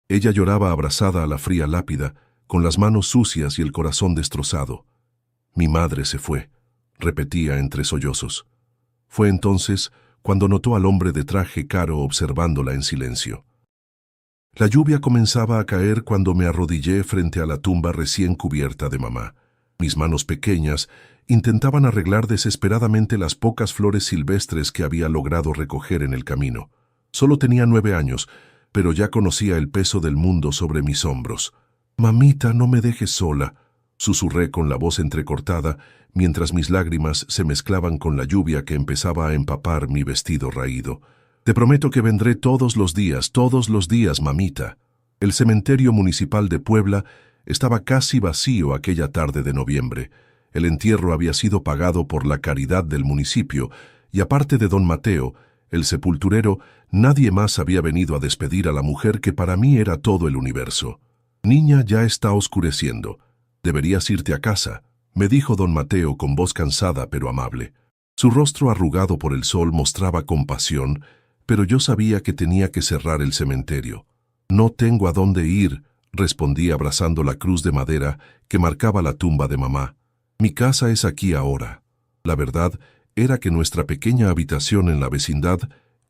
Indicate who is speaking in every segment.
Speaker 1: Ella lloraba abrazada a la fría lápida, con las manos sucias y el corazón destrozado. Mi madre se fue, repetía entre sollozos. Fue entonces cuando notó al hombre de traje caro observándola en silencio. La lluvia comenzaba a caer cuando me arrodillé frente a la tumba recién cubierta de mamá. Mis manos pequeñas intentaban arreglar desesperadamente las pocas flores silvestres que había logrado recoger en el camino. Solo tenía 9 años, pero ya conocía el peso del mundo sobre mis hombros. «Mamita, no me dejes sola», susurré con la voz entrecortada, mientras mis lágrimas se mezclaban con la lluvia que empezaba a empapar mi vestido raído. «Te prometo que vendré todos los días, mamita». El cementerio municipal de Puebla estaba casi vacío aquella tarde de noviembre. El entierro había sido pagado por la caridad del municipio, y aparte de don Mateo, el sepulturero, nadie más había venido a despedir a la mujer que para mí era todo el universo. «Niña, ya está oscureciendo. Deberías irte a casa», me dijo don Mateo con voz cansada pero amable. Su rostro arrugado por el sol mostraba compasión, pero yo sabía que tenía que cerrar el cementerio. «No tengo a dónde ir», respondí abrazando la cruz de madera que marcaba la tumba de mamá. «Mi casa es aquí ahora». La verdad era que nuestra pequeña habitación en la vecindad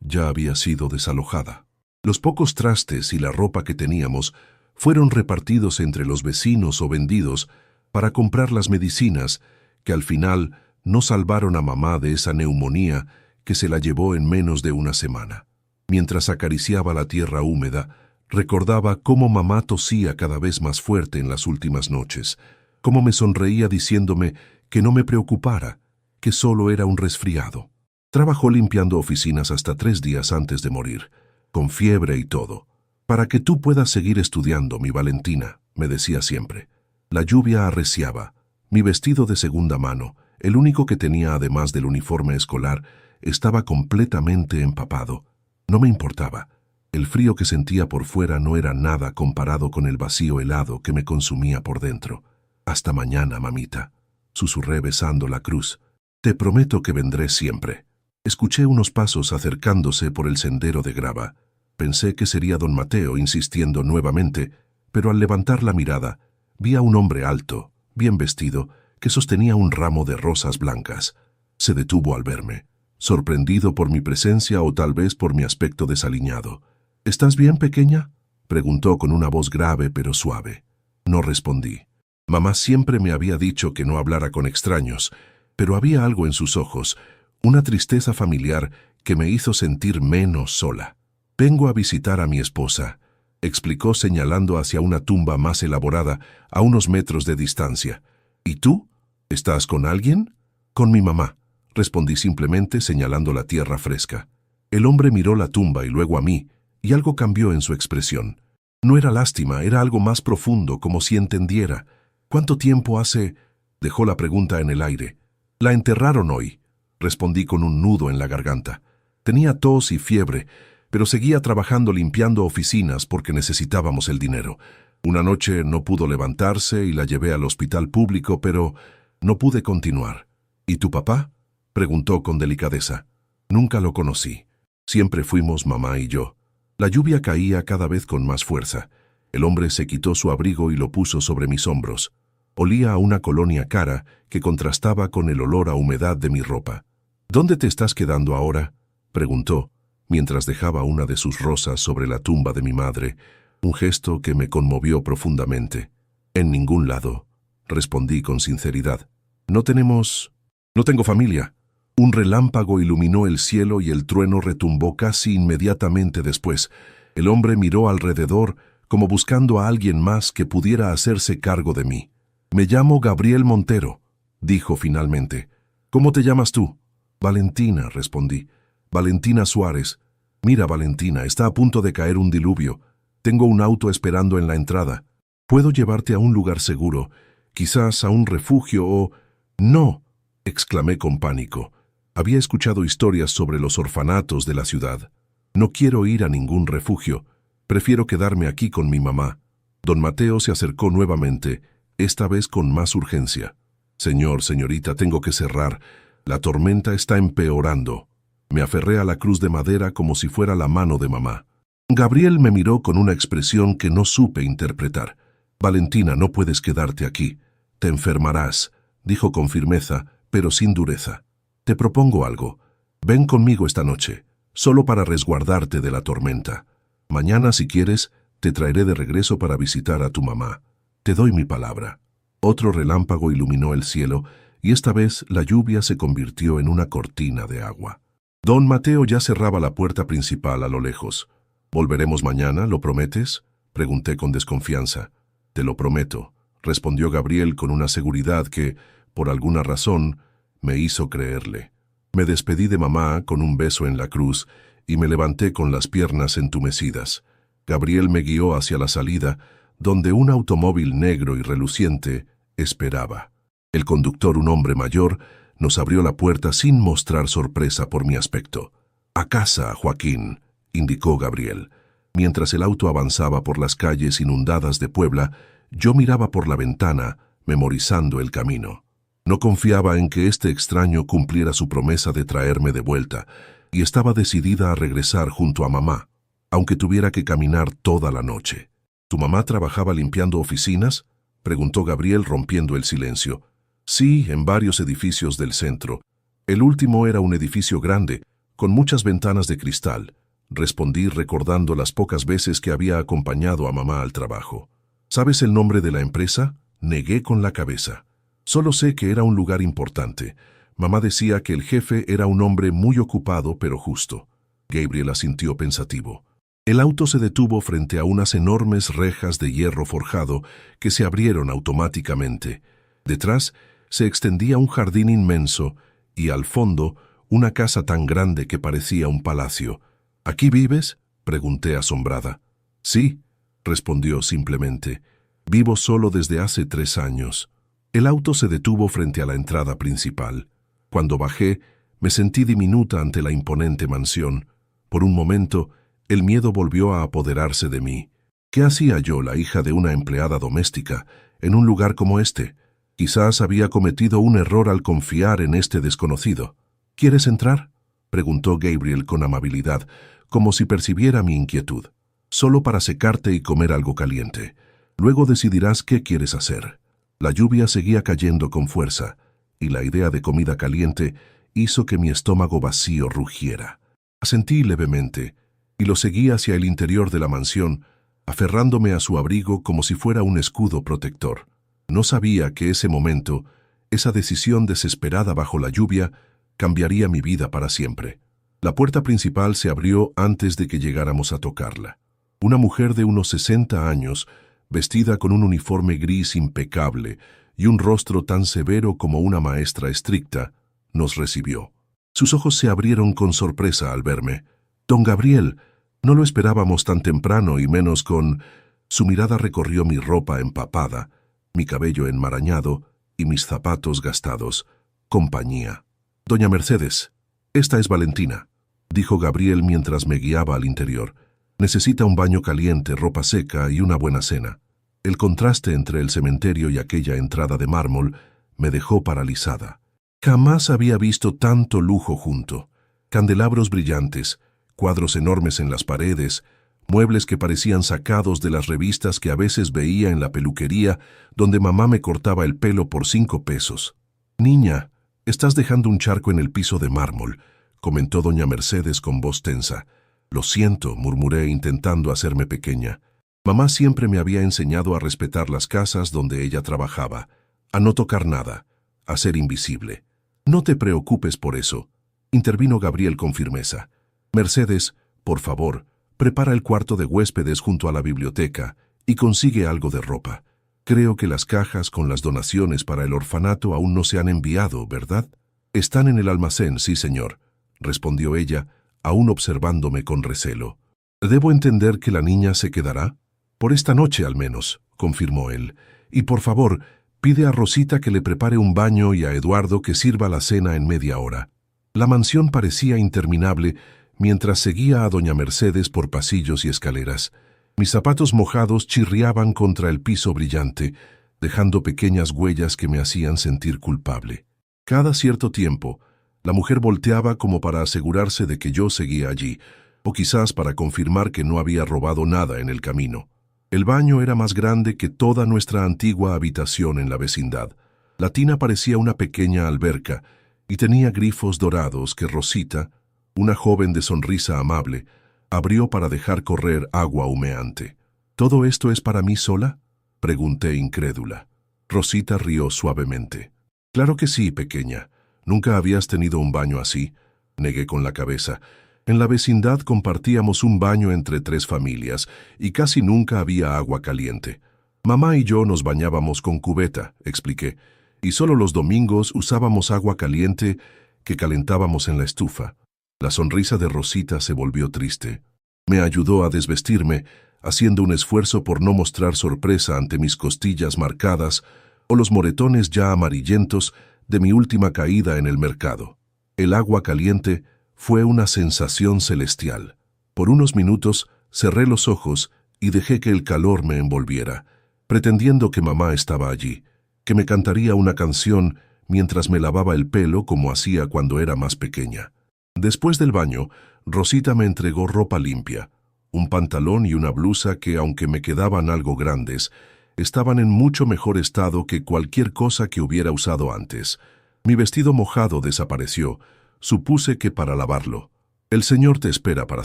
Speaker 1: ya había sido desalojada. Los pocos trastes y la ropa que teníamos fueron repartidos entre los vecinos o vendidos para comprar las medicinas que al final no salvaron a mamá de esa neumonía que se la llevó en menos de una semana. Mientras acariciaba la tierra húmeda, recordaba cómo mamá tosía cada vez más fuerte en las últimas noches, cómo me sonreía diciéndome que no me preocupara, que solo era un resfriado. Trabajó limpiando oficinas hasta 3 días antes de morir, con fiebre y todo. «Para que tú puedas seguir estudiando, mi Valentina», me decía siempre. La lluvia arreciaba. Mi vestido de segunda mano, el único que tenía además del uniforme escolar, estaba completamente empapado. No me importaba. El frío que sentía por fuera no era nada comparado con el vacío helado que me consumía por dentro. «Hasta mañana, mamita», susurré besando la cruz. «Te prometo que vendré siempre». Escuché unos pasos acercándose por el sendero de grava. Pensé que sería don Mateo insistiendo nuevamente, pero al levantar la mirada, vi a un hombre alto, bien vestido, que sostenía un ramo de rosas blancas. Se detuvo al verme, sorprendido por mi presencia o tal vez por mi aspecto desaliñado. «¿Estás bien, pequeña?», preguntó con una voz grave pero suave. No respondí. Mamá siempre me había dicho que no hablara con extraños, pero había algo en sus ojos, una tristeza familiar que me hizo sentir menos sola. «Vengo a visitar a mi esposa», explicó señalando hacia una tumba más elaborada a unos metros de distancia. «¿Y tú? ¿Estás con alguien?» «Con mi mamá», respondí simplemente señalando la tierra fresca. El hombre miró la tumba y luego a mí, y algo cambió en su expresión. No era lástima, era algo más profundo, como si entendiera. «¿Cuánto tiempo hace?» Dejó la pregunta en el aire. «La enterraron hoy», respondí con un nudo en la garganta. Tenía tos y fiebre, pero seguía trabajando limpiando oficinas porque necesitábamos el dinero. Una noche no pudo levantarse y la llevé al hospital público, pero no pude continuar. «¿Y tu papá?», preguntó con delicadeza. «Nunca lo conocí. Siempre fuimos mamá y yo». La lluvia caía cada vez con más fuerza. El hombre se quitó su abrigo y lo puso sobre mis hombros. Olía a una colonia cara que contrastaba con el olor a humedad de mi ropa. «¿Dónde te estás quedando ahora?», preguntó, mientras dejaba una de sus rosas sobre la tumba de mi madre, un gesto que me conmovió profundamente. «En ningún lado», respondí con sinceridad. No tengo familia». Un relámpago iluminó el cielo y el trueno retumbó casi inmediatamente después. El hombre miró alrededor como buscando a alguien más que pudiera hacerse cargo de mí. «Me llamo Gabriel Montero», dijo finalmente. «¿Cómo te llamas tú?» «Valentina», respondí. «Valentina Suárez. Mira, Valentina, está a punto de caer un diluvio. Tengo un auto esperando en la entrada. Puedo llevarte a un lugar seguro, quizás a un refugio o...» «No», exclamé con pánico. Había escuchado historias sobre los orfanatos de la ciudad. «No quiero ir a ningún refugio. Prefiero quedarme aquí con mi mamá». Don Mateo se acercó nuevamente, esta vez con más urgencia. «Señorita, tengo que cerrar. La tormenta está empeorando». Me aferré a la cruz de madera como si fuera la mano de mamá. Gabriel me miró con una expresión que no supe interpretar. Valentina, no puedes quedarte aquí. Te enfermarás, dijo con firmeza, pero sin dureza. Te propongo algo. Ven conmigo esta noche, solo para resguardarte de la tormenta. Mañana, si quieres, te traeré de regreso para visitar a tu mamá. Te doy mi palabra. Otro relámpago iluminó el cielo, y esta vez la lluvia se convirtió en una cortina de agua. Don Mateo ya cerraba la puerta principal a lo lejos. ¿Volveremos mañana, lo prometes?, pregunté con desconfianza. Te lo prometo, respondió Gabriel con una seguridad que, por alguna razón, me hizo creerle. Me despedí de mamá con un beso en la cruz y me levanté con las piernas entumecidas. Gabriel me guió hacia la salida, donde un automóvil negro y reluciente esperaba. El conductor, un hombre mayor, nos abrió la puerta sin mostrar sorpresa por mi aspecto. «A casa, Joaquín», indicó Gabriel. Mientras el auto avanzaba por las calles inundadas de Puebla, yo miraba por la ventana, memorizando el camino. No confiaba en que este extraño cumpliera su promesa de traerme de vuelta, y estaba decidida a regresar junto a mamá, aunque tuviera que caminar toda la noche. ¿Tu mamá trabajaba limpiando oficinas?, preguntó Gabriel rompiendo el silencio. Sí, en varios edificios del centro. El último era un edificio grande, con muchas ventanas de cristal, respondí recordando las pocas veces que había acompañado a mamá al trabajo. ¿Sabes el nombre de la empresa?, negué con la cabeza. Solo sé que era un lugar importante. Mamá decía que el jefe era un hombre muy ocupado pero justo. Gabriel asintió pensativo. El auto se detuvo frente a unas enormes rejas de hierro forjado que se abrieron automáticamente. Detrás se extendía un jardín inmenso y al fondo una casa tan grande que parecía un palacio. ¿Aquí vives?, pregunté asombrada. Sí, respondió simplemente. Vivo solo desde hace 3 años. El auto se detuvo frente a la entrada principal. Cuando bajé, me sentí diminuta ante la imponente mansión. Por un momento, el miedo volvió a apoderarse de mí. ¿Qué hacía yo, la hija de una empleada doméstica, en un lugar como este? Quizás había cometido un error al confiar en este desconocido. ¿Quieres entrar?, preguntó Gabriel con amabilidad, como si percibiera mi inquietud. Solo para secarte y comer algo caliente. Luego decidirás qué quieres hacer. La lluvia seguía cayendo con fuerza, y la idea de comida caliente hizo que mi estómago vacío rugiera. Asentí levemente, y lo seguí hacia el interior de la mansión, aferrándome a su abrigo como si fuera un escudo protector. No sabía que ese momento, esa decisión desesperada bajo la lluvia, cambiaría mi vida para siempre. La puerta principal se abrió antes de que llegáramos a tocarla. Una mujer de unos 60 años, vestida con un uniforme gris impecable y un rostro tan severo como una maestra estricta, nos recibió. Sus ojos se abrieron con sorpresa al verme. «Don Gabriel, no lo esperábamos tan temprano y menos con...». Su mirada recorrió mi ropa empapada, mi cabello enmarañado y mis zapatos gastados. «Compañía». «Doña Mercedes, esta es Valentina», dijo Gabriel mientras me guiaba al interior. «Necesita un baño caliente, ropa seca y una buena cena». El contraste entre el cementerio y aquella entrada de mármol me dejó paralizada. Jamás había visto tanto lujo junto. Candelabros brillantes, cuadros enormes en las paredes, muebles que parecían sacados de las revistas que a veces veía en la peluquería donde mamá me cortaba el pelo por 5 pesos. «Niña, estás dejando un charco en el piso de mármol», comentó doña Mercedes con voz tensa. «Lo siento», murmuré intentando hacerme pequeña. Mamá siempre me había enseñado a respetar las casas donde ella trabajaba, a no tocar nada, a ser invisible. «No te preocupes por eso», intervino Gabriel con firmeza. «Mercedes, por favor, prepara el cuarto de huéspedes junto a la biblioteca y consigue algo de ropa. Creo que las cajas con las donaciones para el orfanato aún no se han enviado, ¿verdad?» «Están en el almacén, sí, señor», respondió ella, aún observándome con recelo. «¿Debo entender que la niña se quedará?» «Por esta noche al menos», confirmó él. «Y por favor, pide a Rosita que le prepare un baño y a Eduardo que sirva la cena en media hora». La mansión parecía interminable mientras seguía a doña Mercedes por pasillos y escaleras. Mis zapatos mojados chirriaban contra el piso brillante, dejando pequeñas huellas que me hacían sentir culpable. Cada cierto tiempo, la mujer volteaba como para asegurarse de que yo seguía allí, o quizás para confirmar que no había robado nada en el camino. El baño era más grande que toda nuestra antigua habitación en la vecindad. La tina parecía una pequeña alberca y tenía grifos dorados que Rosita, una joven de sonrisa amable, abrió para dejar correr agua humeante. ¿Todo esto es para mí sola?, pregunté incrédula. Rosita rió suavemente. Claro que sí, pequeña. ¿Nunca habías tenido un baño así?, negué con la cabeza. En la vecindad compartíamos un baño entre 3 familias y casi nunca había agua caliente. Mamá y yo nos bañábamos con cubeta, expliqué, y solo los domingos usábamos agua caliente que calentábamos en la estufa. La sonrisa de Rosita se volvió triste. Me ayudó a desvestirme, haciendo un esfuerzo por no mostrar sorpresa ante mis costillas marcadas o los moretones ya amarillentos de mi última caída en el mercado. El agua caliente fue una sensación celestial. Por unos minutos cerré los ojos y dejé que el calor me envolviera, pretendiendo que mamá estaba allí, que me cantaría una canción mientras me lavaba el pelo como hacía cuando era más pequeña. Después del baño, Rosita me entregó ropa limpia, un pantalón y una blusa que, aunque me quedaban algo grandes, estaban en mucho mejor estado que cualquier cosa que hubiera usado antes. Mi vestido mojado desapareció. Supuse que para lavarlo. «El señor te espera para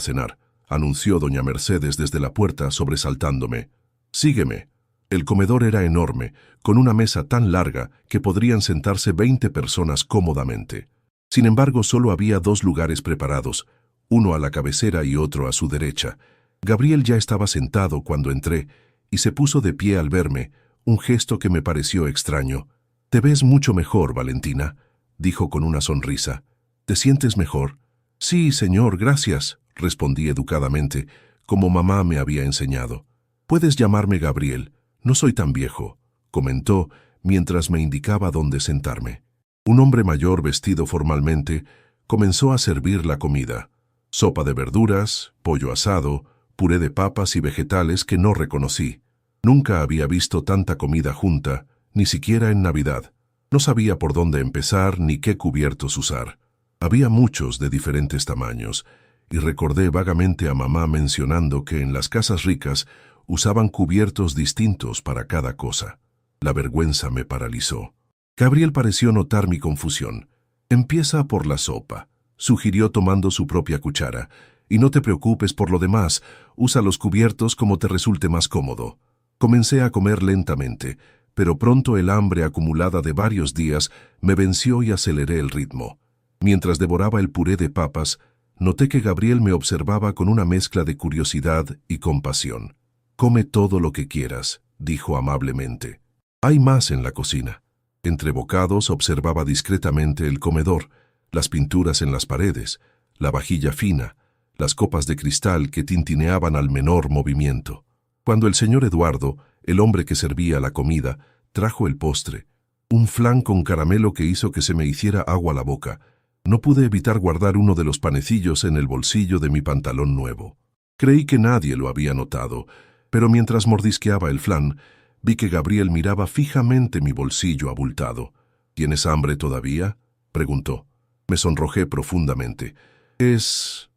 Speaker 1: cenar», anunció doña Mercedes desde la puerta sobresaltándome. «Sígueme». El comedor era enorme, con una mesa tan larga que podrían sentarse 20 personas cómodamente. Sin embargo, solo había 2 lugares preparados, uno a la cabecera y otro a su derecha. Gabriel ya estaba sentado cuando entré y se puso de pie al verme, un gesto que me pareció extraño. «Te ves mucho mejor, Valentina», dijo con una sonrisa. «¿Te sientes mejor?» «Sí, señor, gracias», respondí educadamente, como mamá me había enseñado. «Puedes llamarme Gabriel, no soy tan viejo», comentó mientras me indicaba dónde sentarme. Un hombre mayor vestido formalmente comenzó a servir la comida. Sopa de verduras, pollo asado, puré de papas y vegetales que no reconocí. Nunca había visto tanta comida junta, ni siquiera en Navidad. No sabía por dónde empezar ni qué cubiertos usar. Había muchos de diferentes tamaños, y recordé vagamente a mamá mencionando que en las casas ricas usaban cubiertos distintos para cada cosa. La vergüenza me paralizó. Gabriel pareció notar mi confusión. «Empieza por la sopa», sugirió tomando su propia cuchara, «y no te preocupes por lo demás, usa los cubiertos como te resulte más cómodo». Comencé a comer lentamente, pero pronto el hambre acumulada de varios días me venció y aceleré el ritmo. Mientras devoraba el puré de papas, noté que Gabriel me observaba con una mezcla de curiosidad y compasión. «Come todo lo que quieras», dijo amablemente. «Hay más en la cocina». Entre bocados observaba discretamente el comedor, las pinturas en las paredes, la vajilla fina, las copas de cristal que tintineaban al menor movimiento. Cuando el señor Eduardo, el hombre que servía la comida, trajo el postre, un flan con caramelo que hizo que se me hiciera agua la boca, no pude evitar guardar uno de los panecillos en el bolsillo de mi pantalón nuevo. Creí que nadie lo había notado, pero mientras mordisqueaba el flan, vi que Gabriel miraba fijamente mi bolsillo abultado. «¿Tienes hambre todavía?», preguntó. Me sonrojé profundamente. Es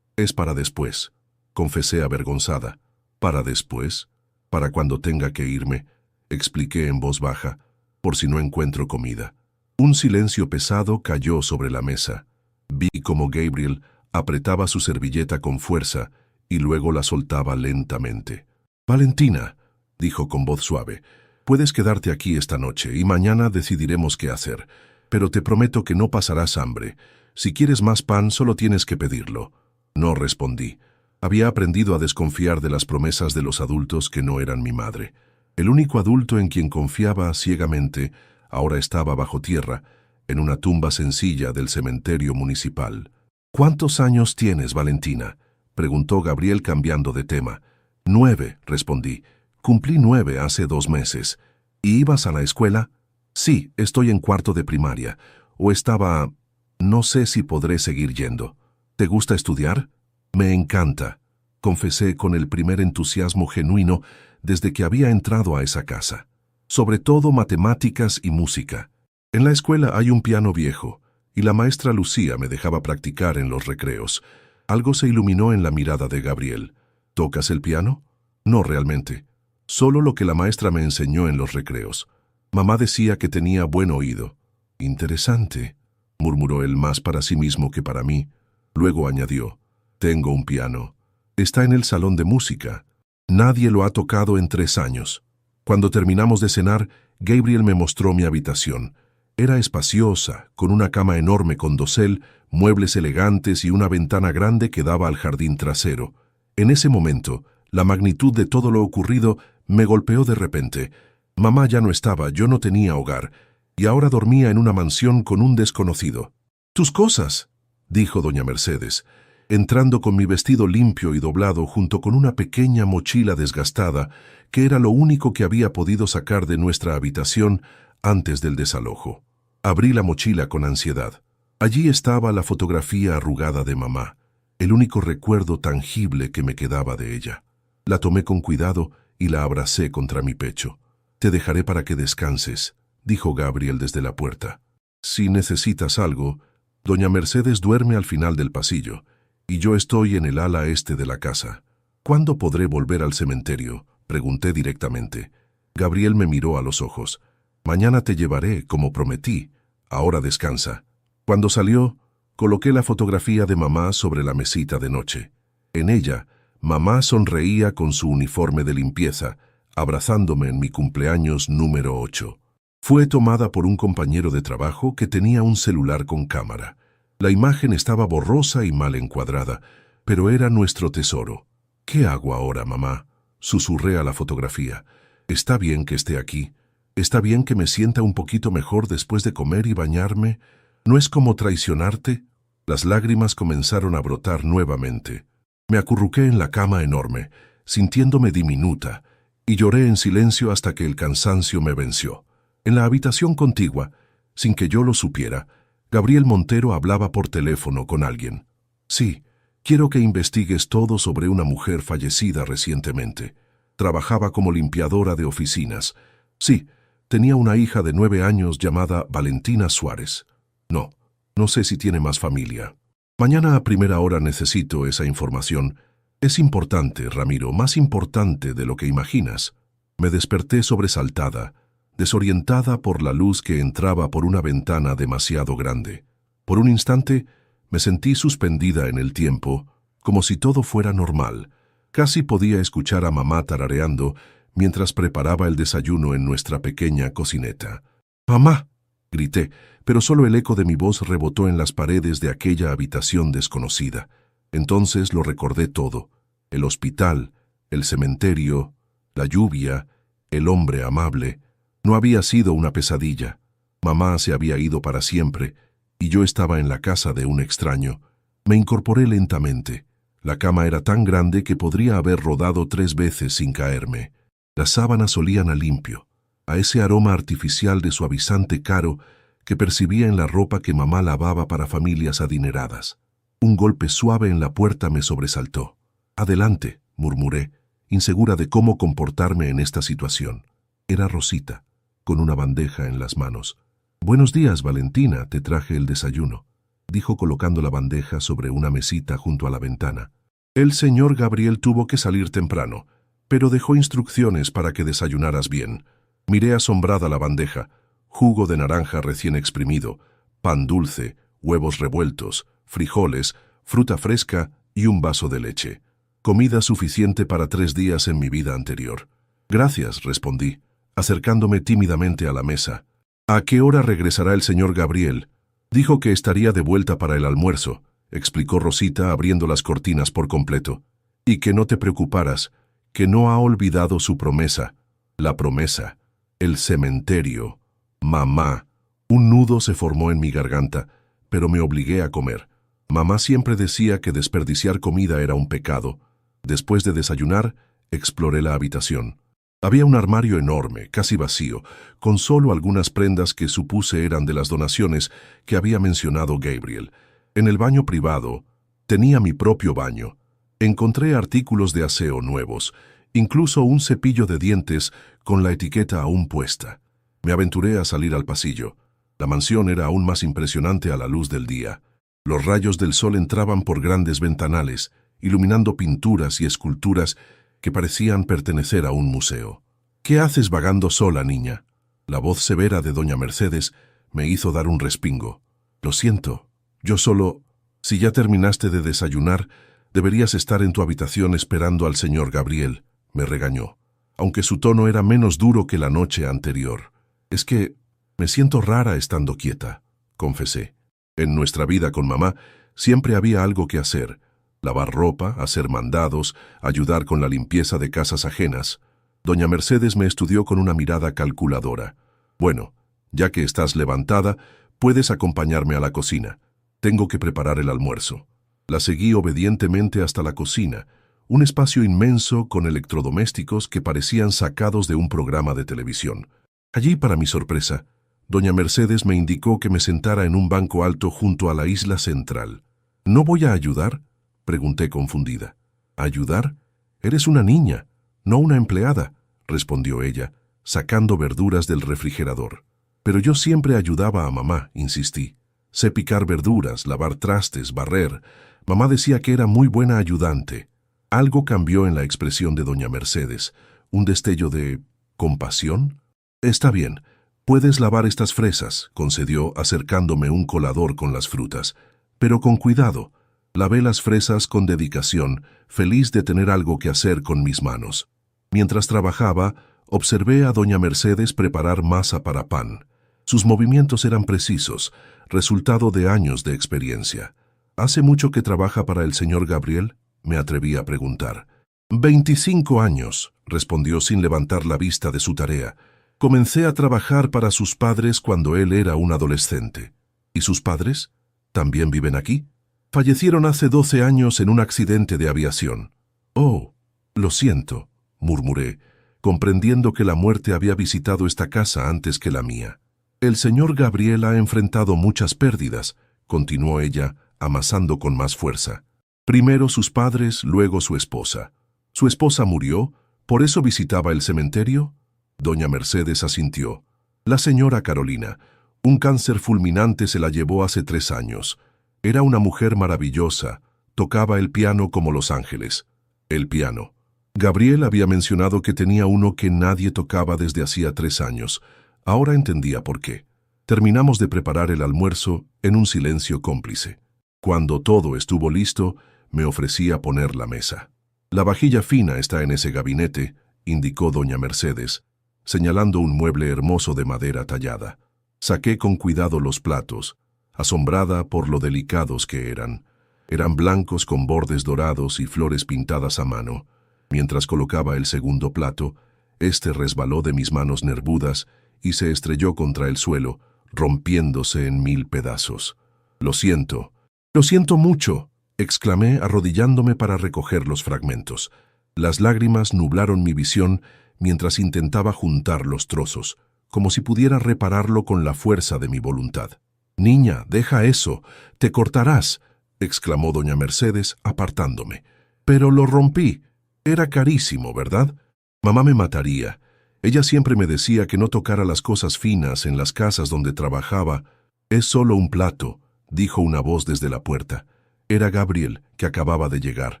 Speaker 1: para después», confesé avergonzada. «¿Para después? Para cuando tenga que irme», expliqué en voz baja, «por si no encuentro comida». Un silencio pesado cayó sobre la mesa. Vi cómo Gabriel apretaba su servilleta con fuerza y luego la soltaba lentamente. «Valentina», dijo con voz suave, «puedes quedarte aquí esta noche y mañana decidiremos qué hacer, pero te prometo que no pasarás hambre. Si quieres más pan, solo tienes que pedirlo». No respondí. Había aprendido a desconfiar de las promesas de los adultos que no eran mi madre. El único adulto en quien confiaba ciegamente ahora estaba bajo tierra, en una tumba sencilla del cementerio municipal. «¿Cuántos años tienes, Valentina?», preguntó Gabriel cambiando de tema. «9», respondí. «Cumplí 9 hace 2 meses. ¿Y ibas a la escuela?» «Sí, estoy en 4º de primaria. O estaba... No sé si podré seguir yendo». «¿Te gusta estudiar?» «Me encanta», confesé con el primer entusiasmo genuino desde que había entrado a esa casa. «Sobre todo matemáticas y música. En la escuela hay un piano viejo, y la maestra Lucía me dejaba practicar en los recreos. Algo se iluminó en la mirada de Gabriel. ¿Tocas el piano? No realmente. Solo lo que la maestra me enseñó en los recreos. Mamá decía que tenía buen oído. Interesante, murmuró él más para sí mismo que para mí. Luego añadió, tengo un piano. Está en el salón de música. Nadie lo ha tocado en 3 años. Cuando terminamos de cenar, Gabriel me mostró mi habitación. Era espaciosa, con una cama enorme con dosel, muebles elegantes y una ventana grande que daba al jardín trasero. En ese momento, la magnitud de todo lo ocurrido me golpeó de repente. Mamá ya no estaba, yo no tenía hogar, y ahora dormía en una mansión con un desconocido. «¡Tus cosas!», dijo doña Mercedes, entrando con mi vestido limpio y doblado junto con una pequeña mochila desgastada, que era lo único que había podido sacar de nuestra habitación antes del desalojo. Abrí la mochila con ansiedad. Allí estaba la fotografía arrugada de mamá, el único recuerdo tangible que me quedaba de ella. La tomé con cuidado y la abracé contra mi pecho. «Te dejaré para que descanses», dijo Gabriel desde la puerta. «Si necesitas algo, doña Mercedes duerme al final del pasillo, y yo estoy en el ala este de la casa. ¿Cuándo podré volver al cementerio?», pregunté directamente. Gabriel me miró a los ojos. «Mañana te llevaré, como prometí. Ahora descansa». Cuando salió, coloqué la fotografía de mamá sobre la mesita de noche. En ella, mamá sonreía con su uniforme de limpieza, abrazándome en mi cumpleaños número 8. Fue tomada por un compañero de trabajo que tenía un celular con cámara. La imagen estaba borrosa y mal encuadrada, pero era nuestro tesoro. «¿Qué hago ahora, mamá?», susurré a la fotografía. «Está bien que esté aquí. Está bien que me sienta un poquito mejor después de comer y bañarme. ¿No es como traicionarte?». Las lágrimas comenzaron a brotar nuevamente. Me acurruqué en la cama enorme, sintiéndome diminuta, y lloré en silencio hasta que el cansancio me venció. En la habitación contigua, sin que yo lo supiera, Gabriel Montero hablaba por teléfono con alguien. «Sí, quiero que investigues todo sobre una mujer fallecida recientemente. Trabajaba como limpiadora de oficinas. Sí, tenía una hija de 9 años llamada Valentina Suárez. No sé si tiene más familia. Mañana a primera hora necesito esa información. Es importante, Ramiro, más importante de lo que imaginas». Me desperté sobresaltada, desorientada por la luz que entraba por una ventana demasiado grande. Por un instante me sentí suspendida en el tiempo, como si todo fuera normal. Casi podía escuchar a mamá tarareando mientras preparaba el desayuno en nuestra pequeña cocineta. «¡Mamá!», grité, pero solo el eco de mi voz rebotó en las paredes de aquella habitación desconocida. Entonces lo recordé todo: el hospital, el cementerio, la lluvia, el hombre amable. No había sido una pesadilla. Mamá se había ido para siempre, y yo estaba en la casa de un extraño. Me incorporé lentamente. La cama era tan grande que podría haber rodado 3 veces sin caerme. Las sábanas olían a limpio, a ese aroma artificial de suavizante caro que percibía en la ropa que mamá lavaba para familias adineradas. Un golpe suave en la puerta me sobresaltó. «Adelante», murmuré, insegura de cómo comportarme en esta situación. Era Rosita, con una bandeja en las manos. «Buenos días, Valentina, te traje el desayuno», dijo colocando la bandeja sobre una mesita junto a la ventana. «El señor Gabriel tuvo que salir temprano, pero dejó instrucciones para que desayunaras bien». Miré asombrada la bandeja: jugo de naranja recién exprimido, pan dulce, huevos revueltos, frijoles, fruta fresca y un vaso de leche. Comida suficiente para 3 días en mi vida anterior. «Gracias», respondí, acercándome tímidamente a la mesa. «¿A qué hora regresará el señor Gabriel?». «Dijo que estaría de vuelta para el almuerzo», explicó Rosita abriendo las cortinas por completo. «Y que no te preocuparas, que no ha olvidado su promesa». La promesa. El cementerio. Mamá. Un nudo se formó en mi garganta, pero me obligué a comer. Mamá siempre decía que desperdiciar comida era un pecado. Después de desayunar, exploré la habitación. Había un armario enorme, casi vacío, con solo algunas prendas que supuse eran de las donaciones que había mencionado Gabriel. En el baño privado, tenía mi propio baño. Encontré artículos de aseo nuevos, incluso un cepillo de dientes con la etiqueta aún puesta. Me aventuré a salir al pasillo. La mansión era aún más impresionante a la luz del día. Los rayos del sol entraban por grandes ventanales, iluminando pinturas y esculturas que parecían pertenecer a un museo. «¿Qué haces vagando sola, niña?». La voz severa de doña Mercedes me hizo dar un respingo. «Lo siento, yo solo... Si ya terminaste de desayunar, deberías estar en tu habitación esperando al señor Gabriel», me regañó, aunque su tono era menos duro que la noche anterior. «Es que me siento rara estando quieta», confesé. En nuestra vida con mamá siempre había algo que hacer: lavar ropa, hacer mandados, ayudar con la limpieza de casas ajenas. Doña Mercedes me estudió con una mirada calculadora. «Bueno, ya que estás levantada, puedes acompañarme a la cocina. Tengo que preparar el almuerzo». La seguí obedientemente hasta la cocina, un espacio inmenso con electrodomésticos que parecían sacados de un programa de televisión. Allí, para mi sorpresa, doña Mercedes me indicó que me sentara en un banco alto junto a la isla central. «¿No voy a ayudar?», pregunté confundida. «¿Ayudar? Eres una niña, no una empleada», respondió ella, sacando verduras del refrigerador. «Pero yo siempre ayudaba a mamá», insistí. «Sé picar verduras, lavar trastes, barrer. Mamá decía que era muy buena ayudante». Algo cambió en la expresión de doña Mercedes, un destello de compasión. «Está bien, puedes lavar estas fresas», concedió, acercándome un colador con las frutas. «Pero con cuidado». Lavé las fresas con dedicación, feliz de tener algo que hacer con mis manos. Mientras trabajaba, observé a doña Mercedes preparar masa para pan. Sus movimientos eran precisos, resultado de años de experiencia. «¿Hace mucho que trabaja para el señor Gabriel?», me atreví a preguntar. «25 años», respondió sin levantar la vista de su tarea. «Comencé a trabajar para sus padres cuando él era un adolescente». «¿Y sus padres? ¿También viven aquí?». «Fallecieron hace 12 años en un accidente de aviación». «Oh, lo siento», murmuré, comprendiendo que la muerte había visitado esta casa antes que la mía. «El señor Gabriel ha enfrentado muchas pérdidas», continuó ella, amasando con más fuerza. «Primero sus padres, luego su esposa. ¿Su esposa murió? ¿Por eso visitaba el cementerio?». Doña Mercedes asintió. «La señora Carolina. Un cáncer fulminante se la llevó hace 3 años. Era una mujer maravillosa. Tocaba el piano como los ángeles». El piano. Gabriel había mencionado que tenía uno que nadie tocaba desde hacía 3 años. Ahora entendía por qué. Terminamos de preparar el almuerzo en un silencio cómplice. Cuando todo estuvo listo, me ofrecí a poner la mesa. «La vajilla fina está en ese gabinete», indicó doña Mercedes, señalando un mueble hermoso de madera tallada. Saqué con cuidado los platos, asombrada por lo delicados que eran. Eran blancos con bordes dorados y flores pintadas a mano. Mientras colocaba el segundo plato, este resbaló de mis manos nervudas y se estrelló contra el suelo, rompiéndose en 1000 pedazos. «Lo siento mucho», exclamé arrodillándome para recoger los fragmentos. Las lágrimas nublaron mi visión mientras intentaba juntar los trozos, como si pudiera repararlo con la fuerza de mi voluntad. «Niña, deja eso, te cortarás», exclamó doña Mercedes, apartándome. «Pero lo rompí. Era carísimo, ¿verdad? Mamá me mataría. Ella siempre me decía que no tocara las cosas finas en las casas donde trabajaba». «Es solo un plato», dijo una voz desde la puerta. Era Gabriel, que acababa de llegar.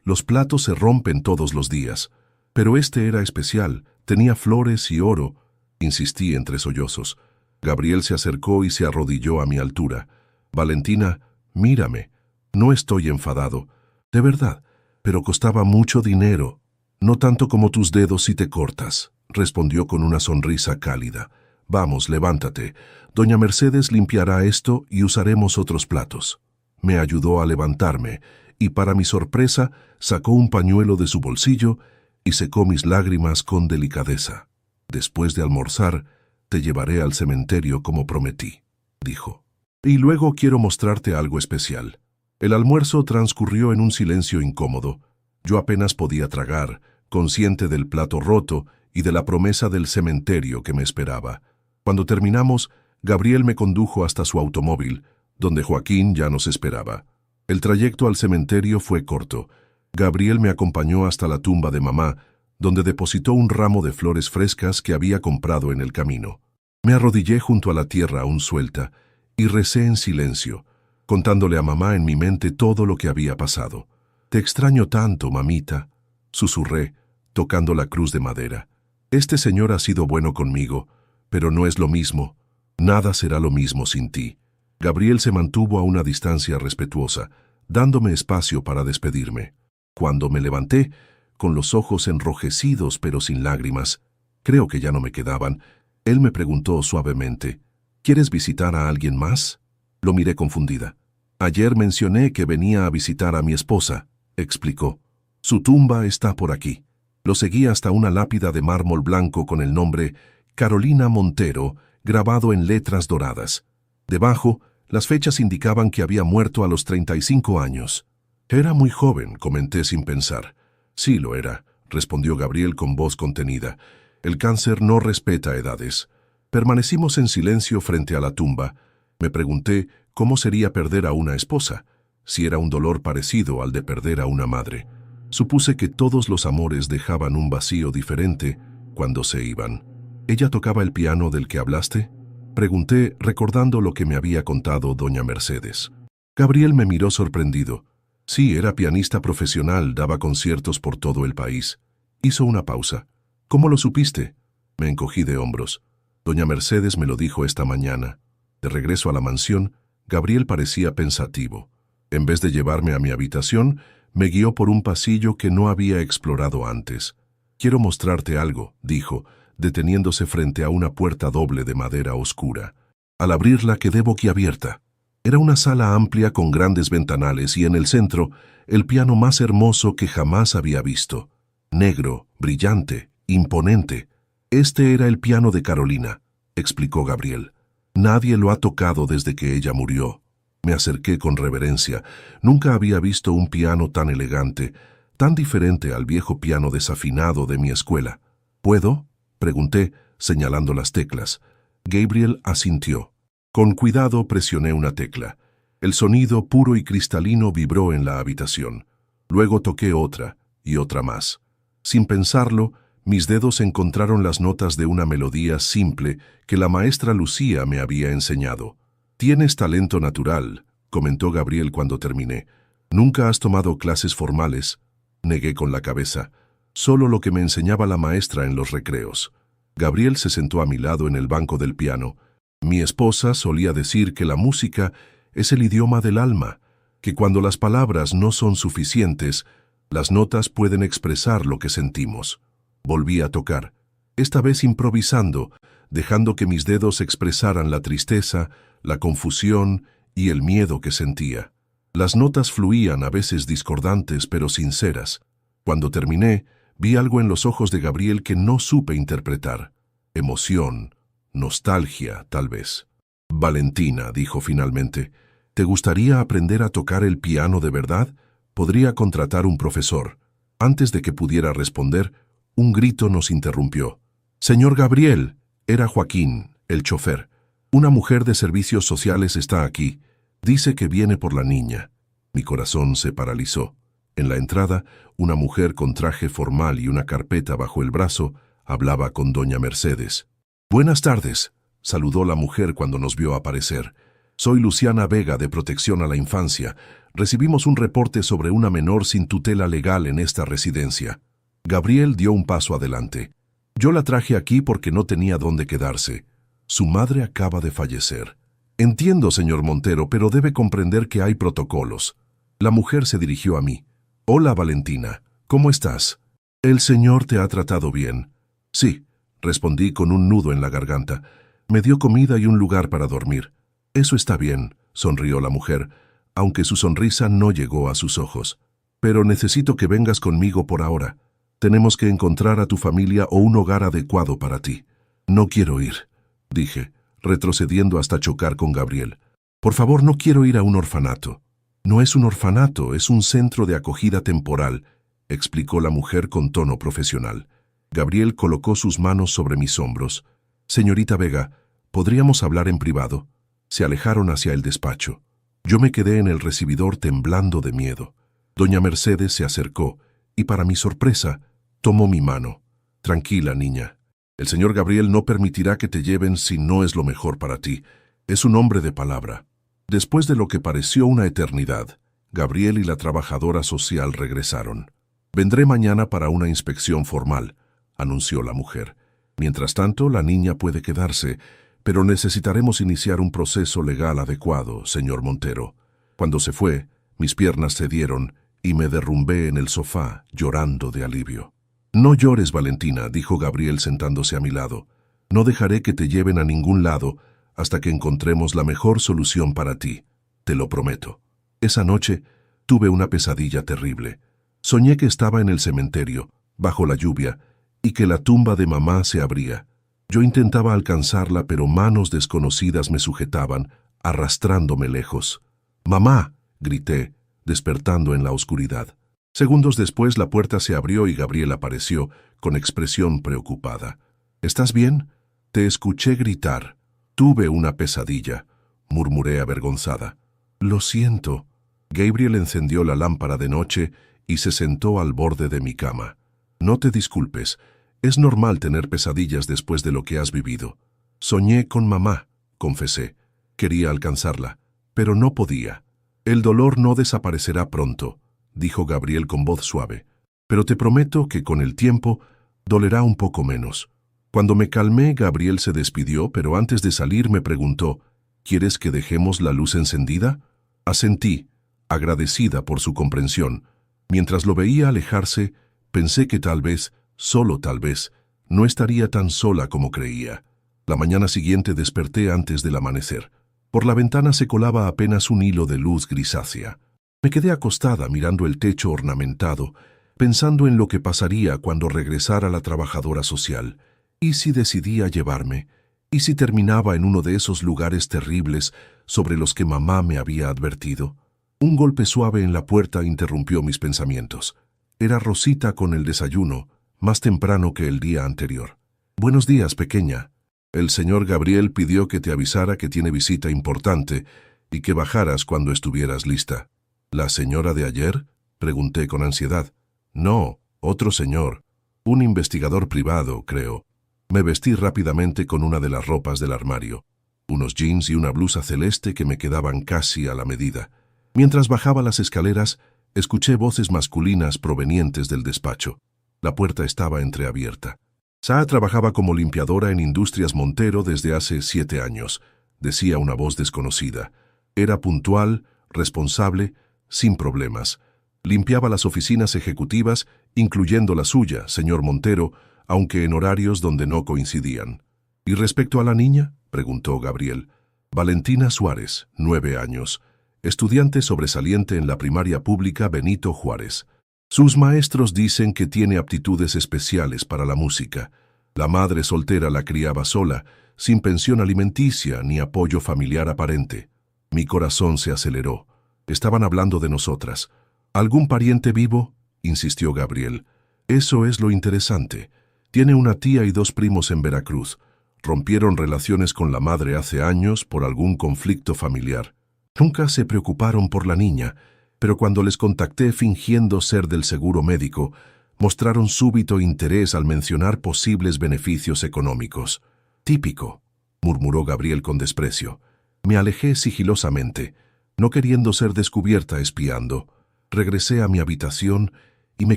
Speaker 1: «Los platos se rompen todos los días». «Pero este era especial, tenía flores y oro», insistí entre sollozos. Gabriel se acercó y se arrodilló a mi altura. «Valentina, mírame. No estoy enfadado. De verdad, pero costaba mucho dinero». «No tanto como tus dedos si te cortas», respondió con una sonrisa cálida. «Vamos, levántate. Doña Mercedes limpiará esto y usaremos otros platos». Me ayudó a levantarme y, para mi sorpresa, sacó un pañuelo de su bolsillo y secó mis lágrimas con delicadeza. «Después de almorzar, te llevaré al cementerio como prometí», dijo. «Y luego quiero mostrarte algo especial». El almuerzo transcurrió en un silencio incómodo. Yo apenas podía tragar, consciente del plato roto y de la promesa del cementerio que me esperaba. Cuando terminamos, Gabriel me condujo hasta su automóvil, donde Joaquín ya nos esperaba. El trayecto al cementerio fue corto. Gabriel me acompañó hasta la tumba de mamá, donde depositó un ramo de flores frescas que había comprado en el camino. Me arrodillé junto a la tierra aún suelta y recé en silencio, contándole a mamá en mi mente todo lo que había pasado. «Te extraño tanto, mamita», susurré, tocando la cruz de madera. «Este señor ha sido bueno conmigo, pero no es lo mismo. Nada será lo mismo sin ti». Gabriel se mantuvo a una distancia respetuosa, dándome espacio para despedirme. Cuando me levanté, con los ojos enrojecidos pero sin lágrimas, creo que ya no me quedaban, él me preguntó suavemente, «¿Quieres visitar a alguien más?». Lo miré confundida. «Ayer mencioné que venía a visitar a mi esposa», explicó. «Su tumba está por aquí». Lo seguí hasta una lápida de mármol blanco con el nombre Carolina Montero grabado en letras doradas. Debajo, las fechas indicaban que había muerto a los 35 años. «Era muy joven», comenté sin pensar. «Sí lo era», respondió Gabriel con voz contenida. «El cáncer no respeta edades». Permanecimos en silencio frente a la tumba. Me pregunté cómo sería perder a una esposa, si era un dolor parecido al de perder a una madre. Supuse que todos los amores dejaban un vacío diferente cuando se iban. «¿Ella tocaba el piano del que hablaste?», pregunté, recordando lo que me había contado doña Mercedes. Gabriel me miró sorprendido. «Sí, era pianista profesional, daba conciertos por todo el país». Hizo una pausa. «¿Cómo lo supiste?». Me encogí de hombros. «Doña Mercedes me lo dijo esta mañana». De regreso a la mansión, Gabriel parecía pensativo. En vez de llevarme a mi habitación, me guió por un pasillo que no había explorado antes. «Quiero mostrarte algo», dijo, deteniéndose frente a una puerta doble de madera oscura. Al abrirla quedé boquiabierta. Era una sala amplia con grandes ventanales y en el centro, el piano más hermoso que jamás había visto. Negro, brillante, imponente. «Este era el piano de Carolina», explicó Gabriel. «Nadie lo ha tocado desde que ella murió». Me acerqué con reverencia. Nunca había visto un piano tan elegante, tan diferente al viejo piano desafinado de mi escuela. «¿Puedo?», pregunté, señalando las teclas. Gabriel asintió. Con cuidado presioné una tecla. El sonido puro y cristalino vibró en la habitación. Luego toqué otra y otra más. Sin pensarlo, mis dedos encontraron las notas de una melodía simple que la maestra Lucía me había enseñado. «Tienes talento natural», comentó Gabriel cuando terminé. «¿Nunca has tomado clases formales?». Negué con la cabeza. «Solo lo que me enseñaba la maestra en los recreos». Gabriel se sentó a mi lado en el banco del piano. Mi esposa solía decir que la música es el idioma del alma, que cuando las palabras no son suficientes, las notas pueden expresar lo que sentimos. Volví a tocar, esta vez improvisando, dejando que mis dedos expresaran la tristeza, la confusión y el miedo que sentía. Las notas fluían, a veces discordantes pero sinceras. Cuando terminé, vi algo en los ojos de Gabriel que no supe interpretar. Emoción, nostalgia, tal vez. «Valentina», dijo finalmente, «¿te gustaría aprender a tocar el piano de verdad? Podría contratar un profesor». Antes de que pudiera responder, un grito nos interrumpió. «Señor Gabriel», era Joaquín, el chofer. «Una mujer de servicios sociales está aquí. Dice que viene por la niña». Mi corazón se paralizó. En la entrada, una mujer con traje formal y una carpeta bajo el brazo hablaba con doña Mercedes. «Buenas tardes», saludó la mujer cuando nos vio aparecer. «Soy Luciana Vega, de Protección a la Infancia. Recibimos un reporte sobre una menor sin tutela legal en esta residencia». Gabriel dio un paso adelante. «Yo la traje aquí porque no tenía dónde quedarse. Su madre acaba de fallecer». «Entiendo, señor Montero, pero debe comprender que hay protocolos». La mujer se dirigió a mí. «Hola, Valentina. ¿Cómo estás? ¿El señor te ha tratado bien?» «Sí», respondí con un nudo en la garganta. «Me dio comida y un lugar para dormir». «Eso está bien», sonrió la mujer, aunque su sonrisa no llegó a sus ojos. «Pero necesito que vengas conmigo por ahora. Tenemos que encontrar a tu familia o un hogar adecuado para ti». «No quiero ir», dije, retrocediendo hasta chocar con Gabriel. «Por favor, no quiero ir a un orfanato». «No es un orfanato, es un centro de acogida temporal», explicó la mujer con tono profesional. Gabriel colocó sus manos sobre mis hombros. «Señorita Vega, ¿podríamos hablar en privado?» Se alejaron hacia el despacho. Yo me quedé en el recibidor temblando de miedo. Doña Mercedes se acercó y, para mi sorpresa, tomó mi mano. «Tranquila, niña. El señor Gabriel no permitirá que te lleven si no es lo mejor para ti. Es un hombre de palabra». Después de lo que pareció una eternidad, Gabriel y la trabajadora social regresaron. «Vendré mañana para una inspección formal», anunció la mujer. «Mientras tanto, la niña puede quedarse, pero necesitaremos iniciar un proceso legal adecuado, señor Montero». Cuando se fue, mis piernas cedieron y me derrumbé en el sofá, llorando de alivio. «No llores, Valentina», dijo Gabriel sentándose a mi lado. «No dejaré que te lleven a ningún lado hasta que encontremos la mejor solución para ti. Te lo prometo». Esa noche tuve una pesadilla terrible. Soñé que estaba en el cementerio, bajo la lluvia, y que la tumba de mamá se abría. Yo intentaba alcanzarla, pero manos desconocidas me sujetaban, arrastrándome lejos. «¡Mamá!», grité, despertando en la oscuridad. Segundos después la puerta se abrió y Gabriel apareció, con expresión preocupada. «¿Estás bien?». «Te escuché gritar». «Tuve una pesadilla», murmuré avergonzada. «Lo siento». Gabriel encendió la lámpara de noche y se sentó al borde de mi cama. «No te disculpes. Es normal tener pesadillas después de lo que has vivido». «Soñé con mamá», confesé. Quería alcanzarla, pero no podía. «El dolor no desaparecerá pronto», dijo Gabriel con voz suave. «Pero te prometo que con el tiempo dolerá un poco menos». Cuando me calmé, Gabriel se despidió, pero antes de salir me preguntó, «¿Quieres que dejemos la luz encendida?». Asentí, agradecida por su comprensión. Mientras lo veía alejarse, pensé que tal vez, solo tal vez, no estaría tan sola como creía. La mañana siguiente desperté antes del amanecer. Por la ventana se colaba apenas un hilo de luz grisácea. Me quedé acostada mirando el techo ornamentado, pensando en lo que pasaría cuando regresara la trabajadora social. ¿Y si decidía llevarme? ¿Y si terminaba en uno de esos lugares terribles sobre los que mamá me había advertido? Un golpe suave en la puerta interrumpió mis pensamientos. Era Rosita con el desayuno, más temprano que el día anterior. «Buenos días, pequeña. El señor Gabriel pidió que te avisara que tiene visita importante y que bajaras cuando estuvieras lista». «¿La señora de ayer?», pregunté con ansiedad. «No, otro señor. Un investigador privado, creo». Me vestí rápidamente con una de las ropas del armario, unos jeans y una blusa celeste que me quedaban casi a la medida. Mientras bajaba las escaleras, escuché voces masculinas provenientes del despacho. La puerta estaba entreabierta. «Saa trabajaba como limpiadora en Industrias Montero desde hace 7 años», decía una voz desconocida. Era puntual, responsable, sin problemas. Limpiaba las oficinas ejecutivas, incluyendo la suya, señor Montero, aunque en horarios donde no coincidían. «¿Y respecto a la niña?», preguntó Gabriel. «Valentina Suárez, 9 años, estudiante sobresaliente en la primaria pública Benito Juárez. Sus maestros dicen que tiene aptitudes especiales para la música. La madre soltera la criaba sola, sin pensión alimenticia ni apoyo familiar aparente». Mi corazón se aceleró. Estaban hablando de nosotras. «¿Algún pariente vivo?», insistió Gabriel. «Eso es lo interesante. Tiene una tía y 2 primos en Veracruz. Rompieron relaciones con la madre hace años por algún conflicto familiar. Nunca se preocuparon por la niña, pero cuando les contacté fingiendo ser del seguro médico, mostraron súbito interés al mencionar posibles beneficios económicos». «Típico», murmuró Gabriel con desprecio. Me alejé sigilosamente, no queriendo ser descubierta espiando. Regresé a mi habitación y me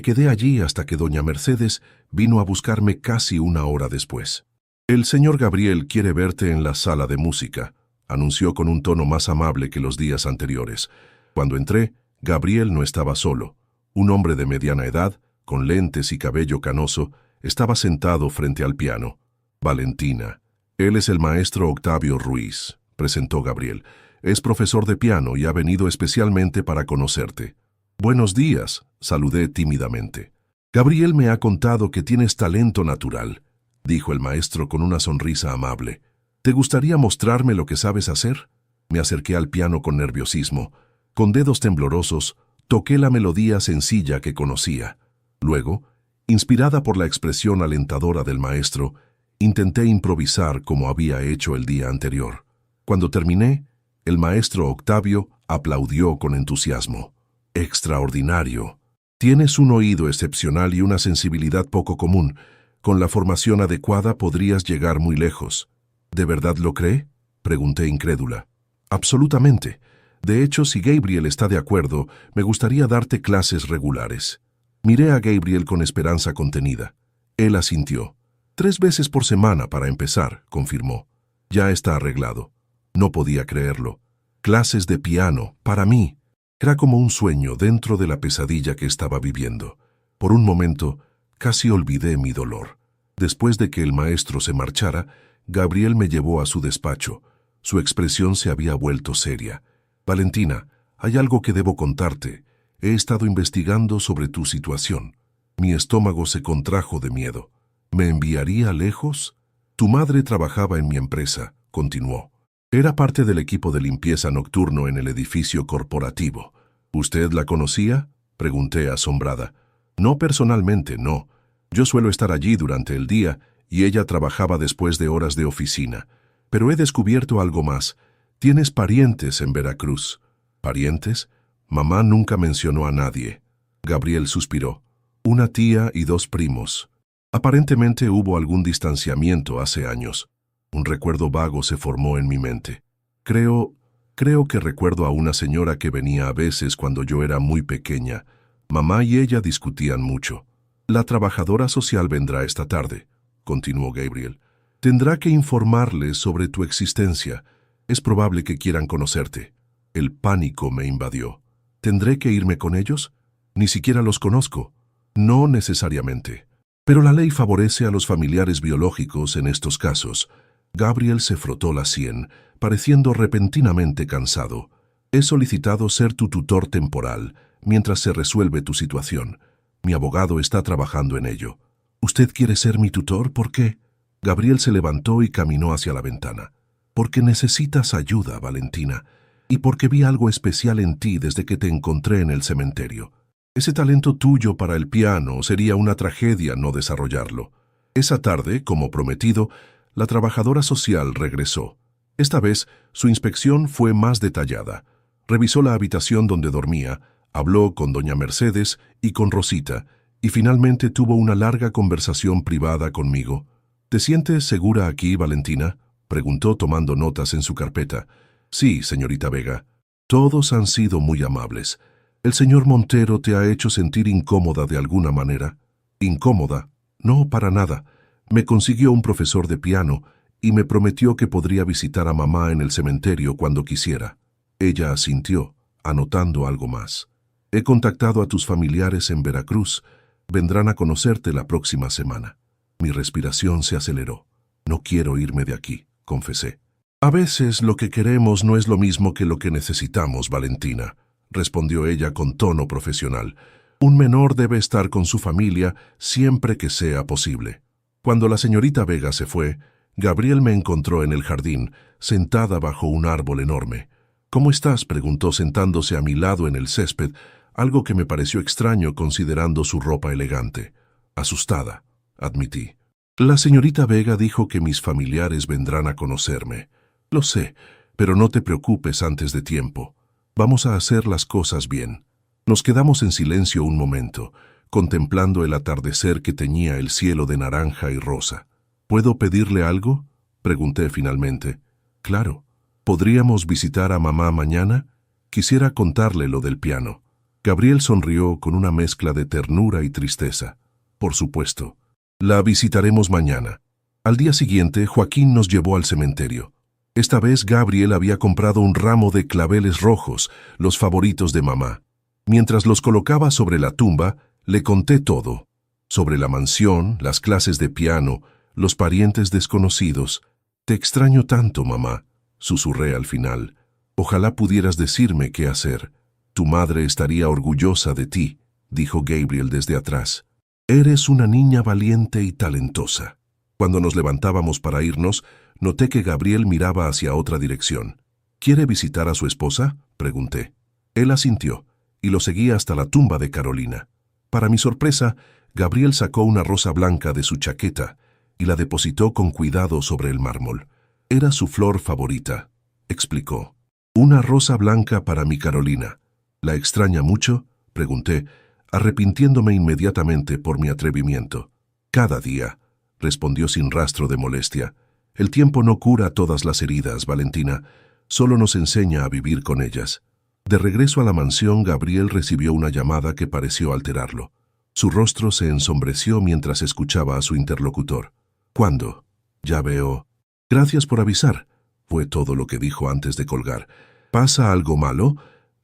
Speaker 1: quedé allí hasta que doña Mercedes vino a buscarme casi 1 hora después. «El señor Gabriel quiere verte en la sala de música», anunció con un tono más amable que los días anteriores. Cuando entré, Gabriel no estaba solo. Un hombre de mediana edad, con lentes y cabello canoso, estaba sentado frente al piano. «Valentina, él es el maestro Octavio Ruiz», presentó Gabriel. «Es profesor de piano y ha venido especialmente para conocerte». «Buenos días», saludé tímidamente. «Gabriel me ha contado que tienes talento natural», dijo el maestro con una sonrisa amable. «¿Te gustaría mostrarme lo que sabes hacer?». Me acerqué al piano con nerviosismo. Con dedos temblorosos, toqué la melodía sencilla que conocía. Luego, inspirada por la expresión alentadora del maestro, intenté improvisar como había hecho el día anterior. Cuando terminé, el maestro Octavio aplaudió con entusiasmo. «Extraordinario. Tienes un oído excepcional y una sensibilidad poco común. Con la formación adecuada podrías llegar muy lejos». «¿De verdad lo cree?», pregunté incrédula. Absolutamente. De hecho, si Gabriel está de acuerdo, me gustaría darte clases regulares. Miré a Gabriel con esperanza contenida. Él asintió. 3 veces por semana para empezar, confirmó. Ya está arreglado. No podía creerlo. Clases de piano, para mí. Era como un sueño dentro de la pesadilla que estaba viviendo. Por un momento, casi olvidé mi dolor. Después de que el maestro se marchara, Gabriel me llevó a su despacho. Su expresión se había vuelto seria. Valentina, hay algo que debo contarte. He estado investigando sobre tu situación. Mi estómago se contrajo de miedo. ¿Me enviaría lejos? Tu madre trabajaba en mi empresa, continuó. Era parte del equipo de limpieza nocturno en el edificio corporativo. ¿Usted la conocía?, pregunté asombrada. No personalmente, no. Yo suelo estar allí durante el día y ella trabajaba después de horas de oficina. Pero he descubierto algo más. Tienes parientes en Veracruz. ¿Parientes? Mamá nunca mencionó a nadie. Gabriel suspiró. Una tía y 2 primos. Aparentemente hubo algún distanciamiento hace años. Un recuerdo vago se formó en mi mente. Creo que recuerdo a una señora que venía a veces cuando yo era muy pequeña. Mamá y ella discutían mucho. La trabajadora social vendrá esta tarde, continuó Gabriel. Tendrá que informarles sobre tu existencia. Es probable que quieran conocerte. El pánico me invadió. ¿Tendré que irme con ellos? Ni siquiera los conozco. No necesariamente. Pero la ley favorece a los familiares biológicos en estos casos. Gabriel se frotó la sien, pareciendo repentinamente cansado. He solicitado ser tu tutor temporal, mientras se resuelve tu situación. Mi abogado está trabajando en ello. ¿Usted quiere ser mi tutor? ¿Por qué? Gabriel se levantó y caminó hacia la ventana. Porque necesitas ayuda, Valentina, y porque vi algo especial en ti desde que te encontré en el cementerio. Ese talento tuyo para el piano sería una tragedia no desarrollarlo. Esa tarde, como prometido, la trabajadora social regresó. Esta vez, su inspección fue más detallada. Revisó la habitación donde dormía, habló con doña Mercedes y con Rosita, y finalmente tuvo una larga conversación privada conmigo. ¿Te sientes segura aquí, Valentina?, preguntó tomando notas en su carpeta. Sí, señorita Vega. Todos han sido muy amables. ¿El señor Montero te ha hecho sentir incómoda de alguna manera? ¿Incómoda? No, para nada. Me consiguió un profesor de piano y me prometió que podría visitar a mamá en el cementerio cuando quisiera. Ella asintió, anotando algo más. He contactado a tus familiares en Veracruz. Vendrán a conocerte la próxima semana. Mi respiración se aceleró. No quiero irme de aquí, confesé. A veces lo que queremos no es lo mismo que lo que necesitamos, Valentina, respondió ella con tono profesional. Un menor debe estar con su familia siempre que sea posible. Cuando la señorita Vega se fue, Gabriel me encontró en el jardín, sentada bajo un árbol enorme. ¿Cómo estás?, preguntó sentándose a mi lado en el césped, algo que me pareció extraño considerando su ropa elegante. Asustada, admití. La señorita Vega dijo que mis familiares vendrán a conocerme. Lo sé, pero no te preocupes antes de tiempo. Vamos a hacer las cosas bien. Nos quedamos en silencio un momento, contemplando el atardecer que teñía el cielo de naranja y rosa. ¿Puedo pedirle algo?, pregunté finalmente. Claro. ¿Podríamos visitar a mamá mañana? Quisiera contarle lo del piano. Gabriel sonrió con una mezcla de ternura y tristeza. Por supuesto. La visitaremos mañana. Al día siguiente, Joaquín nos llevó al cementerio. Esta vez Gabriel había comprado un ramo de claveles rojos, los favoritos de mamá. Mientras los colocaba sobre la tumba, le conté todo. Sobre la mansión, las clases de piano, los parientes desconocidos. Te extraño tanto, mamá, susurré al final. Ojalá pudieras decirme qué hacer. Tu madre estaría orgullosa de ti, dijo Gabriel desde atrás. Eres una niña valiente y talentosa. Cuando nos levantábamos para irnos, noté que Gabriel miraba hacia otra dirección. ¿Quiere visitar a su esposa?, pregunté. Él asintió, y lo seguí hasta la tumba de Carolina. Para mi sorpresa, Gabriel sacó una rosa blanca de su chaqueta y la depositó con cuidado sobre el mármol. Era su flor favorita, explicó. Una rosa blanca para mi Carolina. ¿La extraña mucho?, pregunté, arrepintiéndome inmediatamente por mi atrevimiento. Cada día, respondió sin rastro de molestia. El tiempo no cura todas las heridas, Valentina. solo nos enseña a vivir con ellas. De regreso a la mansión, Gabriel recibió una llamada que pareció alterarlo. Su rostro se ensombreció mientras escuchaba a su interlocutor. ¿Cuándo? Ya veo. Gracias por avisar, fue todo lo que dijo antes de colgar. ¿Pasa algo malo?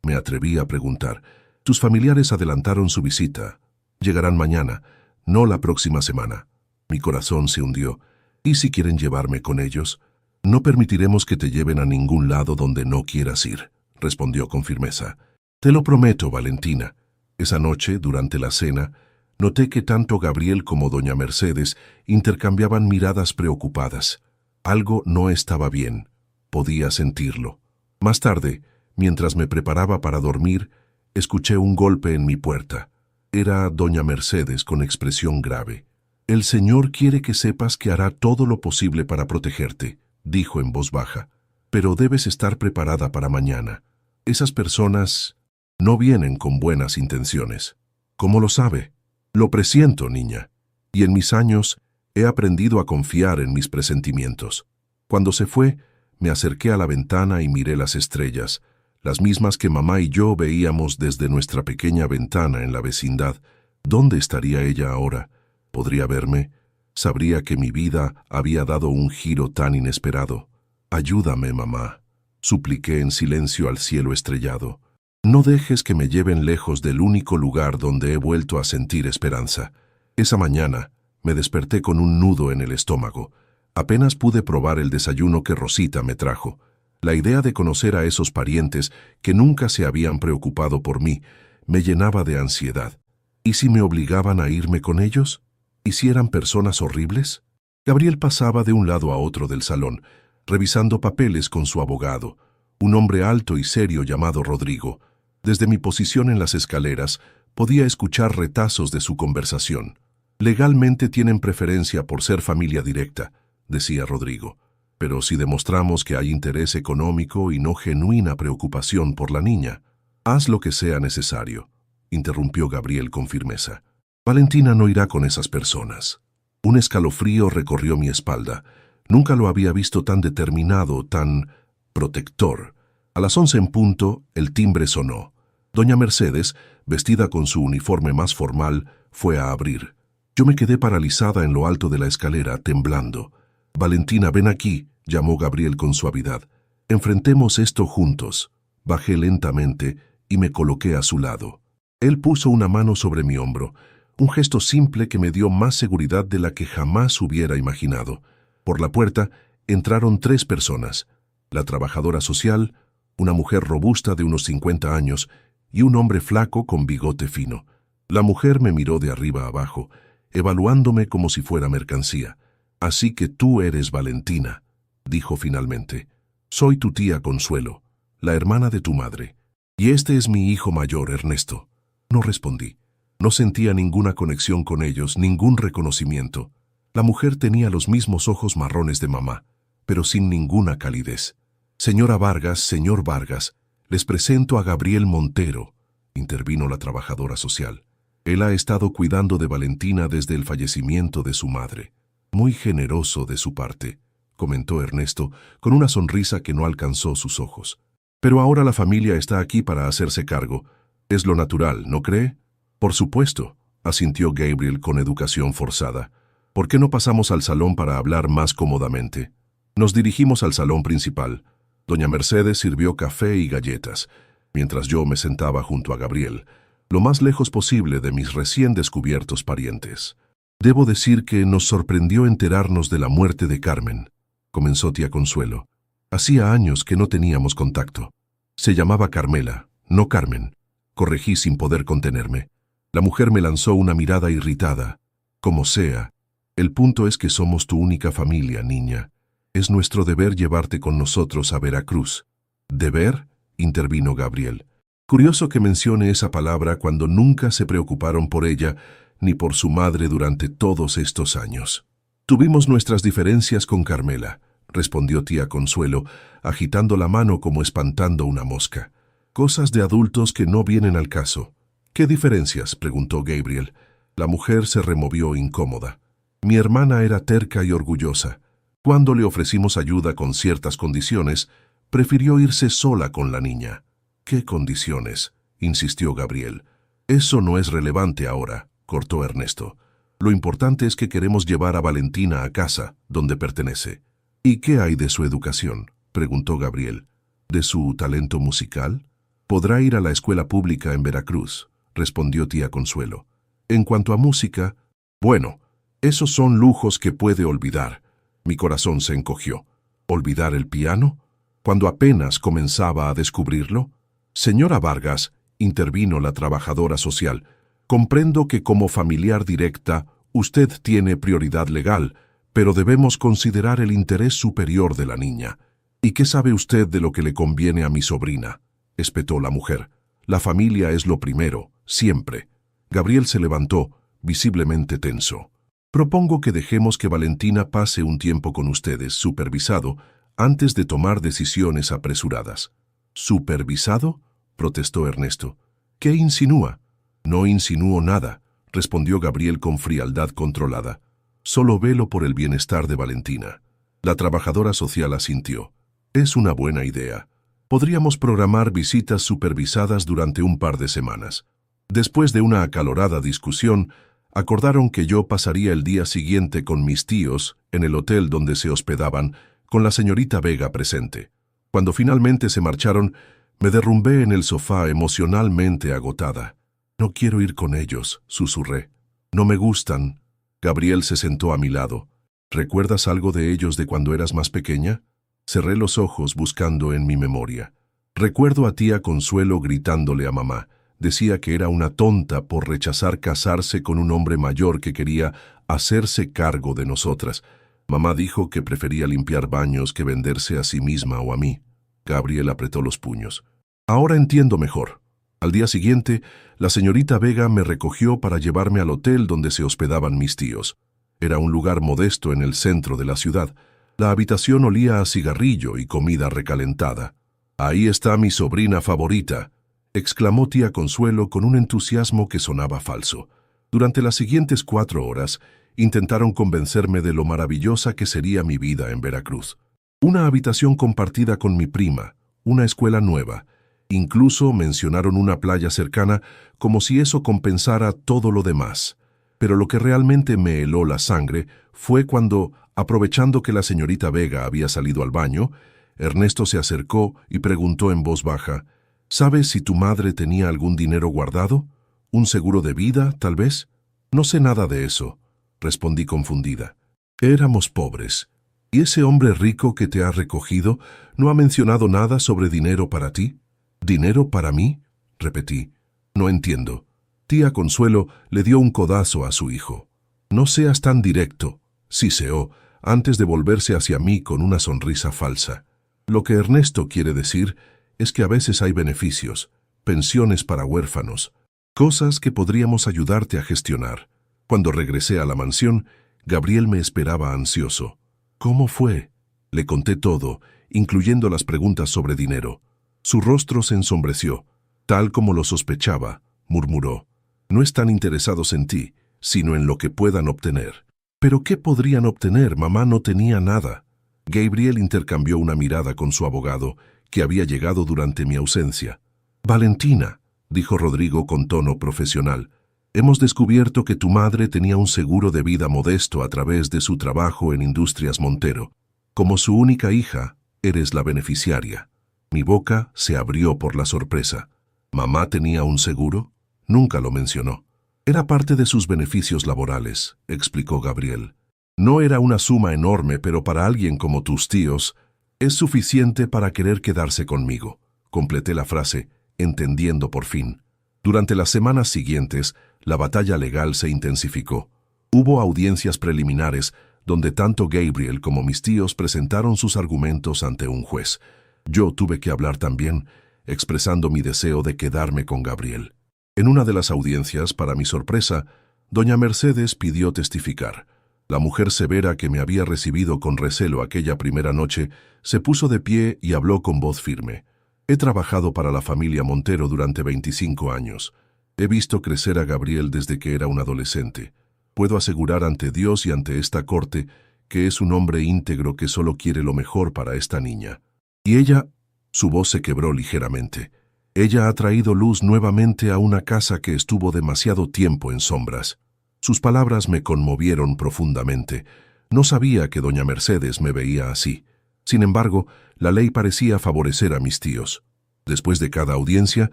Speaker 1: Me atreví a preguntar. Tus familiares adelantaron su visita. Llegarán mañana, no la próxima semana. Mi corazón se hundió. ¿Y si quieren llevarme con ellos? No permitiremos que te lleven a ningún lado donde no quieras ir, respondió con firmeza. Te lo prometo, Valentina. Esa noche, durante la cena, noté que tanto Gabriel como doña Mercedes intercambiaban miradas preocupadas. Algo no estaba bien. Podía sentirlo. Más tarde, mientras me preparaba para dormir, escuché un golpe en mi puerta. Era doña Mercedes con expresión grave. El Señor quiere que sepas que hará todo lo posible para protegerte, dijo en voz baja. Pero debes estar preparada para mañana. Esas personas no vienen con buenas intenciones. ¿Cómo lo sabe? Lo presiento, niña. Y en mis años he aprendido a confiar en mis presentimientos. Cuando se fue, me acerqué a la ventana y miré las estrellas, las mismas que mamá y yo veíamos desde nuestra pequeña ventana en la vecindad. ¿Dónde estaría ella ahora? ¿Podría verme? ¿Sabría que mi vida había dado un giro tan inesperado? Ayúdame, mamá, supliqué en silencio al cielo estrellado. No dejes que me lleven lejos del único lugar donde he vuelto a sentir esperanza. Esa mañana me desperté con un nudo en el estómago. Apenas pude probar el desayuno que Rosita me trajo. La idea de conocer a esos parientes que nunca se habían preocupado por mí me llenaba de ansiedad. ¿Y si me obligaban a irme con ellos? ¿Y si eran personas horribles? Gabriel pasaba de un lado a otro del salón, revisando papeles con su abogado, un hombre alto y serio llamado Rodrigo. Desde mi posición en las escaleras, podía escuchar retazos de su conversación. Legalmente tienen preferencia por ser familia directa, decía Rodrigo. Pero si demostramos que hay interés económico y no genuina preocupación por la niña, haz lo que sea necesario, interrumpió Gabriel con firmeza. Valentina no irá con esas personas. Un escalofrío recorrió mi espalda. Nunca lo había visto tan determinado, tan protector. A las 11 en punto, el timbre sonó. Doña Mercedes, vestida con su uniforme más formal, fue a abrir. Yo me quedé paralizada en lo alto de la escalera, temblando. Valentina, ven aquí, llamó Gabriel con suavidad. Enfrentemos esto juntos. Bajé lentamente y me coloqué a su lado. Él puso una mano sobre mi hombro, un gesto simple que me dio más seguridad de la que jamás hubiera imaginado. Por la puerta entraron 3 personas, la trabajadora social, una mujer robusta de unos 50 años y un hombre flaco con bigote fino. La mujer me miró de arriba abajo, evaluándome como si fuera mercancía. Así que tú eres Valentina, dijo finalmente. Soy tu tía Consuelo, la hermana de tu madre. Y este es mi hijo mayor, Ernesto. No respondí. No sentía ninguna conexión con ellos, ningún reconocimiento. La mujer tenía los mismos ojos marrones de mamá, pero sin ninguna calidez. Señora Vargas, señor Vargas, les presento a Gabriel Montero, intervino la trabajadora social. Él ha estado cuidando de Valentina desde el fallecimiento de su madre. Muy generoso de su parte, comentó Ernesto, con una sonrisa que no alcanzó sus ojos. Pero ahora la familia está aquí para hacerse cargo. Es lo natural, ¿no cree? Por supuesto, asintió Gabriel con educación forzada. ¿Por qué no pasamos al salón para hablar más cómodamente? Nos dirigimos al salón principal. Doña Mercedes sirvió café y galletas, mientras yo me sentaba junto a Gabriel, lo más lejos posible de mis recién descubiertos parientes. Debo decir que nos sorprendió enterarnos de la muerte de Carmen, comenzó tía Consuelo. Hacía años que no teníamos contacto. Se llamaba Carmela, no Carmen. Corregí sin poder contenerme. La mujer me lanzó una mirada irritada. Como sea, el punto es que somos tu única familia, niña. Es nuestro deber llevarte con nosotros a Veracruz. ¿Deber?, intervino Gabriel. Curioso que mencione esa palabra cuando nunca se preocuparon por ella ni por su madre durante todos estos años. Tuvimos nuestras diferencias con Carmela, respondió tía Consuelo, agitando la mano como espantando una mosca. Cosas de adultos que no vienen al caso. ¿Qué diferencias?, preguntó Gabriel. La mujer se removió incómoda. Mi hermana era terca y orgullosa. Cuando le ofrecimos ayuda con ciertas condiciones, Prefirió irse sola con la niña. ¿Qué condiciones?, insistió Gabriel. Eso no es relevante ahora, cortó Ernesto. Lo importante es que queremos llevar a Valentina a casa, donde pertenece. ¿Y qué hay de su educación?, preguntó Gabriel. ¿De su talento musical? Podrá ir a la escuela pública en Veracruz, respondió tía Consuelo. En cuanto a música, bueno, esos son lujos que puede olvidar. Mi corazón se encogió. ¿Olvidar el piano? Cuando apenas comenzaba a descubrirlo. Señora Vargas, intervino la trabajadora social, comprendo que como familiar directa usted tiene prioridad legal, pero debemos considerar el interés superior de la niña. ¿Y qué sabe usted de lo que le conviene a mi sobrina?, espetó la mujer. La familia es lo primero, siempre. Gabriel se levantó, visiblemente tenso. Propongo que dejemos que Valentina pase un tiempo con ustedes, supervisado, antes de tomar decisiones apresuradas. ¿Supervisado?, protestó Ernesto. ¿Qué insinúa? No insinúo nada, respondió Gabriel con frialdad controlada. Solo velo por el bienestar de Valentina. La trabajadora social asintió. Es una buena idea. Podríamos programar visitas supervisadas durante un par de semanas. Después de una acalorada discusión, acordaron que yo pasaría el día siguiente con mis tíos en el hotel donde se hospedaban, con la señorita Vega presente. Cuando finalmente se marcharon, me derrumbé en el sofá emocionalmente agotada. No quiero ir con ellos, susurré. No me gustan. Gabriel se sentó a mi lado. ¿Recuerdas algo de ellos de cuando eras más pequeña? Cerré los ojos buscando en mi memoria. Recuerdo a tía Consuelo gritándole a mamá. Decía que era una tonta por rechazar casarse con un hombre mayor que quería hacerse cargo de nosotras. Mamá dijo que prefería limpiar baños que venderse a sí misma o a mí. Gabriel apretó los puños. Ahora entiendo mejor. Al día siguiente, la señorita Vega me recogió para llevarme al hotel donde se hospedaban mis tíos. Era un lugar modesto en el centro de la ciudad. La habitación olía a cigarrillo y comida recalentada. «Ahí está mi sobrina favorita», exclamó tía Consuelo con un entusiasmo que sonaba falso. Durante las siguientes 4 horas, intentaron convencerme de lo maravillosa que sería mi vida en Veracruz. Una habitación compartida con mi prima, una escuela nueva. Incluso mencionaron una playa cercana como si eso compensara todo lo demás. Pero lo que realmente me heló la sangre fue cuando, aprovechando que la señorita Vega había salido al baño, Ernesto se acercó y preguntó en voz baja, «¿Sabes si tu madre tenía algún dinero guardado? ¿Un seguro de vida, tal vez?» «No sé nada de eso», respondí confundida. «Éramos pobres. ¿Y ese hombre rico que te ha recogido no ha mencionado nada sobre dinero para ti?» «¿Dinero para mí?», repetí. «No entiendo». Tía Consuelo le dio un codazo a su hijo. «No seas tan directo», siseó, antes de volverse hacia mí con una sonrisa falsa. «Lo que Ernesto quiere decir es que a veces hay beneficios, pensiones para huérfanos, cosas que podríamos ayudarte a gestionar». Cuando regresé a la mansión, Gabriel me esperaba ansioso. «¿Cómo fue?», le conté todo, incluyendo las preguntas sobre dinero. Su rostro se ensombreció. «Tal como lo sospechaba», murmuró. «No están interesados en ti, sino en lo que puedan obtener». «¿Pero qué podrían obtener? Mamá no tenía nada». Gabriel intercambió una mirada con su abogado, que había llegado durante mi ausencia. «Valentina», dijo Rodrigo con tono profesional, «hemos descubierto que tu madre tenía un seguro de vida modesto a través de su trabajo en Industrias Montero. Como su única hija, eres la beneficiaria». Mi boca se abrió por la sorpresa. ¿Mamá tenía un seguro? Nunca lo mencionó. «Era parte de sus beneficios laborales», explicó Gabriel. «No era una suma enorme, pero para alguien como tus tíos, es suficiente para querer quedarse conmigo», completé la frase, entendiendo por fin. Durante las semanas siguientes, la batalla legal se intensificó. Hubo audiencias preliminares donde tanto Gabriel como mis tíos presentaron sus argumentos ante un juez. Yo tuve que hablar también, expresando mi deseo de quedarme con Gabriel. En una de las audiencias, para mi sorpresa, doña Mercedes pidió testificar. La mujer severa que me había recibido con recelo aquella primera noche se puso de pie y habló con voz firme. «He trabajado para la familia Montero durante 25 años. He visto crecer a Gabriel desde que era un adolescente. Puedo asegurar ante Dios y ante esta corte que es un hombre íntegro que solo quiere lo mejor para esta niña». «¿Y ella Su voz se quebró ligeramente. Ella ha traído luz nuevamente a una casa que estuvo demasiado tiempo en sombras. Sus palabras me conmovieron profundamente. No sabía que doña Mercedes me veía así. Sin embargo, la ley parecía favorecer a mis tíos. Después de cada audiencia,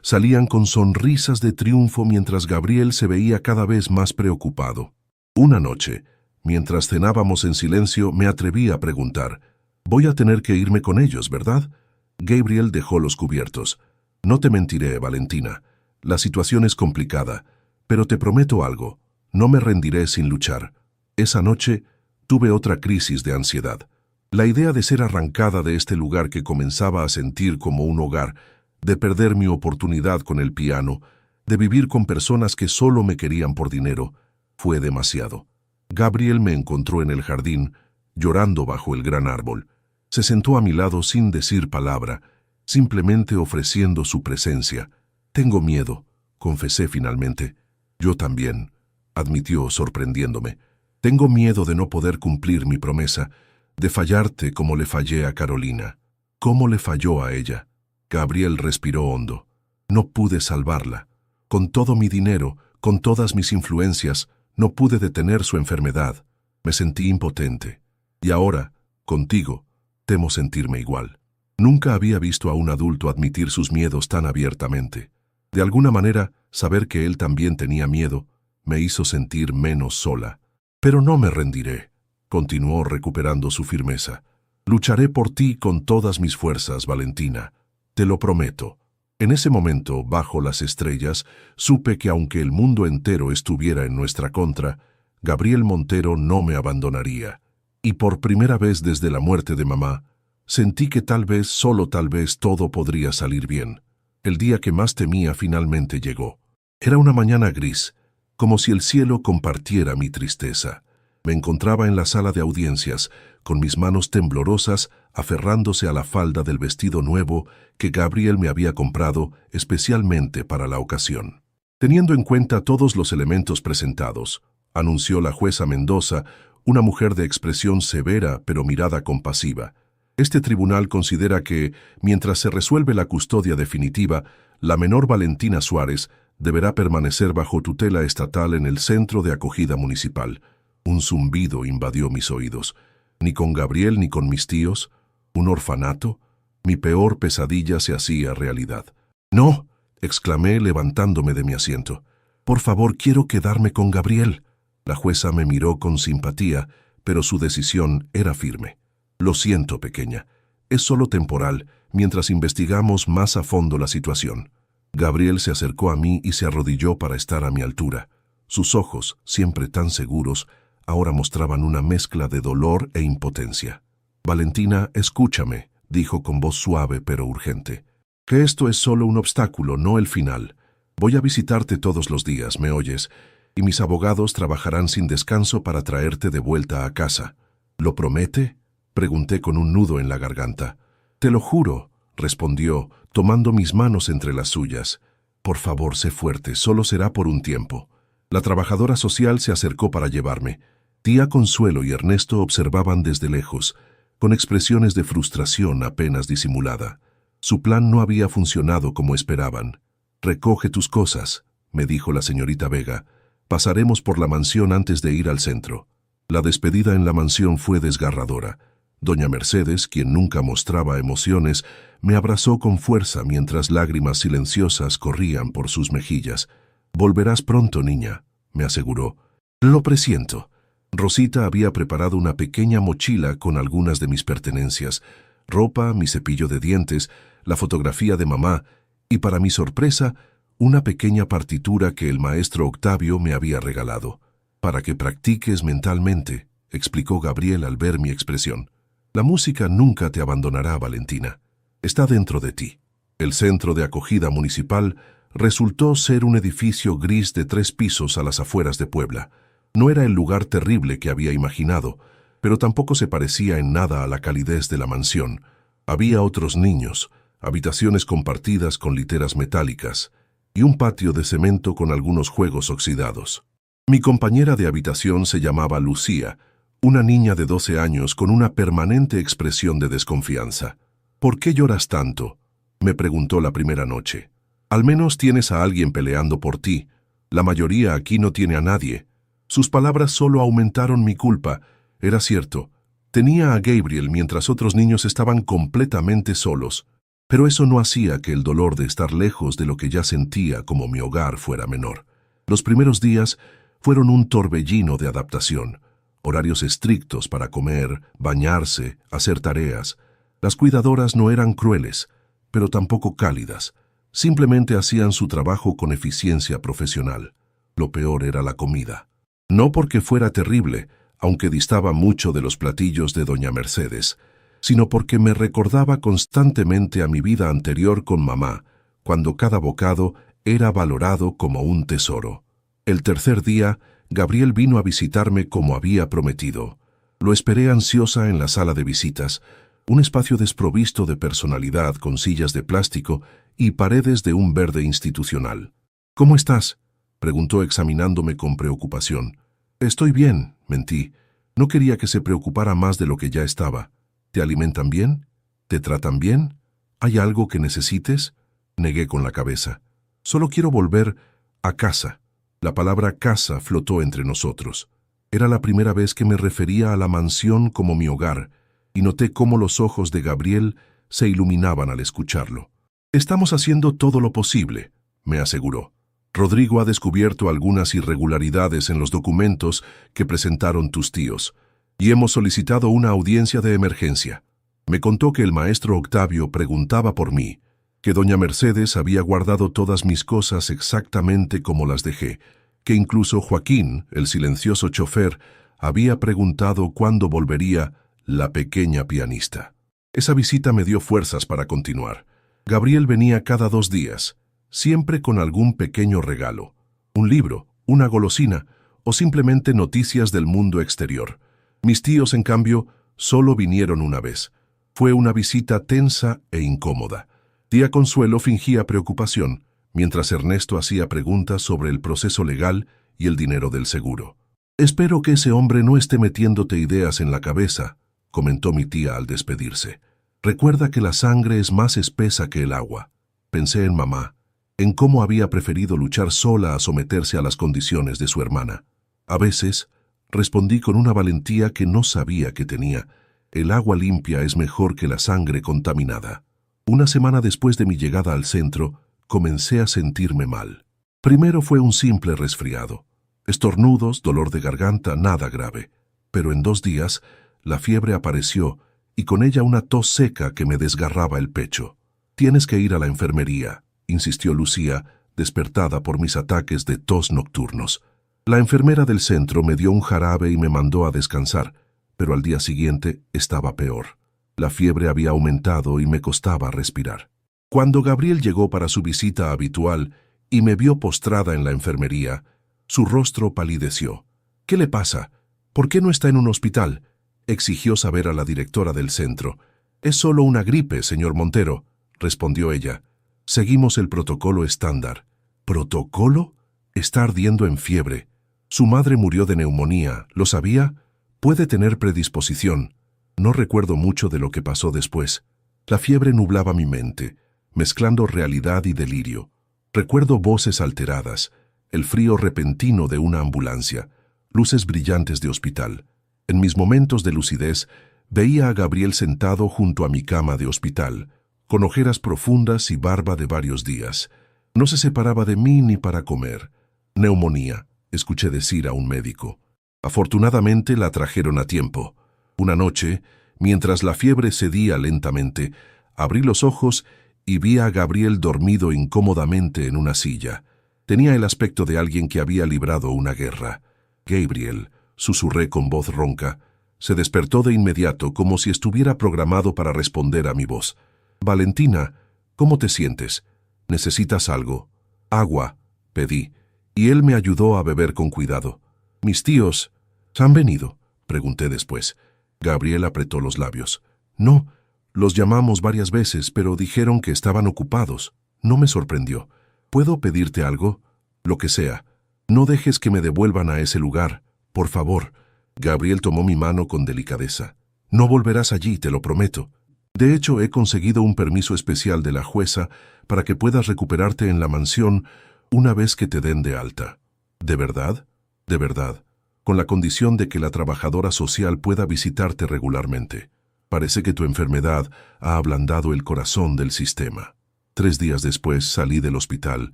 Speaker 1: salían con sonrisas de triunfo mientras Gabriel se veía cada vez más preocupado. Una noche, mientras cenábamos en silencio, me atreví a preguntar: «Voy a tener que irme con ellos, ¿verdad?» Gabriel dejó los cubiertos. «No te mentiré, Valentina. La situación es complicada, pero te prometo algo. No me rendiré sin luchar». Esa noche tuve otra crisis de ansiedad. La idea de ser arrancada de este lugar que comenzaba a sentir como un hogar, de perder mi oportunidad con el piano, de vivir con personas que solo me querían por dinero, fue demasiado. Gabriel me encontró en el jardín, llorando bajo el gran árbol. Se sentó a mi lado sin decir palabra, simplemente ofreciendo su presencia. «Tengo miedo», confesé finalmente. «Yo también», admitió sorprendiéndome. «Tengo miedo de no poder cumplir mi promesa, de fallarte como le fallé a Carolina». «¿Cómo le falló a ella?» Gabriel respiró hondo. «No pude salvarla. Con todo mi dinero, con todas mis influencias, no pude detener su enfermedad. Me sentí impotente. Y ahora, contigo, temo sentirme igual». Nunca había visto a un adulto admitir sus miedos tan abiertamente. De alguna manera, saber que él también tenía miedo me hizo sentir menos sola. «Pero no me rendiré», continuó recuperando su firmeza. «Lucharé por ti con todas mis fuerzas, Valentina. Te lo prometo». En ese momento, bajo las estrellas, supe que aunque el mundo entero estuviera en nuestra contra, Gabriel Montero no me abandonaría. Y por primera vez desde la muerte de mamá, sentí que tal vez, solo tal vez, todo podría salir bien. El día que más temía finalmente llegó. Era una mañana gris, como si el cielo compartiera mi tristeza. Me encontraba en la sala de audiencias, con mis manos temblorosas aferrándose a la falda del vestido nuevo que Gabriel me había comprado especialmente para la ocasión. «Teniendo en cuenta todos los elementos presentados», anunció la jueza Mendoza, una mujer de expresión severa pero mirada compasiva, «este tribunal considera que, mientras se resuelve la custodia definitiva, la menor Valentina Suárez deberá permanecer bajo tutela estatal en el Centro de Acogida Municipal». Un zumbido invadió mis oídos. Ni con Gabriel ni con mis tíos. ¿Un orfanato? Mi peor pesadilla se hacía realidad. «No», exclamé levantándome de mi asiento. «Por favor, quiero quedarme con Gabriel». La jueza me miró con simpatía, pero su decisión era firme. «Lo siento, pequeña. Es solo temporal, mientras investigamos más a fondo la situación». Gabriel se acercó a mí y se arrodilló para estar a mi altura. Sus ojos, siempre tan seguros, ahora mostraban una mezcla de dolor e impotencia. «Valentina, escúchame», dijo con voz suave pero urgente. «Que esto es solo un obstáculo, no el final. Voy a visitarte todos los días, ¿me oyes? Y mis abogados trabajarán sin descanso para traerte de vuelta a casa». «¿Lo promete?», pregunté con un nudo en la garganta. «Te lo juro», respondió, tomando mis manos entre las suyas. «Por favor, sé fuerte, solo será por un tiempo». La trabajadora social se acercó para llevarme. Tía Consuelo y Ernesto observaban desde lejos, con expresiones de frustración apenas disimulada. Su plan no había funcionado como esperaban. «Recoge tus cosas», me dijo la señorita Vega. «Pasaremos por la mansión antes de ir al centro». La despedida en la mansión fue desgarradora. Doña Mercedes, quien nunca mostraba emociones, me abrazó con fuerza mientras lágrimas silenciosas corrían por sus mejillas. «Volverás pronto, niña», me aseguró. «Lo presiento». Rosita había preparado una pequeña mochila con algunas de mis pertenencias, ropa, mi cepillo de dientes, la fotografía de mamá y, para mi sorpresa, una pequeña partitura que el maestro Octavio me había regalado. «Para que practiques mentalmente», explicó Gabriel al ver mi expresión. «La música nunca te abandonará, Valentina. Está dentro de ti». El Centro de Acogida Municipal resultó ser un edificio gris de 3 pisos a las afueras de Puebla. No era el lugar terrible que había imaginado, pero tampoco se parecía en nada a la calidez de la mansión. Había otros niños, habitaciones compartidas con literas metálicas y un patio de cemento con algunos juegos oxidados. Mi compañera de habitación se llamaba Lucía, una niña de 12 años con una permanente expresión de desconfianza. ¿Por qué lloras tanto?, me preguntó la primera noche. Al menos tienes a alguien peleando por ti. La mayoría aquí no tiene a nadie. Sus palabras solo aumentaron mi culpa. Era cierto. Tenía a Gabriel mientras otros niños estaban completamente solos. Pero eso no hacía que el dolor de estar lejos de lo que ya sentía como mi hogar fuera menor. Los primeros días fueron un torbellino de adaptación. Horarios estrictos para comer, bañarse, hacer tareas. Las cuidadoras no eran crueles, pero tampoco cálidas. Simplemente hacían su trabajo con eficiencia profesional. Lo peor era la comida. No porque fuera terrible, aunque distaba mucho de los platillos de doña Mercedes, sino porque me recordaba constantemente a mi vida anterior con mamá, cuando cada bocado era valorado como un tesoro. El tercer día, Gabriel vino a visitarme como había prometido. Lo esperé ansiosa en la sala de visitas, un espacio desprovisto de personalidad con sillas de plástico y paredes de un verde institucional. «¿Cómo estás?», preguntó examinándome con preocupación. «Estoy bien», mentí. No quería que se preocupara más de lo que ya estaba. «¿Te alimentan bien? ¿Te tratan bien? ¿Hay algo que necesites?», negué con la cabeza. «Solo quiero volver a casa». La palabra casa flotó entre nosotros. Era la primera vez que me refería a la mansión como mi hogar, y noté cómo los ojos de Gabriel se iluminaban al escucharlo. «Estamos haciendo todo lo posible», me aseguró. «Rodrigo ha descubierto algunas irregularidades en los documentos que presentaron tus tíos, y hemos solicitado una audiencia de emergencia». Me contó que el maestro Octavio preguntaba por mí, que doña Mercedes había guardado todas mis cosas exactamente como las dejé, que incluso Joaquín, el silencioso chofer, había preguntado cuándo volvería la pequeña pianista. Esa visita me dio fuerzas para continuar. Gabriel venía cada 2 días, siempre con algún pequeño regalo, un libro, una golosina o simplemente noticias del mundo exterior. Mis tíos, en cambio, solo vinieron una vez. Fue una visita tensa e incómoda. Tía Consuelo fingía preocupación, mientras Ernesto hacía preguntas sobre el proceso legal y el dinero del seguro. «Espero que ese hombre no esté metiéndote ideas en la cabeza», comentó mi tía al despedirse. «Recuerda que la sangre es más espesa que el agua». Pensé en mamá, en cómo había preferido luchar sola a someterse a las condiciones de su hermana. A veces, respondí con una valentía que no sabía que tenía. El agua limpia es mejor que la sangre contaminada. Una semana después de mi llegada al centro, comencé a sentirme mal. Primero fue un simple resfriado. Estornudos, dolor de garganta, nada grave. Pero en 2 días, la fiebre apareció y con ella una tos seca que me desgarraba el pecho. «Tienes que ir a la enfermería», insistió Lucía, despertada por mis ataques de tos nocturnos. La enfermera del centro me dio un jarabe y me mandó a descansar, pero al día siguiente estaba peor. La fiebre había aumentado y me costaba respirar. Cuando Gabriel llegó para su visita habitual y me vio postrada en la enfermería, su rostro palideció. «¿Qué le pasa? ¿Por qué no está en un hospital?», exigió saber a la directora del centro. «Es solo una gripe, señor Montero», respondió ella. «Seguimos el protocolo estándar». «¿Protocolo?». «Está ardiendo en fiebre. Su madre murió de neumonía, ¿lo sabía? Puede tener predisposición». No recuerdo mucho de lo que pasó después. La fiebre nublaba mi mente, mezclando realidad y delirio. Recuerdo voces alteradas, el frío repentino de una ambulancia, luces brillantes de hospital. En mis momentos de lucidez, veía a Gabriel sentado junto a mi cama de hospital, con ojeras profundas y barba de varios días. No se separaba de mí ni para comer. «Neumonía», escuché decir a un médico. Afortunadamente la trajeron a tiempo. Una noche, mientras la fiebre cedía lentamente, abrí los ojos y vi a Gabriel dormido incómodamente en una silla. Tenía el aspecto de alguien que había librado una guerra. «Gabriel», susurré con voz ronca. Se despertó de inmediato como si estuviera programado para responder a mi voz. «Valentina, ¿cómo te sientes? ¿Necesitas algo?». «Agua», pedí, y él me ayudó a beber con cuidado. «¿Mis tíos han venido?», pregunté después. Gabriel apretó los labios. «No, los llamamos varias veces, pero dijeron que estaban ocupados». No me sorprendió. «¿Puedo pedirte algo?». «Lo que sea. No dejes que me devuelvan a ese lugar, por favor». Gabriel tomó mi mano con delicadeza. «No volverás allí, te lo prometo». De hecho, he conseguido un permiso especial de la jueza para que puedas recuperarte en la mansión una vez que te den de alta. ¿De verdad? De verdad, con la condición de que la trabajadora social pueda visitarte regularmente. Parece que tu enfermedad ha ablandado el corazón del sistema. 3 días después salí del hospital.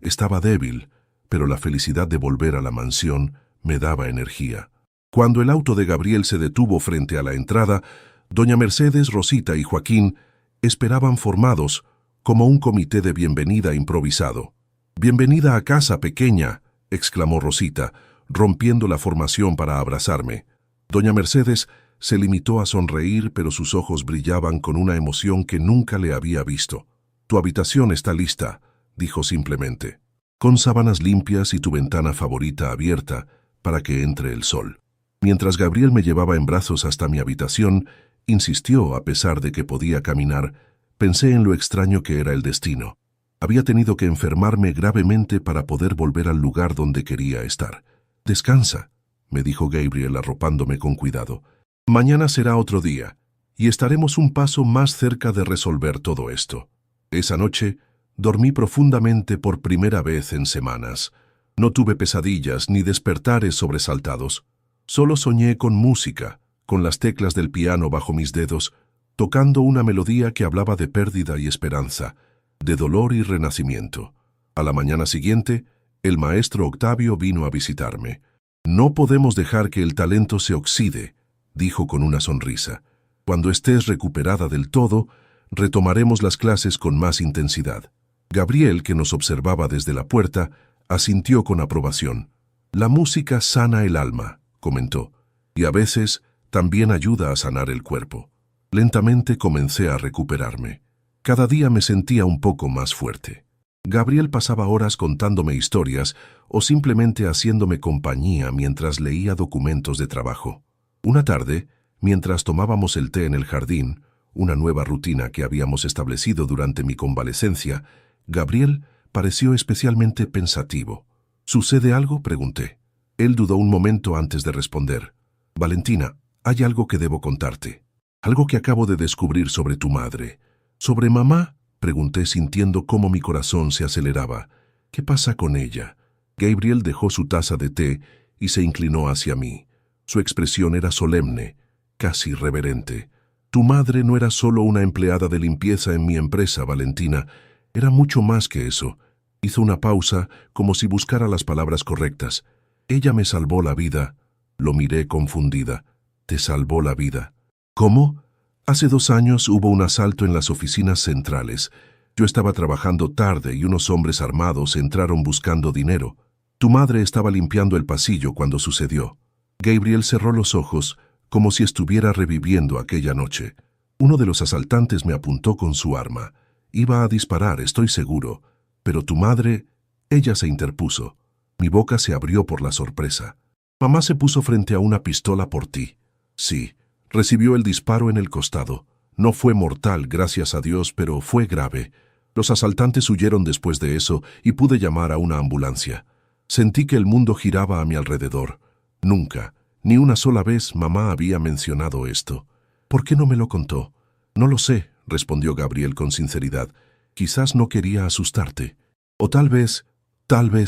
Speaker 1: Estaba débil, pero la felicidad de volver a la mansión me daba energía. Cuando el auto de Gabriel se detuvo frente a la entrada, doña Mercedes, Rosita y Joaquín esperaban formados como un comité de bienvenida improvisado. «Bienvenida a casa, pequeña», exclamó Rosita, rompiendo la formación para abrazarme. Doña Mercedes se limitó a sonreír, pero sus ojos brillaban con una emoción que nunca le había visto. «Tu habitación está lista», dijo simplemente, «con sábanas limpias y tu ventana favorita abierta para que entre el sol». Mientras Gabriel me llevaba en brazos hasta mi habitación, insistió a pesar de que podía caminar. Pensé en lo extraño que era el destino. Había tenido que enfermarme gravemente para poder volver al lugar donde quería estar. «Descansa», me dijo Gabriel arropándome con cuidado. «Mañana será otro día, y estaremos un paso más cerca de resolver todo esto». Esa noche dormí profundamente por primera vez en semanas. No tuve pesadillas ni despertares sobresaltados. Solo soñé con música, con las teclas del piano bajo mis dedos, tocando una melodía que hablaba de pérdida y esperanza, de dolor y renacimiento. A la mañana siguiente, el maestro Octavio vino a visitarme. «No podemos dejar que el talento se oxide», dijo con una sonrisa. «Cuando estés recuperada del todo, retomaremos las clases con más intensidad». Gabriel, que nos observaba desde la puerta, asintió con aprobación. «La música sana el alma», comentó, «y a veces también ayuda a sanar el cuerpo». Lentamente comencé a recuperarme. Cada día me sentía un poco más fuerte. Gabriel pasaba horas contándome historias o simplemente haciéndome compañía mientras leía documentos de trabajo. Una tarde, mientras tomábamos el té en el jardín, una nueva rutina que habíamos establecido durante mi convalecencia, Gabriel pareció especialmente pensativo. «¿Sucede algo?», pregunté. Él dudó un momento antes de responder. «Valentina, hay algo que debo contarte. Algo que acabo de descubrir sobre tu madre». «¿Sobre mamá?», pregunté sintiendo cómo mi corazón se aceleraba. «¿Qué pasa con ella?». Gabriel dejó su taza de té y se inclinó hacia mí. Su expresión era solemne, casi reverente. «Tu madre no era solo una empleada de limpieza en mi empresa, Valentina. Era mucho más que eso». Hizo una pausa, como si buscara las palabras correctas. «Ella me salvó la vida». Lo miré confundida. «¿Te salvó la vida?». «¿Cómo?». «Hace 2 años hubo un asalto en las oficinas centrales. Yo estaba trabajando tarde y unos hombres armados entraron buscando dinero. Tu madre estaba limpiando el pasillo cuando sucedió». Gabriel cerró los ojos, como si estuviera reviviendo aquella noche. «Uno de los asaltantes me apuntó con su arma. Iba a disparar, estoy seguro. Pero tu madre...». Ella se interpuso. Mi boca se abrió por la sorpresa. «Mamá se puso frente a una pistola por ti». «Sí». Recibió el disparo en el costado. No fue mortal, gracias a Dios, pero fue grave. Los asaltantes huyeron después de eso y pude llamar a una ambulancia. Sentí que el mundo giraba a mi alrededor. Nunca, ni una sola vez, mamá había mencionado esto. «¿Por qué no me lo contó?». «No lo sé», respondió Gabriel con sinceridad. «Quizás no quería asustarte. O tal vez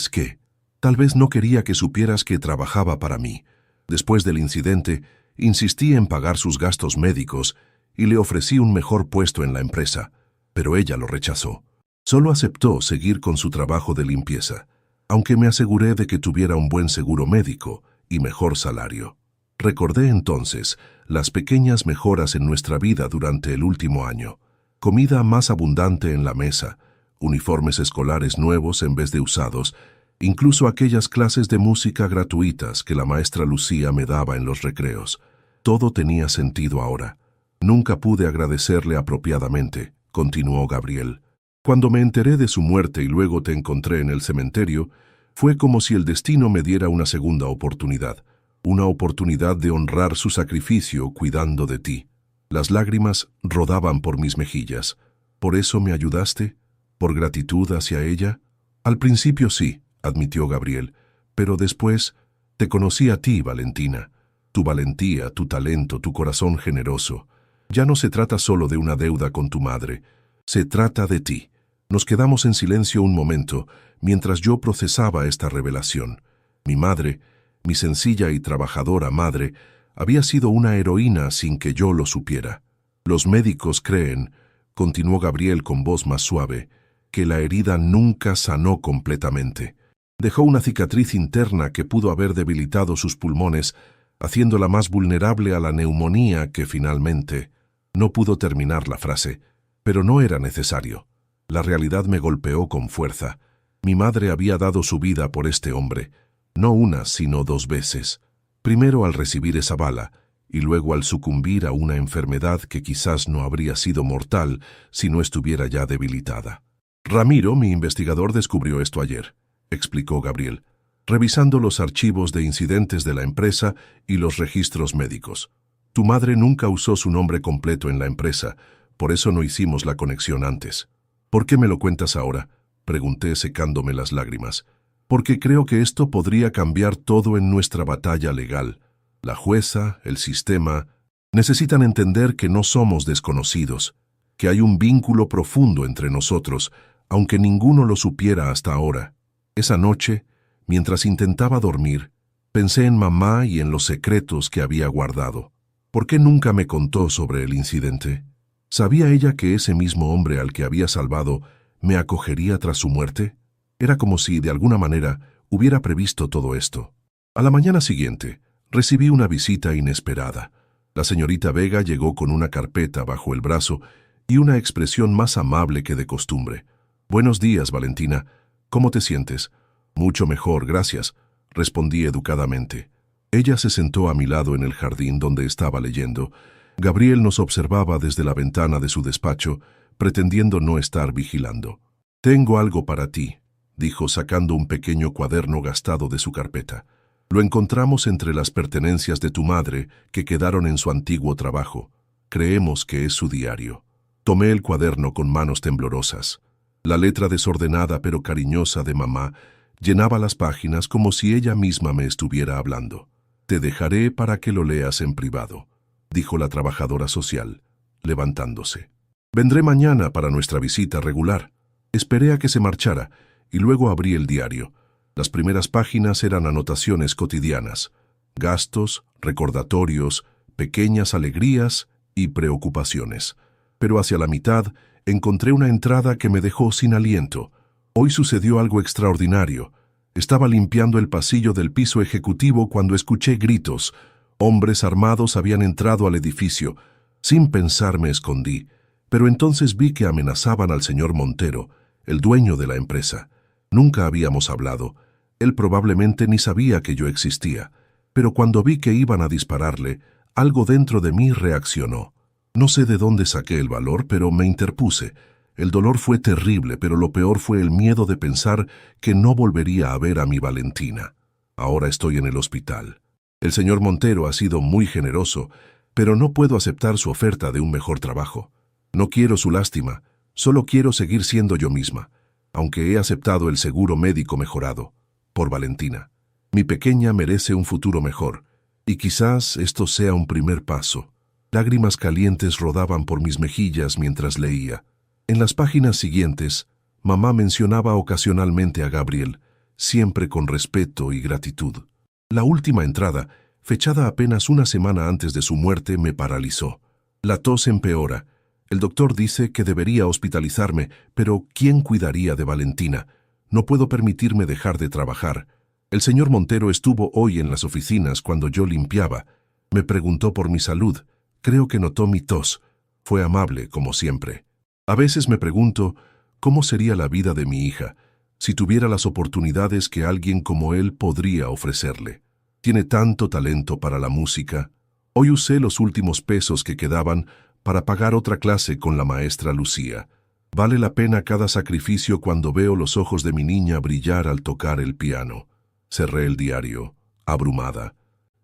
Speaker 1: ¿qué? Tal vez no quería que supieras que trabajaba para mí. Después del incidente, insistí en pagar sus gastos médicos y le ofrecí un mejor puesto en la empresa, pero ella lo rechazó. Solo aceptó seguir con su trabajo de limpieza, aunque me aseguré de que tuviera un buen seguro médico y mejor salario». Recordé entonces las pequeñas mejoras en nuestra vida durante el último año. Comida más abundante en la mesa, uniformes escolares nuevos en vez de usados, incluso aquellas clases de música gratuitas que la maestra Lucía me daba en los recreos. Todo tenía sentido ahora. «Nunca pude agradecerle apropiadamente», continuó Gabriel. «Cuando me enteré de su muerte y luego te encontré en el cementerio, fue como si el destino me diera una segunda oportunidad, una oportunidad de honrar su sacrificio cuidando de ti». Las lágrimas rodaban por mis mejillas. «¿Por eso me ayudaste? ¿Por gratitud hacia ella?». «Al principio sí», admitió Gabriel, «pero después te conocí a ti, Valentina. Tu valentía, tu talento, tu corazón generoso. Ya no se trata solo de una deuda con tu madre, se trata de ti. Nos quedamos en silencio un momento mientras yo procesaba esta revelación. Mi madre, mi sencilla y trabajadora madre, había sido una heroína sin que yo lo supiera. Los médicos creen, continuó Gabriel con voz más suave, que la herida nunca sanó completamente. Dejó una cicatriz interna que pudo haber debilitado sus pulmones, haciéndola más vulnerable a la neumonía que finalmente... No pudo terminar la frase, pero no era necesario. La realidad me golpeó con fuerza. Mi madre había dado su vida por este hombre, no una, sino 2 veces. Primero al recibir esa bala, y luego al sucumbir a una enfermedad que quizás no habría sido mortal si no estuviera ya debilitada. Ramiro, mi investigador, descubrió esto ayer, explicó Gabriel, revisando los archivos de incidentes de la empresa y los registros médicos. Tu madre nunca usó su nombre completo en la empresa, por eso no hicimos la conexión antes. ¿Por qué me lo cuentas ahora?, pregunté secándome las lágrimas. Porque creo que esto podría cambiar todo en nuestra batalla legal. La jueza, el sistema, necesitan entender que no somos desconocidos, que hay un vínculo profundo entre nosotros, aunque ninguno lo supiera hasta ahora. Esa noche, mientras intentaba dormir, pensé en mamá y en los secretos que había guardado. ¿Por qué nunca me contó sobre el incidente? ¿Sabía ella que ese mismo hombre al que había salvado me acogería tras su muerte? Era como si, de alguna manera, hubiera previsto todo esto. A la mañana siguiente, recibí una visita inesperada. La señorita Vega llegó con una carpeta bajo el brazo y una expresión más amable que de costumbre. «Buenos días, Valentina. ¿Cómo te sientes?» «Mucho mejor, gracias», respondí educadamente. Ella se sentó a mi lado en el jardín donde estaba leyendo. Gabriel nos observaba desde la ventana de su despacho, pretendiendo no estar vigilando. «Tengo algo para ti», dijo sacando un pequeño cuaderno gastado de su carpeta. «Lo encontramos entre las pertenencias de tu madre que quedaron en su antiguo trabajo. Creemos que es su diario». Tomé el cuaderno con manos temblorosas. La letra desordenada pero cariñosa de mamá llenaba las páginas como si ella misma me estuviera hablando. «Te dejaré para que lo leas en privado», dijo la trabajadora social, levantándose. «Vendré mañana para nuestra visita regular». Esperé a que se marchara y luego abrí el diario. Las primeras páginas eran anotaciones cotidianas, gastos, recordatorios, pequeñas alegrías y preocupaciones. Pero hacia la mitad encontré una entrada que me dejó sin aliento. Hoy sucedió algo extraordinario. Estaba limpiando el pasillo del piso ejecutivo cuando escuché gritos. Hombres armados habían entrado al edificio. Sin pensar me escondí, pero entonces vi que amenazaban al señor Montero, el dueño de la empresa. Nunca habíamos hablado. Él probablemente ni sabía que yo existía, pero cuando vi que iban a dispararle, algo dentro de mí reaccionó. No sé de dónde saqué el valor, pero me interpuse. El dolor fue terrible, pero lo peor fue el miedo de pensar que no volvería a ver a mi Valentina. Ahora estoy en el hospital. El señor Montero ha sido muy generoso, pero no puedo aceptar su oferta de un mejor trabajo. No quiero su lástima, solo quiero seguir siendo yo misma, aunque he aceptado el seguro médico mejorado. Por Valentina. Mi pequeña merece un futuro mejor, y quizás esto sea un primer paso. Lágrimas calientes rodaban por mis mejillas mientras leía. En las páginas siguientes, mamá mencionaba ocasionalmente a Gabriel, siempre con respeto y gratitud. La última entrada, fechada apenas una semana antes de su muerte, me paralizó. La tos empeora. El doctor dice que debería hospitalizarme, pero ¿quién cuidaría de Valentina? No puedo permitirme dejar de trabajar. El señor Montero estuvo hoy en las oficinas cuando yo limpiaba. Me preguntó por mi salud. Creo que notó mi tos. Fue amable, como siempre. A veces me pregunto, ¿cómo sería la vida de mi hija si tuviera las oportunidades que alguien como él podría ofrecerle? Tiene tanto talento para la música. Hoy usé los últimos pesos que quedaban para pagar otra clase con la maestra Lucía. Vale la pena cada sacrificio cuando veo los ojos de mi niña brillar al tocar el piano. Cerré el diario, abrumada.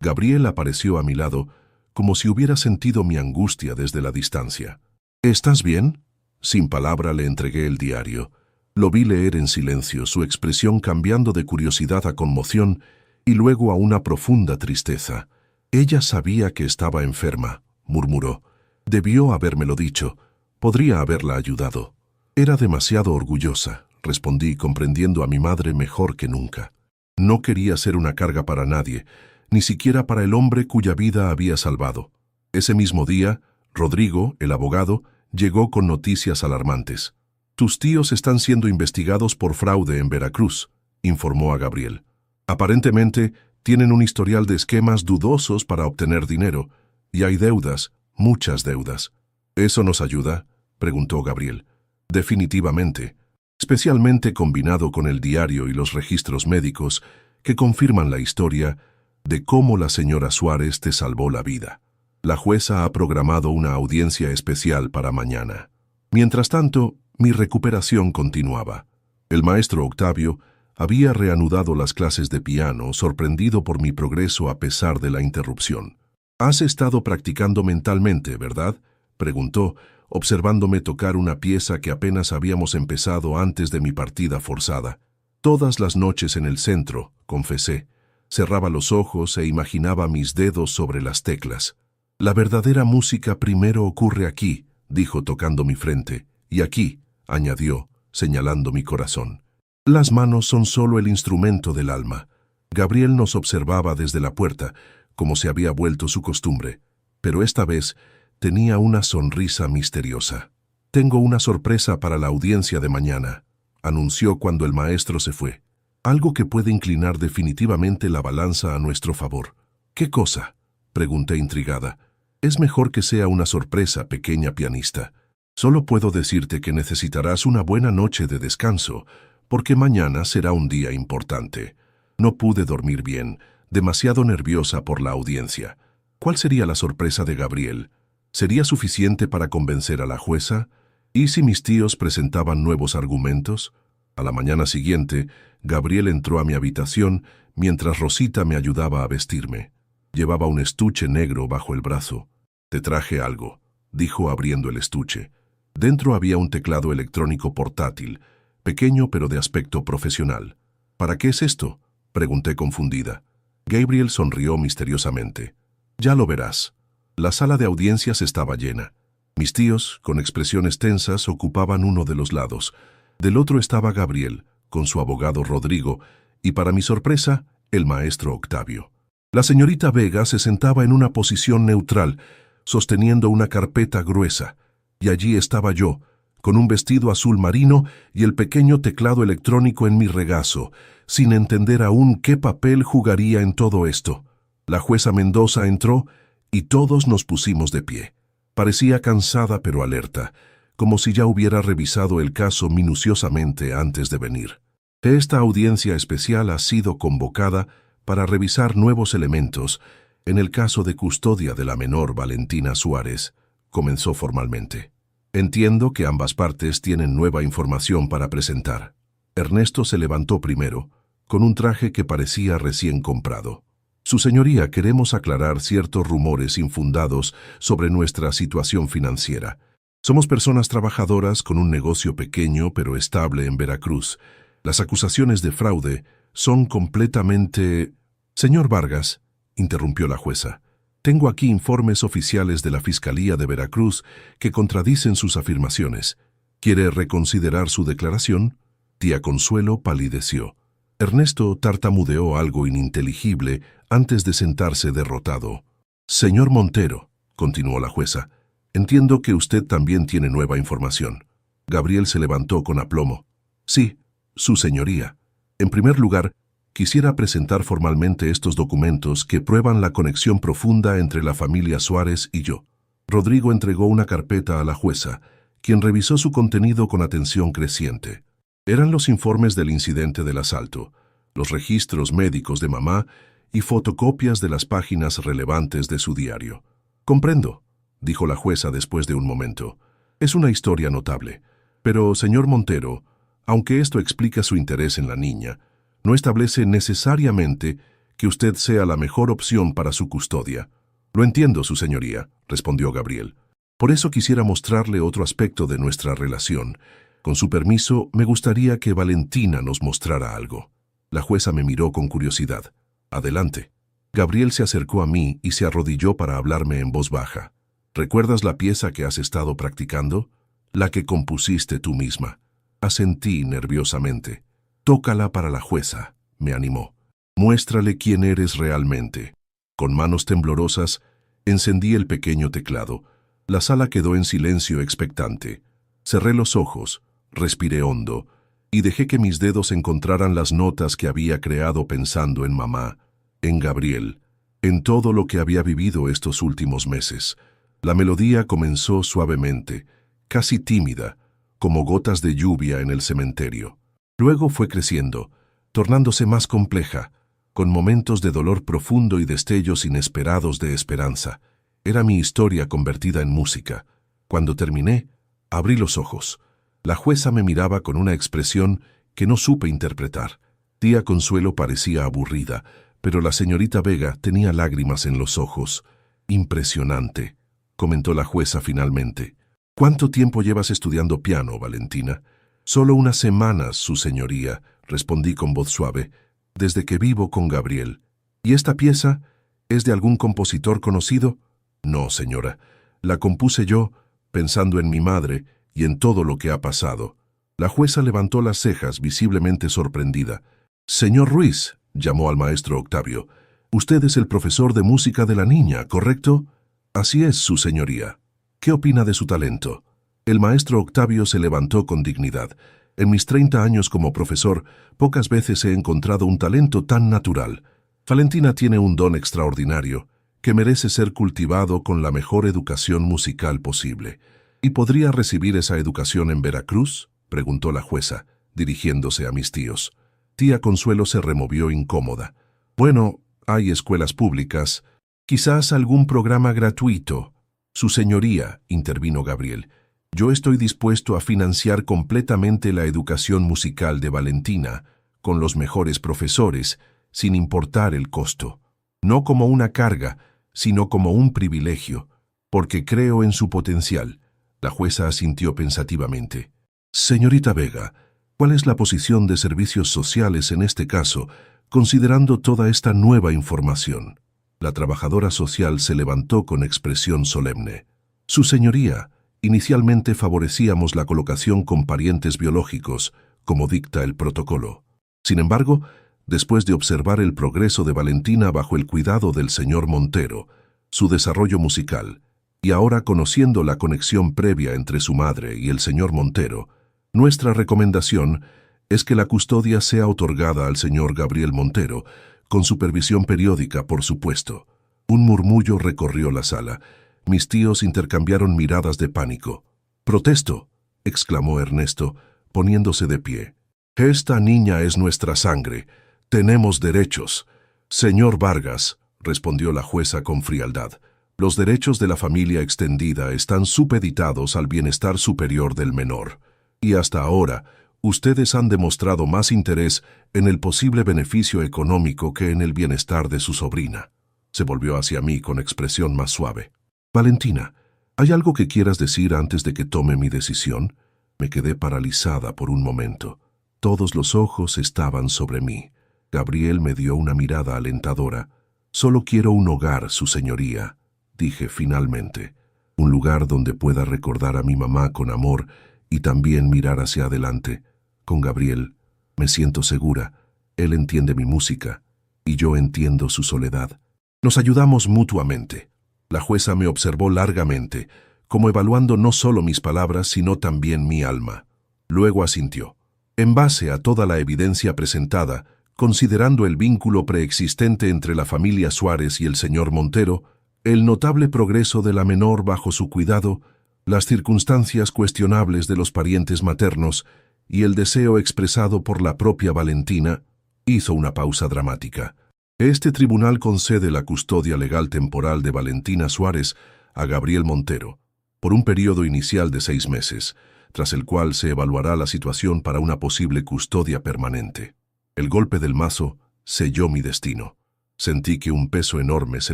Speaker 1: Gabriel apareció a mi lado, como si hubiera sentido mi angustia desde la distancia. ¿Estás bien? Sin palabra le entregué el diario. Lo vi leer en silencio, su expresión cambiando de curiosidad a conmoción y luego a una profunda tristeza. Ella sabía que estaba enferma, murmuró, Debió habérmelo dicho. Podría haberla ayudado. Era demasiado orgullosa, respondí, comprendiendo a mi madre mejor que nunca. No quería ser una carga para nadie, ni siquiera para el hombre cuya vida había salvado. Ese mismo día, Rodrigo, el abogado, llegó con noticias alarmantes. «Tus tíos están siendo investigados por fraude en Veracruz», informó a Gabriel. «Aparentemente, tienen un historial de esquemas dudosos para obtener dinero, y hay deudas, muchas deudas». «¿Eso nos ayuda?», preguntó Gabriel. «Definitivamente, especialmente combinado con el diario y los registros médicos que confirman la historia de cómo la señora Suárez te salvó la vida. La jueza ha programado una audiencia especial para mañana». Mientras tanto, mi recuperación continuaba. El maestro Octavio había reanudado las clases de piano, sorprendido por mi progreso a pesar de la interrupción. «Has estado practicando mentalmente, ¿verdad?», preguntó, observándome tocar una pieza que apenas habíamos empezado antes de mi partida forzada. «Todas las noches en el centro», confesé. Cerraba los ojos e imaginaba mis dedos sobre las teclas. «La verdadera música primero ocurre aquí», dijo tocando mi frente, «y aquí», añadió, señalando mi corazón. «Las manos son solo el instrumento del alma». Gabriel nos observaba desde la puerta, como se había vuelto su costumbre, pero esta vez tenía una sonrisa misteriosa. «Tengo una sorpresa para la audiencia de mañana», anunció cuando el maestro se fue. «Algo que puede inclinar definitivamente la balanza a nuestro favor». «¿Qué cosa?», pregunté intrigada. «Es mejor que sea una sorpresa, pequeña pianista. Solo puedo decirte que necesitarás una buena noche de descanso, porque mañana será un día importante». No pude dormir bien, demasiado nerviosa por la audiencia. ¿Cuál sería la sorpresa de Gabriel? ¿Sería suficiente para convencer a la jueza? ¿Y si mis tíos presentaban nuevos argumentos? A la mañana siguiente, Gabriel entró a mi habitación mientras Rosita me ayudaba a vestirme. Llevaba un estuche negro bajo el brazo. «Te traje algo», dijo abriendo el estuche. Dentro había un teclado electrónico portátil, pequeño pero de aspecto profesional. «¿Para qué es esto?», pregunté confundida. Gabriel sonrió misteriosamente. «Ya lo verás». La sala de audiencias estaba llena. Mis tíos, con expresiones tensas, ocupaban uno de los lados. Del otro estaba Gabriel, con su abogado Rodrigo, y para mi sorpresa, el maestro Octavio. La señorita Vega se sentaba en una posición neutral, sosteniendo una carpeta gruesa, y allí estaba yo, con un vestido azul marino y el pequeño teclado electrónico en mi regazo, sin entender aún qué papel jugaría en todo esto. La jueza Mendoza entró y todos nos pusimos de pie. Parecía cansada pero alerta, como si ya hubiera revisado el caso minuciosamente antes de venir. Esta audiencia especial ha sido convocada para revisar nuevos elementos en el caso de custodia de la menor Valentina Suárez, comenzó formalmente. Entiendo que ambas partes tienen nueva información para presentar. Ernesto se levantó primero, con un traje que parecía recién comprado. «Su señoría, queremos aclarar ciertos rumores infundados sobre nuestra situación financiera. Somos personas trabajadoras con un negocio pequeño pero estable en Veracruz. Las acusaciones de fraude son completamente...» «Señor Vargas», interrumpió la jueza, «tengo aquí informes oficiales de la Fiscalía de Veracruz que contradicen sus afirmaciones. ¿Quiere reconsiderar su declaración?». Tía Consuelo palideció. Ernesto tartamudeó algo ininteligible antes de sentarse derrotado. «Señor Montero», continuó la jueza, «entiendo que usted también tiene nueva información». Gabriel se levantó con aplomo. «Sí, su señoría. En primer lugar, quisiera presentar formalmente estos documentos que prueban la conexión profunda entre la familia Suárez y yo». Rodrigo entregó una carpeta a la jueza, quien revisó su contenido con atención creciente. Eran los informes del incidente del asalto, los registros médicos de mamá y fotocopias de las páginas relevantes de su diario. «Comprendo», dijo la jueza después de un momento. «Es una historia notable. Pero, señor Montero, aunque esto explica su interés en la niña, no establece necesariamente que usted sea la mejor opción para su custodia». «Lo entiendo, su señoría», respondió Gabriel. «Por eso quisiera mostrarle otro aspecto de nuestra relación. Con su permiso, me gustaría que Valentina nos mostrara algo». La jueza me miró con curiosidad. «Adelante». Gabriel se acercó a mí y se arrodilló para hablarme en voz baja. ¿Recuerdas la pieza que has estado practicando? La que compusiste tú misma. Asentí nerviosamente. Tócala para la jueza, me animó. Muéstrale quién eres realmente. Con manos temblorosas, encendí el pequeño teclado. La sala quedó en silencio expectante. Cerré los ojos, respiré hondo, y dejé que mis dedos encontraran las notas que había creado pensando en mamá, en Gabriel, en todo lo que había vivido estos últimos meses. La melodía comenzó suavemente, casi tímida, como gotas de lluvia en el cementerio. Luego fue creciendo, tornándose más compleja, con momentos de dolor profundo y destellos inesperados de esperanza. Era mi historia convertida en música. Cuando terminé, abrí los ojos. La jueza me miraba con una expresión que no supe interpretar. Tía Consuelo parecía aburrida, pero la señorita Vega tenía lágrimas en los ojos. Impresionante, comentó la jueza finalmente. ¿Cuánto tiempo llevas estudiando piano, Valentina? Solo unas semanas, su señoría, respondí con voz suave, desde que vivo con Gabriel. ¿Y esta pieza es de algún compositor conocido? No, señora. La compuse yo, pensando en mi madre y en todo lo que ha pasado. La jueza levantó las cejas, visiblemente sorprendida. Señor Ruiz, llamó al maestro Octavio, usted es el profesor de música de la niña, ¿correcto? Así es, su señoría. ¿Qué opina de su talento? El maestro Octavio se levantó con dignidad. En mis 30 años como profesor, pocas veces he encontrado un talento tan natural. Valentina tiene un don extraordinario, que merece ser cultivado con la mejor educación musical posible. ¿Y podría recibir esa educación en Veracruz?, preguntó la jueza, dirigiéndose a mis tíos. Tía Consuelo se removió incómoda. Bueno, hay escuelas públicas. Quizás algún programa gratuito. Su señoría, intervino Gabriel. Yo estoy dispuesto a financiar completamente la educación musical de Valentina, con los mejores profesores, sin importar el costo. No como una carga, sino como un privilegio, porque creo en su potencial. La jueza asintió pensativamente. Señorita Vega, ¿cuál es la posición de servicios sociales en este caso, considerando toda esta nueva información? La trabajadora social se levantó con expresión solemne. Su señoría, inicialmente favorecíamos la colocación con parientes biológicos, como dicta el protocolo. Sin embargo, después de observar el progreso de Valentina bajo el cuidado del señor Montero, su desarrollo musical, y ahora conociendo la conexión previa entre su madre y el señor Montero, nuestra recomendación es que la custodia sea otorgada al señor Gabriel Montero, con supervisión periódica, por supuesto. Un murmullo recorrió la sala. Mis tíos intercambiaron miradas de pánico. «Protesto», exclamó Ernesto, poniéndose de pie. «Esta niña es nuestra sangre. Tenemos derechos». «Señor Vargas», respondió la jueza con frialdad, «los derechos de la familia extendida están supeditados al bienestar superior del menor. Y hasta ahora, ustedes han demostrado más interés en el posible beneficio económico que en el bienestar de su sobrina». Se volvió hacia mí con expresión más suave. «Valentina, ¿hay algo que quieras decir antes de que tome mi decisión?» Me quedé paralizada por un momento. Todos los ojos estaban sobre mí. Gabriel me dio una mirada alentadora. «Solo quiero un hogar, su señoría», dije finalmente. «Un lugar donde pueda recordar a mi mamá con amor y también mirar hacia adelante. Con Gabriel, me siento segura. Él entiende mi música y yo entiendo su soledad. Nos ayudamos mutuamente». La jueza me observó largamente, como evaluando no solo mis palabras, sino también mi alma. Luego asintió. «En base a toda la evidencia presentada, considerando el vínculo preexistente entre la familia Suárez y el señor Montero, el notable progreso de la menor bajo su cuidado, las circunstancias cuestionables de los parientes maternos y el deseo expresado por la propia Valentina», hizo una pausa dramática. «Este tribunal concede la custodia legal temporal de Valentina Suárez a Gabriel Montero, por un periodo inicial de 6 meses, tras el cual se evaluará la situación para una posible custodia permanente». El golpe del mazo selló mi destino. Sentí que un peso enorme se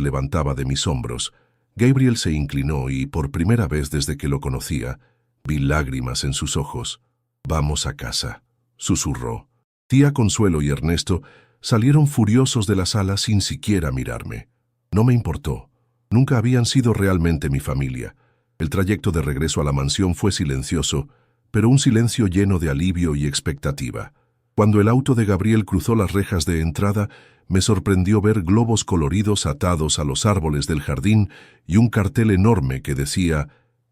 Speaker 1: levantaba de mis hombros. Gabriel se inclinó y, por primera vez desde que lo conocía, vi lágrimas en sus ojos. «Vamos a casa», susurró. Tía Consuelo y Ernesto salieron furiosos de la sala sin siquiera mirarme. No me importó. Nunca habían sido realmente mi familia. El trayecto de regreso a la mansión fue silencioso, pero un silencio lleno de alivio y expectativa. Cuando el auto de Gabriel cruzó las rejas de entrada, me sorprendió ver globos coloridos atados a los árboles del jardín y un cartel enorme que decía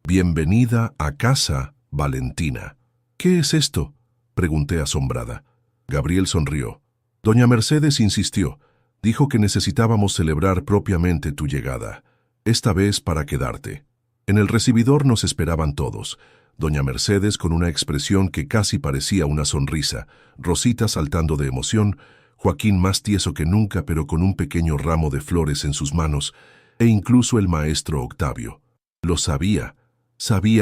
Speaker 1: «Bienvenida a casa, Valentina». «¿Qué es esto?», pregunté asombrada. Gabriel sonrió. Doña Mercedes insistió. Dijo que necesitábamos celebrar propiamente tu llegada, esta vez para quedarte. En el recibidor nos esperaban todos. Doña Mercedes con una expresión que casi parecía una sonrisa, Rosita saltando de emoción, Joaquín más tieso que nunca pero con un pequeño ramo de flores en sus manos, e incluso el maestro Octavio. Lo sabía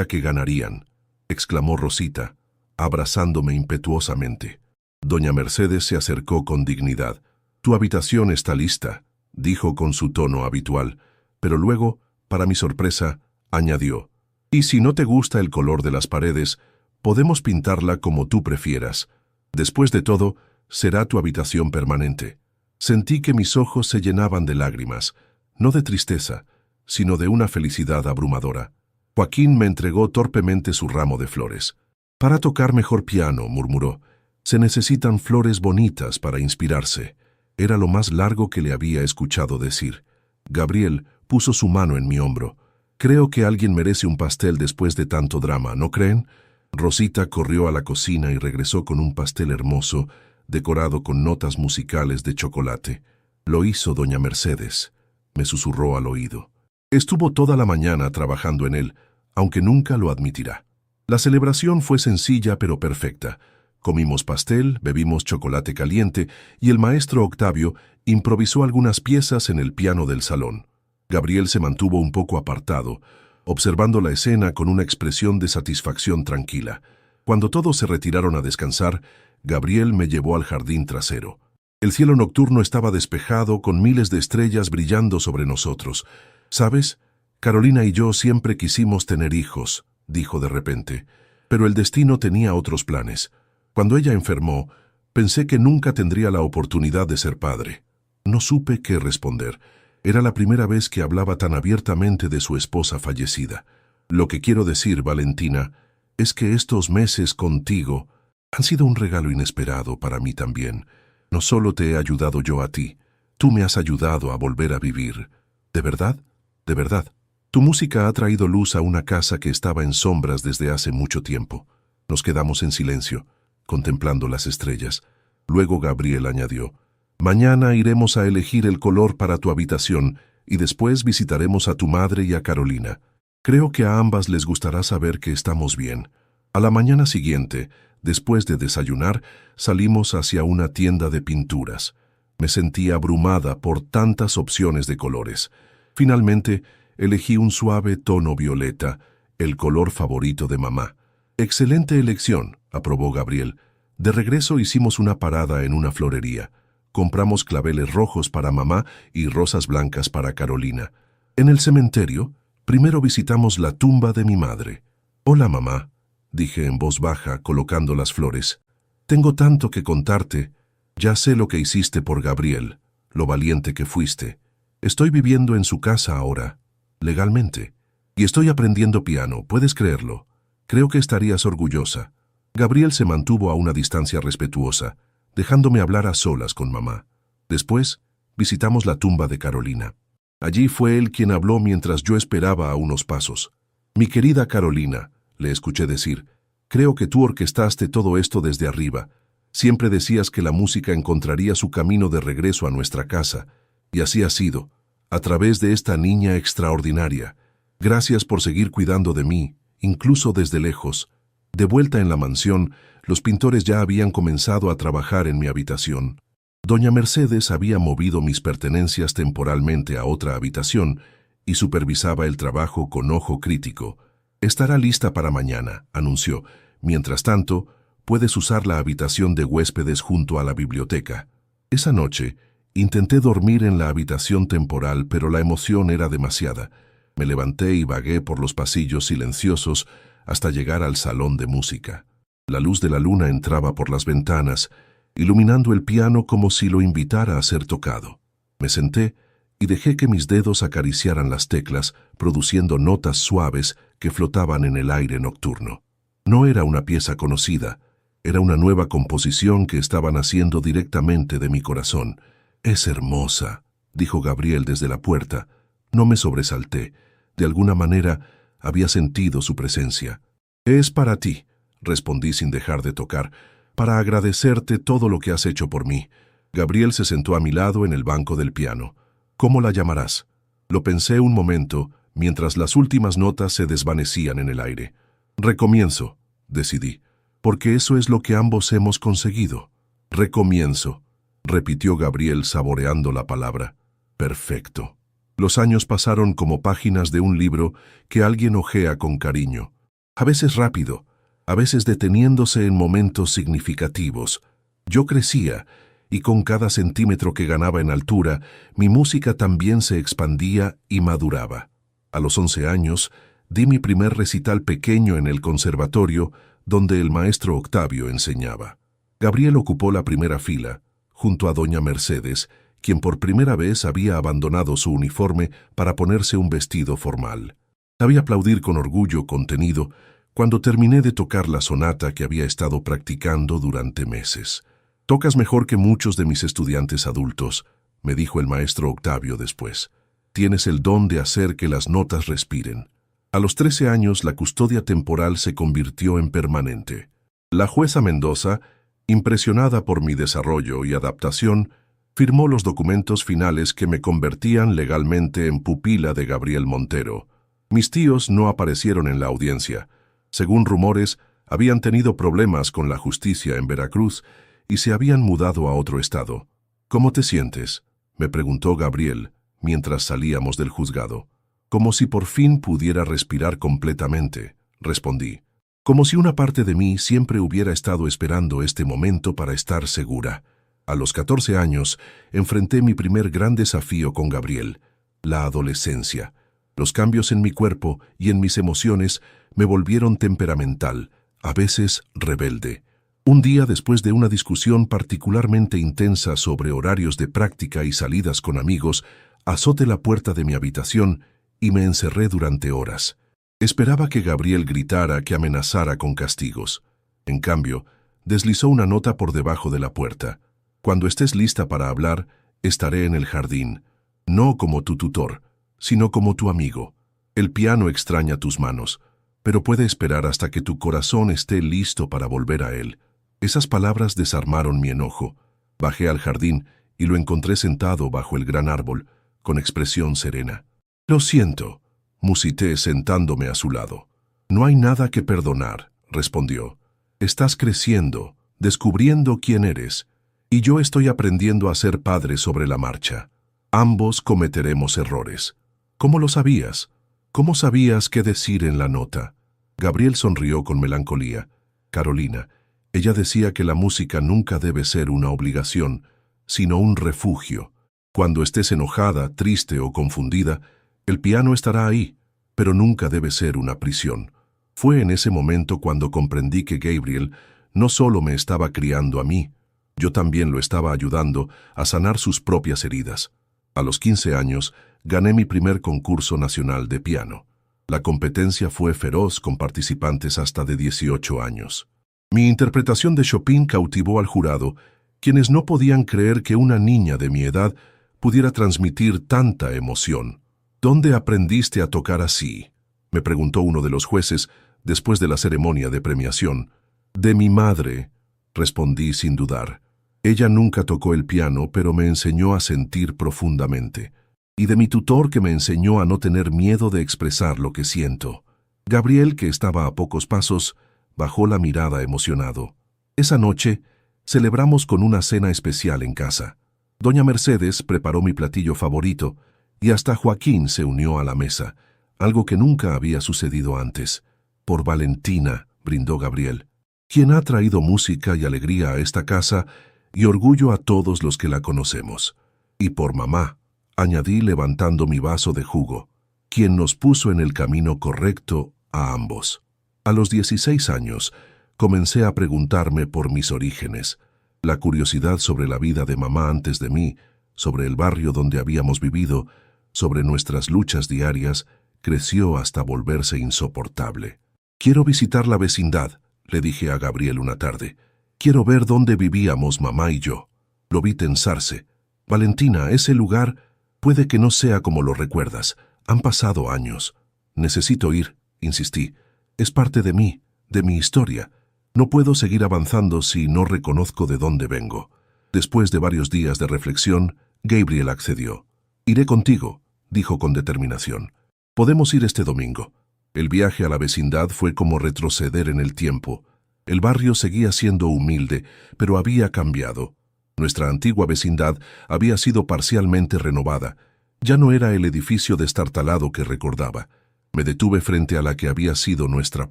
Speaker 1: que ganarían, exclamó Rosita, abrazándome impetuosamente. Doña Mercedes se acercó con dignidad. «Tu habitación está lista», dijo con su tono habitual, pero luego, para mi sorpresa, añadió, «Y si no te gusta el color de las paredes, podemos pintarla como tú prefieras. Después de todo, será tu habitación permanente». Sentí que mis ojos se llenaban de lágrimas, no de tristeza, sino de una felicidad abrumadora. Joaquín me entregó torpemente su ramo de flores. «Para tocar mejor piano», murmuró, «se necesitan flores bonitas para inspirarse». Era lo más largo que le había escuchado decir. Gabriel puso su mano en mi hombro. «Creo que alguien merece un pastel después de tanto drama, ¿no creen?». Rosita corrió a la cocina y regresó con un pastel hermoso, decorado con notas musicales de chocolate. «Lo hizo doña Mercedes», me susurró al oído. Estuvo toda la mañana trabajando en él, aunque nunca lo admitirá. La celebración fue sencilla pero perfecta. Comimos pastel, bebimos chocolate caliente y el maestro Octavio improvisó algunas piezas en el piano del salón. Gabriel se mantuvo un poco apartado, observando la escena con una expresión de satisfacción tranquila. Cuando todos se retiraron a descansar, Gabriel me llevó al jardín trasero. El cielo nocturno estaba despejado con miles de estrellas brillando sobre nosotros. «¿Sabes? Carolina y yo siempre quisimos tener hijos», dijo de repente, «pero el destino tenía otros planes. Cuando ella enfermó, pensé que nunca tendría la oportunidad de ser padre. No supe qué responder. Era la primera vez que hablaba tan abiertamente de su esposa fallecida. Lo que quiero decir, Valentina, es que estos meses contigo han sido un regalo inesperado para mí también. No solo te he ayudado yo a ti, tú me has ayudado a volver a vivir. ¿De verdad? De verdad. Tu música ha traído luz a una casa que estaba en sombras desde hace mucho tiempo». Nos quedamos en silencio, contemplando las estrellas. Luego Gabriel añadió, «Mañana iremos a elegir el color para tu habitación y después visitaremos a tu madre y a Carolina. Creo que a ambas les gustará saber que estamos bien». A la mañana siguiente, después de desayunar, salimos hacia una tienda de pinturas. Me sentí abrumada por tantas opciones de colores. Finalmente, elegí un suave tono violeta, el color favorito de mamá. «Excelente elección», aprobó Gabriel. De regreso hicimos una parada en una florería. Compramos claveles rojos para mamá y rosas blancas para Carolina. En el cementerio, primero visitamos la tumba de mi madre. «Hola, mamá», dije en voz baja, colocando las flores. «Tengo tanto que contarte. Ya sé lo que hiciste por Gabriel, lo valiente que fuiste. Estoy viviendo en su casa ahora, legalmente. Y estoy aprendiendo piano, ¿puedes creerlo? Creo que estarías orgullosa». Gabriel se mantuvo a una distancia respetuosa, dejándome hablar a solas con mamá. Después, visitamos la tumba de Carolina. Allí fue él quien habló mientras yo esperaba a unos pasos. «Mi querida Carolina», le escuché decir, «creo que tú orquestaste todo esto desde arriba. Siempre decías que la música encontraría su camino de regreso a nuestra casa, y así ha sido, a través de esta niña extraordinaria. Gracias por seguir cuidando de mí, incluso desde lejos». De vuelta en la mansión, los pintores ya habían comenzado a trabajar en mi habitación. Doña Mercedes había movido mis pertenencias temporalmente a otra habitación y supervisaba el trabajo con ojo crítico. «Estará lista para mañana», anunció. «Mientras tanto, puedes usar la habitación de huéspedes junto a la biblioteca». Esa noche, intenté dormir en la habitación temporal, pero la emoción era demasiada. Me levanté y vagué por los pasillos silenciosos hasta llegar al salón de música. La luz de la luna entraba por las ventanas, iluminando el piano como si lo invitara a ser tocado. Me senté y dejé que mis dedos acariciaran las teclas, produciendo notas suaves que flotaban en el aire nocturno. No era una pieza conocida, era una nueva composición que estaba naciendo directamente de mi corazón. «Es hermosa», dijo Gabriel desde la puerta. No me sobresalté. De alguna manera había sentido su presencia. «Es para ti», respondí sin dejar de tocar, «para agradecerte todo lo que has hecho por mí». Gabriel se sentó a mi lado en el banco del piano. «¿Cómo la llamarás?». Lo pensé un momento, mientras las últimas notas se desvanecían en el aire. «Recomienzo», decidí, «porque eso es lo que ambos hemos conseguido». «Recomienzo», repitió Gabriel saboreando la palabra. «Perfecto». Los años pasaron como páginas de un libro que alguien hojea con cariño. A veces rápido, a veces deteniéndose en momentos significativos. Yo crecía, y con cada centímetro que ganaba en altura, mi música también se expandía y maduraba. A los 11 años, di mi primer recital pequeño en el conservatorio, donde el maestro Octavio enseñaba. Gabriel ocupó la primera fila, junto a doña Mercedes, quien por primera vez había abandonado su uniforme para ponerse un vestido formal. Sabía aplaudir con orgullo contenido cuando terminé de tocar la sonata que había estado practicando durante meses. «Tocas mejor que muchos de mis estudiantes adultos», me dijo el maestro Octavio después. «Tienes el don de hacer que las notas respiren». A los 13 años la custodia temporal se convirtió en permanente. La jueza Mendoza, impresionada por mi desarrollo y adaptación, firmó los documentos finales que me convertían legalmente en pupila de Gabriel Montero. Mis tíos no aparecieron en la audiencia. Según rumores, habían tenido problemas con la justicia en Veracruz y se habían mudado a otro estado. «¿Cómo te sientes?», me preguntó Gabriel mientras salíamos del juzgado. «Como si por fin pudiera respirar completamente», respondí. «Como si una parte de mí siempre hubiera estado esperando este momento para estar segura». A los 14 años, enfrenté mi primer gran desafío con Gabriel, la adolescencia. Los cambios en mi cuerpo y en mis emociones me volvieron temperamental, a veces rebelde. Un día, después de una discusión particularmente intensa sobre horarios de práctica y salidas con amigos, azoté la puerta de mi habitación y me encerré durante horas. Esperaba que Gabriel gritara, que amenazara con castigos. En cambio, deslizó una nota por debajo de la puerta. «Cuando estés lista para hablar, estaré en el jardín, no como tu tutor, sino como tu amigo. El piano extraña tus manos, pero puede esperar hasta que tu corazón esté listo para volver a él». Esas palabras desarmaron mi enojo. Bajé al jardín y lo encontré sentado bajo el gran árbol, con expresión serena. «Lo siento», musité sentándome a su lado. «No hay nada que perdonar», respondió. «Estás creciendo, descubriendo quién eres, y yo estoy aprendiendo a ser padre sobre la marcha. Ambos cometeremos errores». «¿Cómo lo sabías? ¿Cómo sabías qué decir en la nota?». Gabriel sonrió con melancolía. «Carolina, ella decía que la música nunca debe ser una obligación, sino un refugio. Cuando estés enojada, triste o confundida, el piano estará ahí, pero nunca debe ser una prisión». Fue en ese momento cuando comprendí que Gabriel no solo me estaba criando a mí, yo también lo estaba ayudando a sanar sus propias heridas. A los 15 años, gané mi primer concurso nacional de piano. La competencia fue feroz con participantes hasta de 18 años. Mi interpretación de Chopin cautivó al jurado, quienes no podían creer que una niña de mi edad pudiera transmitir tanta emoción. «¿Dónde aprendiste a tocar así?», me preguntó uno de los jueces después de la ceremonia de premiación. «De mi madre», respondí sin dudar. «Ella nunca tocó el piano, pero me enseñó a sentir profundamente. Y de mi tutor, que me enseñó a no tener miedo de expresar lo que siento». Gabriel, que estaba a pocos pasos, bajó la mirada emocionado. Esa noche, celebramos con una cena especial en casa. Doña Mercedes preparó mi platillo favorito, y hasta Joaquín se unió a la mesa, algo que nunca había sucedido antes. «Por Valentina», brindó Gabriel, «quien ha traído música y alegría a esta casa y orgullo a todos los que la conocemos. Y por mamá», añadí levantando mi vaso de jugo, «quien nos puso en el camino correcto a ambos». A los 16 años, comencé a preguntarme por mis orígenes. La curiosidad sobre la vida de mamá antes de mí sobre el barrio donde habíamos vivido, sobre nuestras luchas diarias, creció hasta volverse insoportable. «Quiero visitar la vecindad», le dije a Gabriel una tarde. «Quiero ver dónde vivíamos mamá y yo». Lo vi tensarse. «Valentina, ese lugar puede que no sea como lo recuerdas. Han pasado años». «Necesito ir», insistí. «Es parte de mí, de mi historia. No puedo seguir avanzando si no reconozco de dónde vengo». Después de varios días de reflexión, Gabriel accedió. «Iré contigo», dijo con determinación. «Podemos ir este domingo». El viaje a la vecindad fue como retroceder en el tiempo. El barrio seguía siendo humilde, pero había cambiado. Nuestra antigua vecindad había sido parcialmente renovada. Ya no era el edificio destartalado que recordaba. Me detuve frente a la que había sido nuestra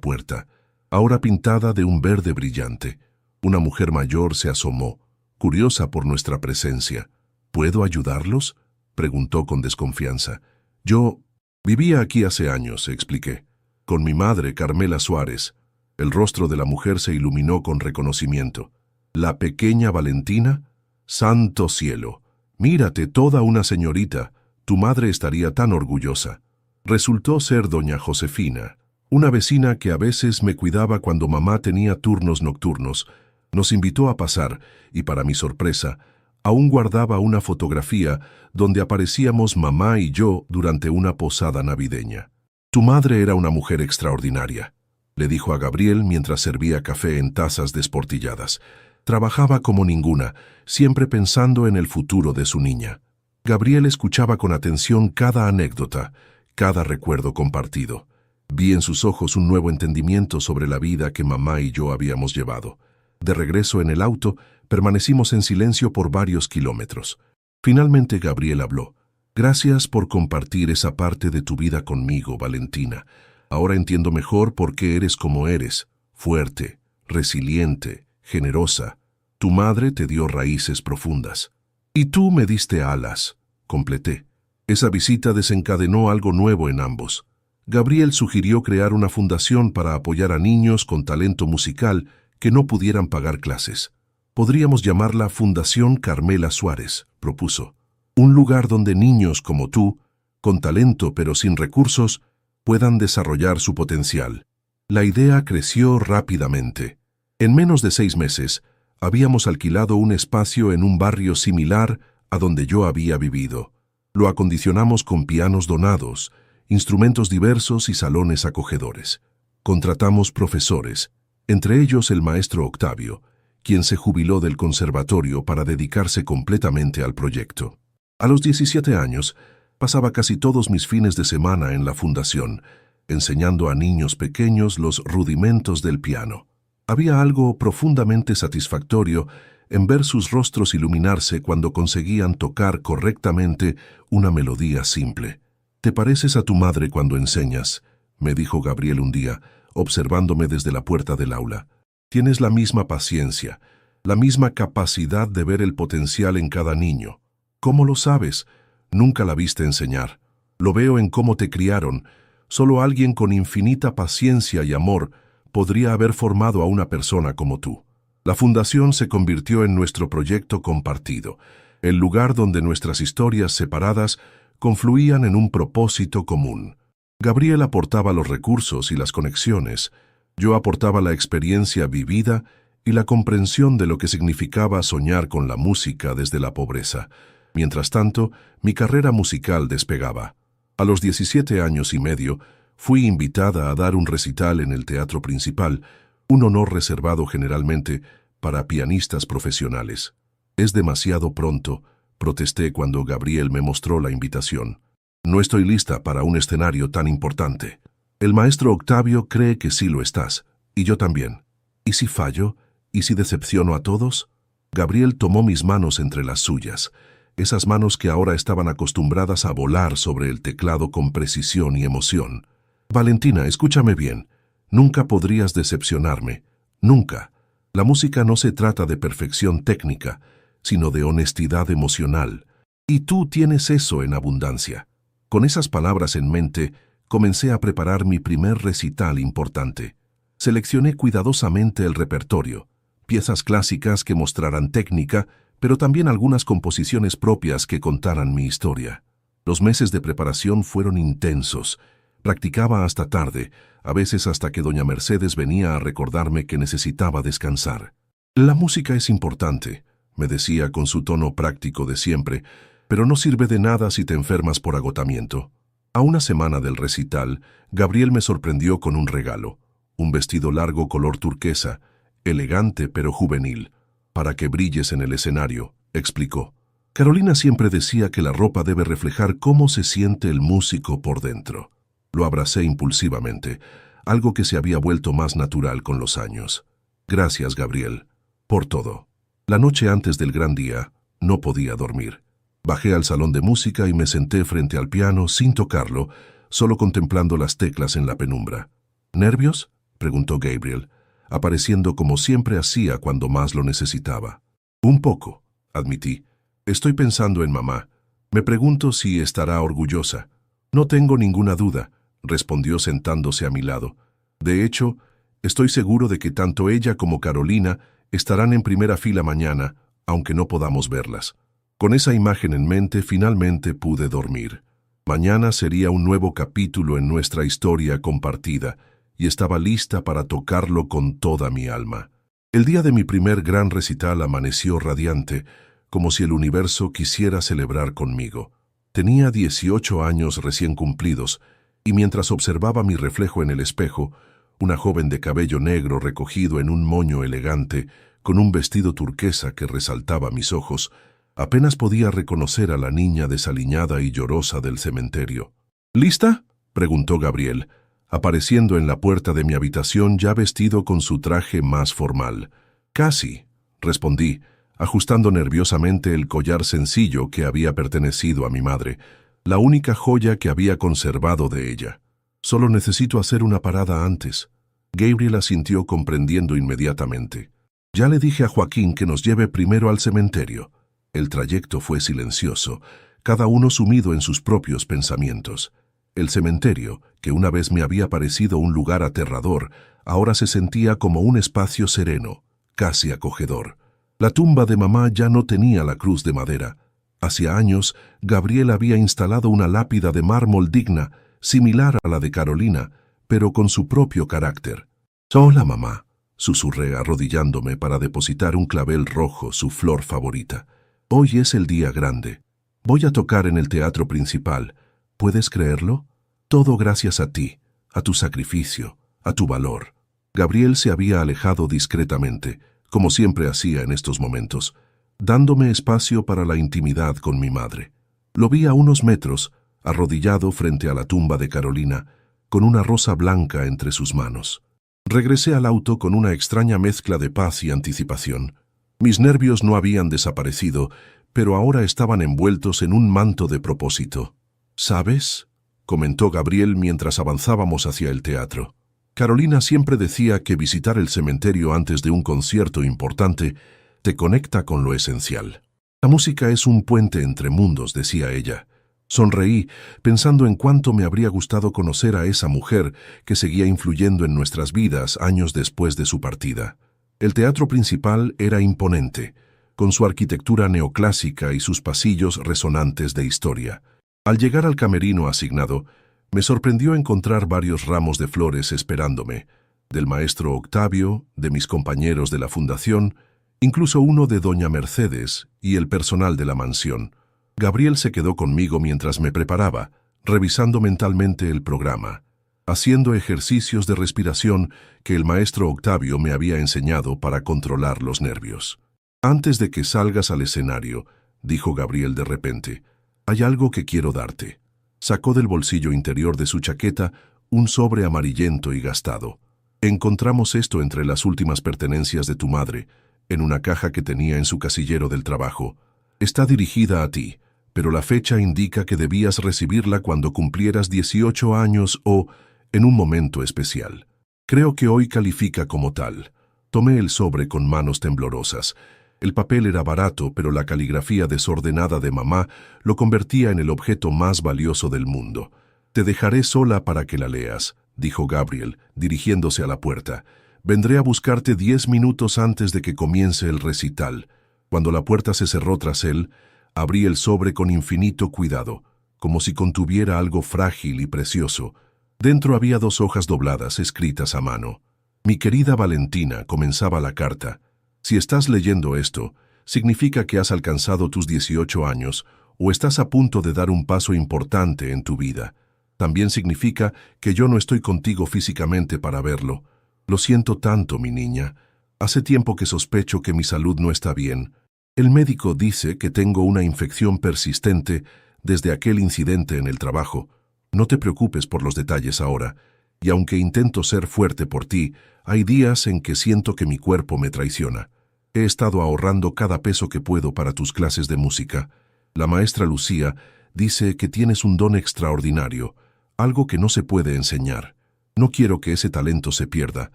Speaker 1: puerta, ahora pintada de un verde brillante. Una mujer mayor se asomó, curiosa por nuestra presencia. «¿Puedo ayudarlos?», preguntó con desconfianza. «Yo vivía aquí hace años», expliqué. «Con mi madre, Carmela Suárez». El rostro de la mujer se iluminó con reconocimiento. «¿La pequeña Valentina? ¡Santo cielo! Mírate, toda una señorita. Tu madre estaría tan orgullosa». Resultó ser doña Josefina, una vecina que a veces me cuidaba cuando mamá tenía turnos nocturnos. Nos invitó a pasar y, para mi sorpresa, aún guardaba una fotografía donde aparecíamos mamá y yo durante una posada navideña. «Tu madre era una mujer extraordinaria», le dijo a Gabriel mientras servía café en tazas desportilladas. «Trabajaba como ninguna, siempre pensando en el futuro de su niña». Gabriel escuchaba con atención cada anécdota, cada recuerdo compartido. Vi en sus ojos un nuevo entendimiento sobre la vida que mamá y yo habíamos llevado. De regreso en el auto, permanecimos en silencio por varios kilómetros. Finalmente Gabriel habló. «Gracias por compartir esa parte de tu vida conmigo, Valentina. Ahora entiendo mejor por qué eres como eres, fuerte, resiliente, generosa. Tu madre te dio raíces profundas. Y tú me diste alas», completé. Esa visita desencadenó algo nuevo en ambos. Gabriel sugirió crear una fundación para apoyar a niños con talento musical que no pudieran pagar clases. «Podríamos llamarla Fundación Carmela Suárez», propuso. «Un lugar donde niños como tú, con talento pero sin recursos, puedan desarrollar su potencial». La idea creció rápidamente. En menos de 6 meses, habíamos alquilado un espacio en un barrio similar a donde yo había vivido. Lo acondicionamos con pianos donados, instrumentos diversos y salones acogedores. Contratamos profesores, entre ellos el maestro Octavio, quien se jubiló del conservatorio para dedicarse completamente al proyecto. A los 17 años, pasaba casi todos mis fines de semana en la fundación, enseñando a niños pequeños los rudimentos del piano. Había algo profundamente satisfactorio en ver sus rostros iluminarse cuando conseguían tocar correctamente una melodía simple. «Te pareces a tu madre cuando enseñas», me dijo Gabriel un día, observándome desde la puerta del aula. «Tienes la misma paciencia, la misma capacidad de ver el potencial en cada niño. ¿Cómo lo sabes? Nunca la viste enseñar. Lo veo en cómo te criaron. Solo alguien con infinita paciencia y amor podría haber formado a una persona como tú». La fundación se convirtió en nuestro proyecto compartido, el lugar donde nuestras historias separadas confluían en un propósito común. Gabriel aportaba los recursos y las conexiones. Yo aportaba la experiencia vivida y la comprensión de lo que significaba soñar con la música desde la pobreza. Mientras tanto, mi carrera musical despegaba. A los 17 años y medio, fui invitada a dar un recital en el Teatro Principal, un honor reservado generalmente para pianistas profesionales. «Es demasiado pronto», protesté cuando Gabriel me mostró la invitación. «No estoy lista para un escenario tan importante». «El maestro Octavio cree que sí lo estás, y yo también. ¿Y si fallo? ¿Y si decepciono a todos?». Gabriel tomó mis manos entre las suyas, esas manos que ahora estaban acostumbradas a volar sobre el teclado con precisión y emoción. «Valentina, escúchame bien. Nunca podrías decepcionarme. Nunca. La música no se trata de perfección técnica, sino de honestidad emocional. Y tú tienes eso en abundancia». Con esas palabras en mente, comencé a preparar mi primer recital importante. Seleccioné cuidadosamente el repertorio, piezas clásicas que mostraran técnica, pero también algunas composiciones propias que contaran mi historia. Los meses de preparación fueron intensos. Practicaba hasta tarde, a veces hasta que doña Mercedes venía a recordarme que necesitaba descansar. La música es importante, me decía con su tono práctico de siempre, pero no sirve de nada si te enfermas por agotamiento. A una semana del recital, Gabriel me sorprendió con un regalo, un vestido largo color turquesa, elegante pero juvenil, para que brilles en el escenario, explicó. Carolina siempre decía que la ropa debe reflejar cómo se siente el músico por dentro. Lo abracé impulsivamente, algo que se había vuelto más natural con los años. Gracias, Gabriel, por todo. La noche antes del gran día, no podía dormir. Bajé al salón de música y me senté frente al piano sin tocarlo, solo contemplando las teclas en la penumbra. ¿Nervios?, preguntó Gabriel, apareciendo como siempre hacía cuando más lo necesitaba. Un poco, admití. Estoy pensando en mamá. Me pregunto si estará orgullosa. No tengo ninguna duda, respondió sentándose a mi lado. De hecho, estoy seguro de que tanto ella como Carolina estarán en primera fila mañana, aunque no podamos verlas. Con esa imagen en mente, finalmente pude dormir. Mañana sería un nuevo capítulo en nuestra historia compartida, y estaba lista para tocarlo con toda mi alma. El día de mi primer gran recital amaneció radiante, como si el universo quisiera celebrar conmigo. Tenía 18 años recién cumplidos, y mientras observaba mi reflejo en el espejo, una joven de cabello negro recogido en un moño elegante, con un vestido turquesa que resaltaba mis ojos, apenas podía reconocer a la niña desaliñada y llorosa del cementerio. ¿Lista?, preguntó Gabriel, apareciendo en la puerta de mi habitación ya vestido con su traje más formal. Casi, respondí, ajustando nerviosamente el collar sencillo que había pertenecido a mi madre, la única joya que había conservado de ella. Solo necesito hacer una parada antes. Gabriel asintió comprendiendo inmediatamente. Ya le dije a Joaquín que nos lleve primero al cementerio. El trayecto fue silencioso, cada uno sumido en sus propios pensamientos. El cementerio, que una vez me había parecido un lugar aterrador, ahora se sentía como un espacio sereno, casi acogedor. La tumba de mamá ya no tenía la cruz de madera. Hacía años, Gabriel había instalado una lápida de mármol digna, similar a la de Carolina, pero con su propio carácter. «Hola, mamá», susurré arrodillándome para depositar un clavel rojo, su flor favorita. «Hoy es el día grande. Voy a tocar en el teatro principal. ¿Puedes creerlo? Todo gracias a ti, a tu sacrificio, a tu valor». Gabriel se había alejado discretamente, como siempre hacía en estos momentos, dándome espacio para la intimidad con mi madre. Lo vi a unos metros, arrodillado frente a la tumba de Carolina, con una rosa blanca entre sus manos. Regresé al auto con una extraña mezcla de paz y anticipación. Mis nervios no habían desaparecido, pero ahora estaban envueltos en un manto de propósito. «¿Sabes?», comentó Gabriel mientras avanzábamos hacia el teatro. «Carolina siempre decía que visitar el cementerio antes de un concierto importante te conecta con lo esencial. La música es un puente entre mundos», decía ella. Sonreí, pensando en cuánto me habría gustado conocer a esa mujer que seguía influyendo en nuestras vidas años después de su partida. El teatro principal era imponente, con su arquitectura neoclásica y sus pasillos resonantes de historia. Al llegar al camerino asignado, me sorprendió encontrar varios ramos de flores esperándome, del maestro Octavio, de mis compañeros de la fundación, incluso uno de doña Mercedes y el personal de la mansión. Gabriel se quedó conmigo mientras me preparaba, revisando mentalmente el programa, haciendo ejercicios de respiración que el maestro Octavio me había enseñado para controlar los nervios. «Antes de que salgas al escenario», dijo Gabriel de repente, «hay algo que quiero darte». Sacó del bolsillo interior de su chaqueta un sobre amarillento y gastado. «Encontramos esto entre las últimas pertenencias de tu madre, en una caja que tenía en su casillero del trabajo. Está dirigida a ti, pero la fecha indica que debías recibirla cuando cumplieras 18 años o en un momento especial. Creo que hoy califica como tal». Tomé el sobre con manos temblorosas. El papel era barato, pero la caligrafía desordenada de mamá lo convertía en el objeto más valioso del mundo. «Te dejaré sola para que la leas», dijo Gabriel, dirigiéndose a la puerta. «Vendré a buscarte 10 minutos antes de que comience el recital. Cuando la puerta se cerró tras él, abrí el sobre con infinito cuidado, como si contuviera algo frágil y precioso. Dentro había 2 hojas dobladas, escritas a mano. Mi querida Valentina, comenzaba la carta. Si estás leyendo esto, significa que has alcanzado tus 18 años o estás a punto de dar un paso importante en tu vida. También significa que yo no estoy contigo físicamente para verlo. Lo siento tanto, mi niña. Hace tiempo que sospecho que mi salud no está bien. El médico dice que tengo una infección persistente desde aquel incidente en el trabajo. No te preocupes por los detalles ahora, y aunque intento ser fuerte por ti, hay días en que siento que mi cuerpo me traiciona. He estado ahorrando cada peso que puedo para tus clases de música. La maestra Lucía dice que tienes un don extraordinario, algo que no se puede enseñar. No quiero que ese talento se pierda,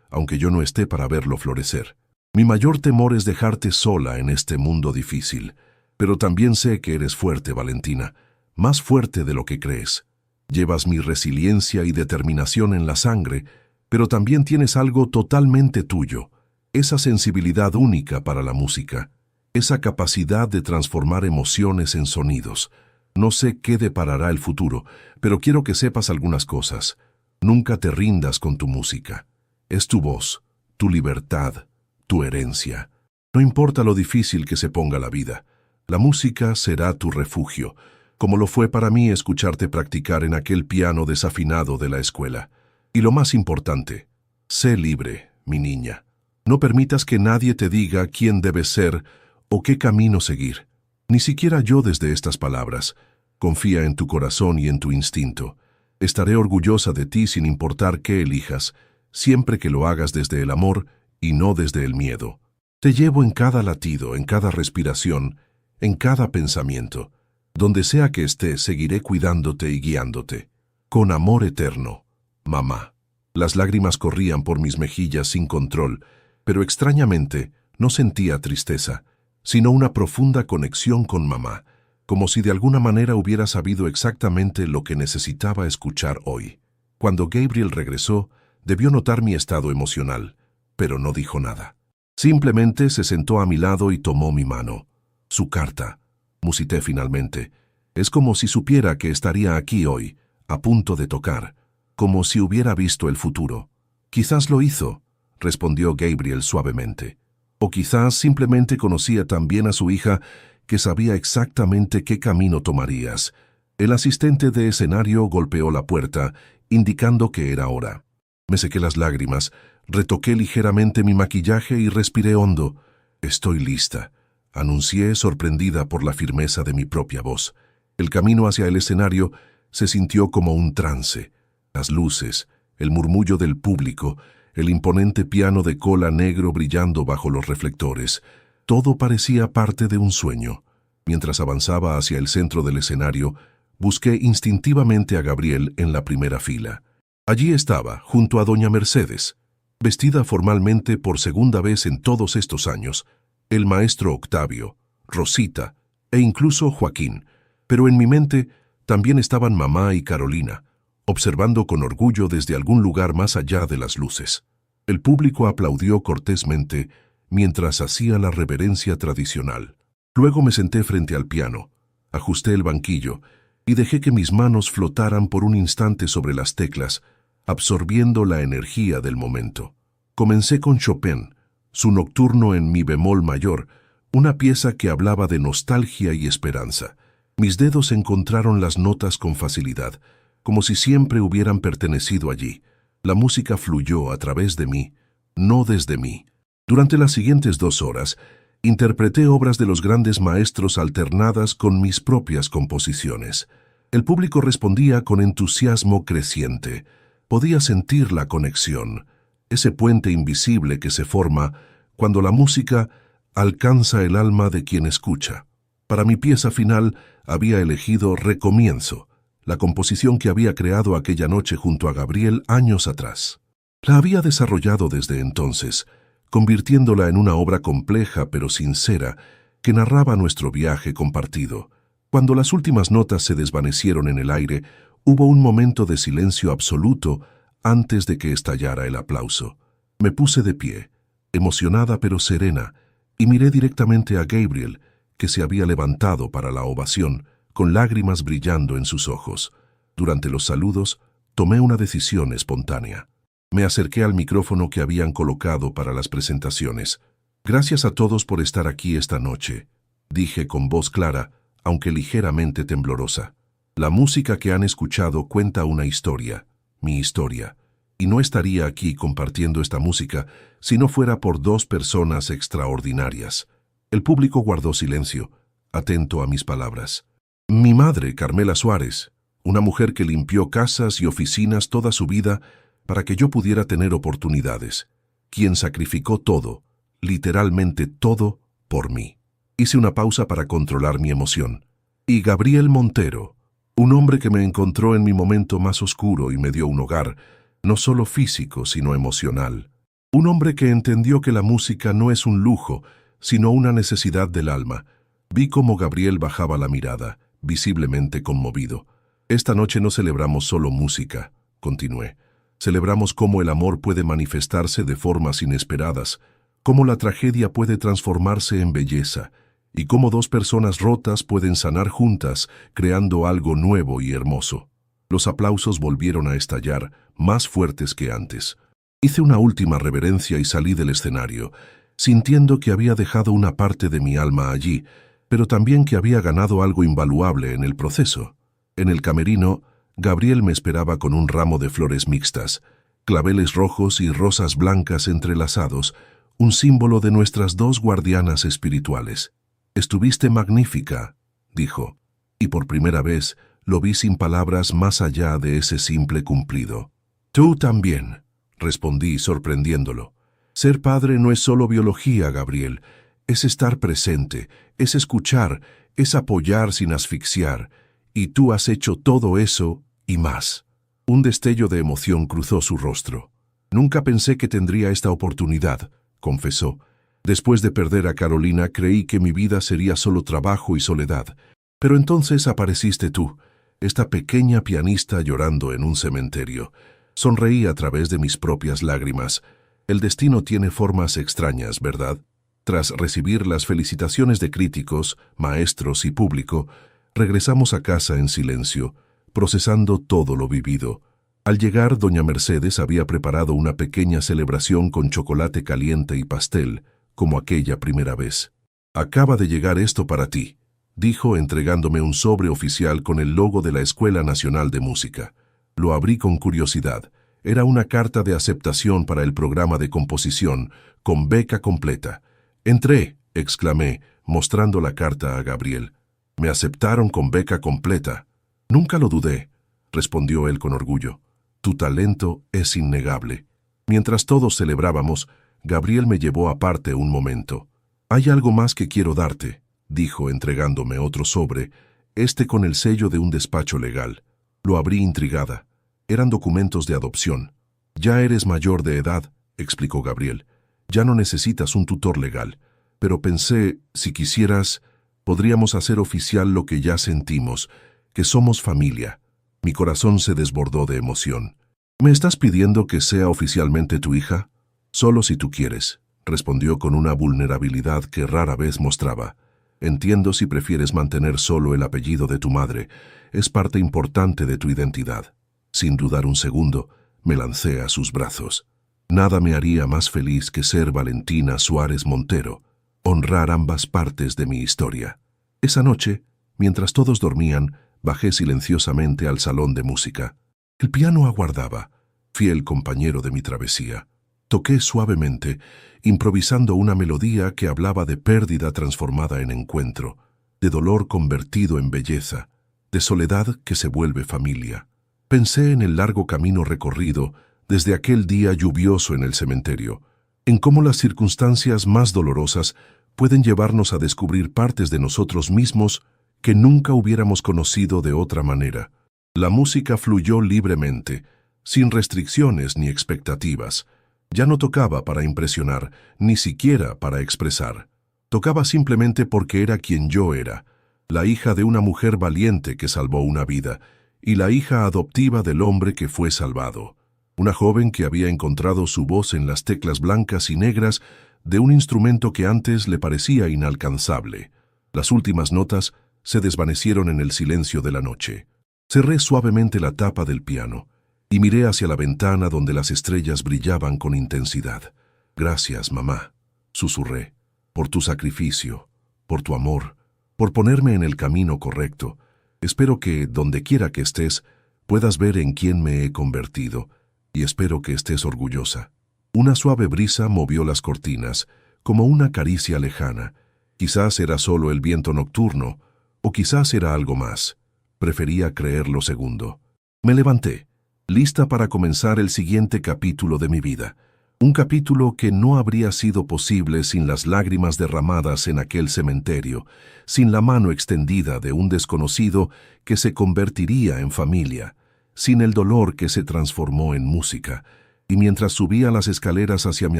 Speaker 1: aunque yo no esté para verlo florecer. Mi mayor temor es dejarte sola en este mundo difícil, pero también sé que eres fuerte, Valentina, más fuerte de lo que crees. Llevas mi resiliencia y determinación en la sangre, pero también tienes algo totalmente tuyo, esa sensibilidad única para la música, esa capacidad de transformar emociones en sonidos. No sé qué deparará el futuro, pero quiero que sepas algunas cosas. Nunca te rindas con tu música. Es tu voz, tu libertad, tu herencia. No importa lo difícil que se ponga la vida, la música será tu refugio, como lo fue para mí escucharte practicar en aquel piano desafinado de la escuela. Y lo más importante, sé libre, mi niña. No permitas que nadie te diga quién debes ser o qué camino seguir. Ni siquiera yo desde estas palabras. Confía en tu corazón y en tu instinto. Estaré orgullosa de ti sin importar qué elijas, siempre que lo hagas desde el amor y no desde el miedo. Te llevo en cada latido, en cada respiración, en cada pensamiento. Donde sea que estés, seguiré cuidándote y guiándote. Con amor eterno, mamá. Las lágrimas corrían por mis mejillas sin control, pero extrañamente no sentía tristeza, sino una profunda conexión con mamá, como si de alguna manera hubiera sabido exactamente lo que necesitaba escuchar hoy. Cuando Gabriel regresó, debió notar mi estado emocional, pero no dijo nada. Simplemente se sentó a mi lado y tomó mi mano. Su carta, musité finalmente. Es como si supiera que estaría aquí hoy, a punto de tocar, como si hubiera visto el futuro. Quizás lo hizo, respondió Gabriel suavemente. O quizás simplemente conocía tan bien a su hija que sabía exactamente qué camino tomarías. El asistente de escenario golpeó la puerta, indicando que era hora. Me sequé las lágrimas, retoqué ligeramente mi maquillaje y respiré hondo. Estoy lista, anuncié sorprendida por la firmeza de mi propia voz. El camino hacia el escenario se sintió como un trance. Las luces, el murmullo del público, el imponente piano de cola negro brillando bajo los reflectores. Todo parecía parte de un sueño. Mientras avanzaba hacia el centro del escenario, busqué instintivamente a Gabriel en la primera fila. Allí estaba, junto a doña Mercedes, vestida formalmente por segunda vez en todos estos años, el maestro Octavio, Rosita e incluso Joaquín. Pero en mi mente también estaban mamá y Carolina, observando con orgullo desde algún lugar más allá de las luces. El público aplaudió cortésmente mientras hacía la reverencia tradicional. Luego me senté frente al piano, ajusté el banquillo y dejé que mis manos flotaran por un instante sobre las teclas, absorbiendo la energía del momento. Comencé con Chopin, su nocturno en mi bemol mayor, una pieza que hablaba de nostalgia y esperanza. Mis dedos encontraron las notas con facilidad, como si siempre hubieran pertenecido allí. La música fluyó a través de mí, no desde mí. Durante las siguientes 2 horas, interpreté obras de los grandes maestros alternadas con mis propias composiciones. El público respondía con entusiasmo creciente. Podía sentir la conexión, ese puente invisible que se forma cuando la música alcanza el alma de quien escucha. Para mi pieza final había elegido Recomienzo, la composición que había creado aquella noche junto a Gabriel años atrás. La había desarrollado desde entonces, convirtiéndola en una obra compleja pero sincera que narraba nuestro viaje compartido. Cuando las últimas notas se desvanecieron en el aire, hubo un momento de silencio absoluto antes de que estallara el aplauso. Me puse de pie, emocionada pero serena, y miré directamente a Gabriel, que se había levantado para la ovación, con lágrimas brillando en sus ojos. Durante los saludos, tomé una decisión espontánea. Me acerqué al micrófono que habían colocado para las presentaciones. «Gracias a todos por estar aquí esta noche», dije con voz clara, aunque ligeramente temblorosa. «La música que han escuchado cuenta una historia, mi historia, y no estaría aquí compartiendo esta música si no fuera por dos personas extraordinarias». El público guardó silencio, atento a mis palabras. Mi madre, Carmela Suárez, una mujer que limpió casas y oficinas toda su vida para que yo pudiera tener oportunidades, quien sacrificó todo, literalmente todo, por mí. Hice una pausa para controlar mi emoción. Y Gabriel Montero, un hombre que me encontró en mi momento más oscuro y me dio un hogar, no solo físico, sino emocional. Un hombre que entendió que la música no es un lujo, sino una necesidad del alma. Vi cómo Gabriel bajaba la mirada, visiblemente conmovido. «Esta noche no celebramos solo música», continué. «Celebramos cómo el amor puede manifestarse de formas inesperadas, cómo la tragedia puede transformarse en belleza, y cómo dos personas rotas pueden sanar juntas, creando algo nuevo y hermoso». Los aplausos volvieron a estallar, más fuertes que antes. Hice una última reverencia y salí del escenario, sintiendo que había dejado una parte de mi alma allí, pero también que había ganado algo invaluable en el proceso. En el camerino, Gabriel me esperaba con un ramo de flores mixtas, claveles rojos y rosas blancas entrelazados, un símbolo de nuestras dos guardianas espirituales. «Estuviste magnífica», dijo, y por primera vez lo vi sin palabras más allá de ese simple cumplido. «Tú también», respondí sorprendiéndolo. «Ser padre no es solo biología, Gabriel, es estar presente, es escuchar, es apoyar sin asfixiar, y tú has hecho todo eso y más». Un destello de emoción cruzó su rostro. «Nunca pensé que tendría esta oportunidad», confesó. «Después de perder a Carolina creí que mi vida sería solo trabajo y soledad. Pero entonces apareciste tú, esta pequeña pianista llorando en un cementerio. Sonreí a través de mis propias lágrimas. El destino tiene formas extrañas, ¿verdad?». Tras recibir las felicitaciones de críticos, maestros y público, regresamos a casa en silencio, procesando todo lo vivido. Al llegar, doña Mercedes había preparado una pequeña celebración con chocolate caliente y pastel, como aquella primera vez. «Acaba de llegar esto para ti», dijo entregándome un sobre oficial con el logo de la Escuela Nacional de Música. Lo abrí con curiosidad. Era una carta de aceptación para el programa de composición, con beca completa. «Entré», exclamé, mostrando la carta a Gabriel. «Me aceptaron con beca completa». «Nunca lo dudé», respondió él con orgullo. «Tu talento es innegable». Mientras todos celebrábamos, Gabriel me llevó aparte un momento. «Hay algo más que quiero darte», dijo entregándome otro sobre, este con el sello de un despacho legal. Lo abrí intrigada. Eran documentos de adopción. «Ya eres mayor de edad», explicó Gabriel. «Ya no necesitas un tutor legal. Pero pensé, si quisieras, podríamos hacer oficial lo que ya sentimos, que somos familia». Mi corazón se desbordó de emoción. «¿Me estás pidiendo que sea oficialmente tu hija?». «Solo si tú quieres», respondió con una vulnerabilidad que rara vez mostraba. «Entiendo si prefieres mantener solo el apellido de tu madre. Es parte importante de tu identidad». Sin dudar un segundo, me lancé a sus brazos. Nada me haría más feliz que ser Valentina Suárez Montero, honrar ambas partes de mi historia. Esa noche, mientras todos dormían, bajé silenciosamente al salón de música. El piano aguardaba, fiel compañero de mi travesía. Toqué suavemente, improvisando una melodía que hablaba de pérdida transformada en encuentro, de dolor convertido en belleza, de soledad que se vuelve familia. Pensé en el largo camino recorrido desde aquel día lluvioso en el cementerio, en cómo las circunstancias más dolorosas pueden llevarnos a descubrir partes de nosotros mismos que nunca hubiéramos conocido de otra manera. La música fluyó libremente, sin restricciones ni expectativas. Ya no tocaba para impresionar, ni siquiera para expresar. Tocaba simplemente porque era quien yo era, la hija de una mujer valiente que salvó una vida, y la hija adoptiva del hombre que fue salvado. Una joven que había encontrado su voz en las teclas blancas y negras de un instrumento que antes le parecía inalcanzable. Las últimas notas se desvanecieron en el silencio de la noche. Cerré suavemente la tapa del piano y miré hacia la ventana donde las estrellas brillaban con intensidad. «Gracias, mamá», susurré, «por tu sacrificio, por tu amor, por ponerme en el camino correcto. Espero que, donde quiera que estés, puedas ver en quién me he convertido, y espero que estés orgullosa». Una suave brisa movió las cortinas, como una caricia lejana. Quizás era solo el viento nocturno, o quizás era algo más. Prefería creer lo segundo. Me levanté, lista para comenzar el siguiente capítulo de mi vida. Un capítulo que no habría sido posible sin las lágrimas derramadas en aquel cementerio, sin la mano extendida de un desconocido que se convertiría en familia, sin el dolor que se transformó en música. Y mientras subía las escaleras hacia mi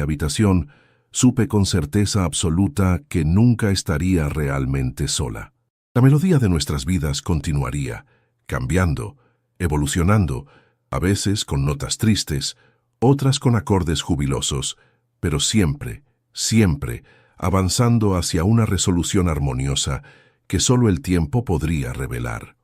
Speaker 1: habitación, supe con certeza absoluta que nunca estaría realmente sola. La melodía de nuestras vidas continuaría, cambiando, evolucionando, a veces con notas tristes, otras con acordes jubilosos, pero siempre, siempre, avanzando hacia una resolución armoniosa que solo el tiempo podría revelar.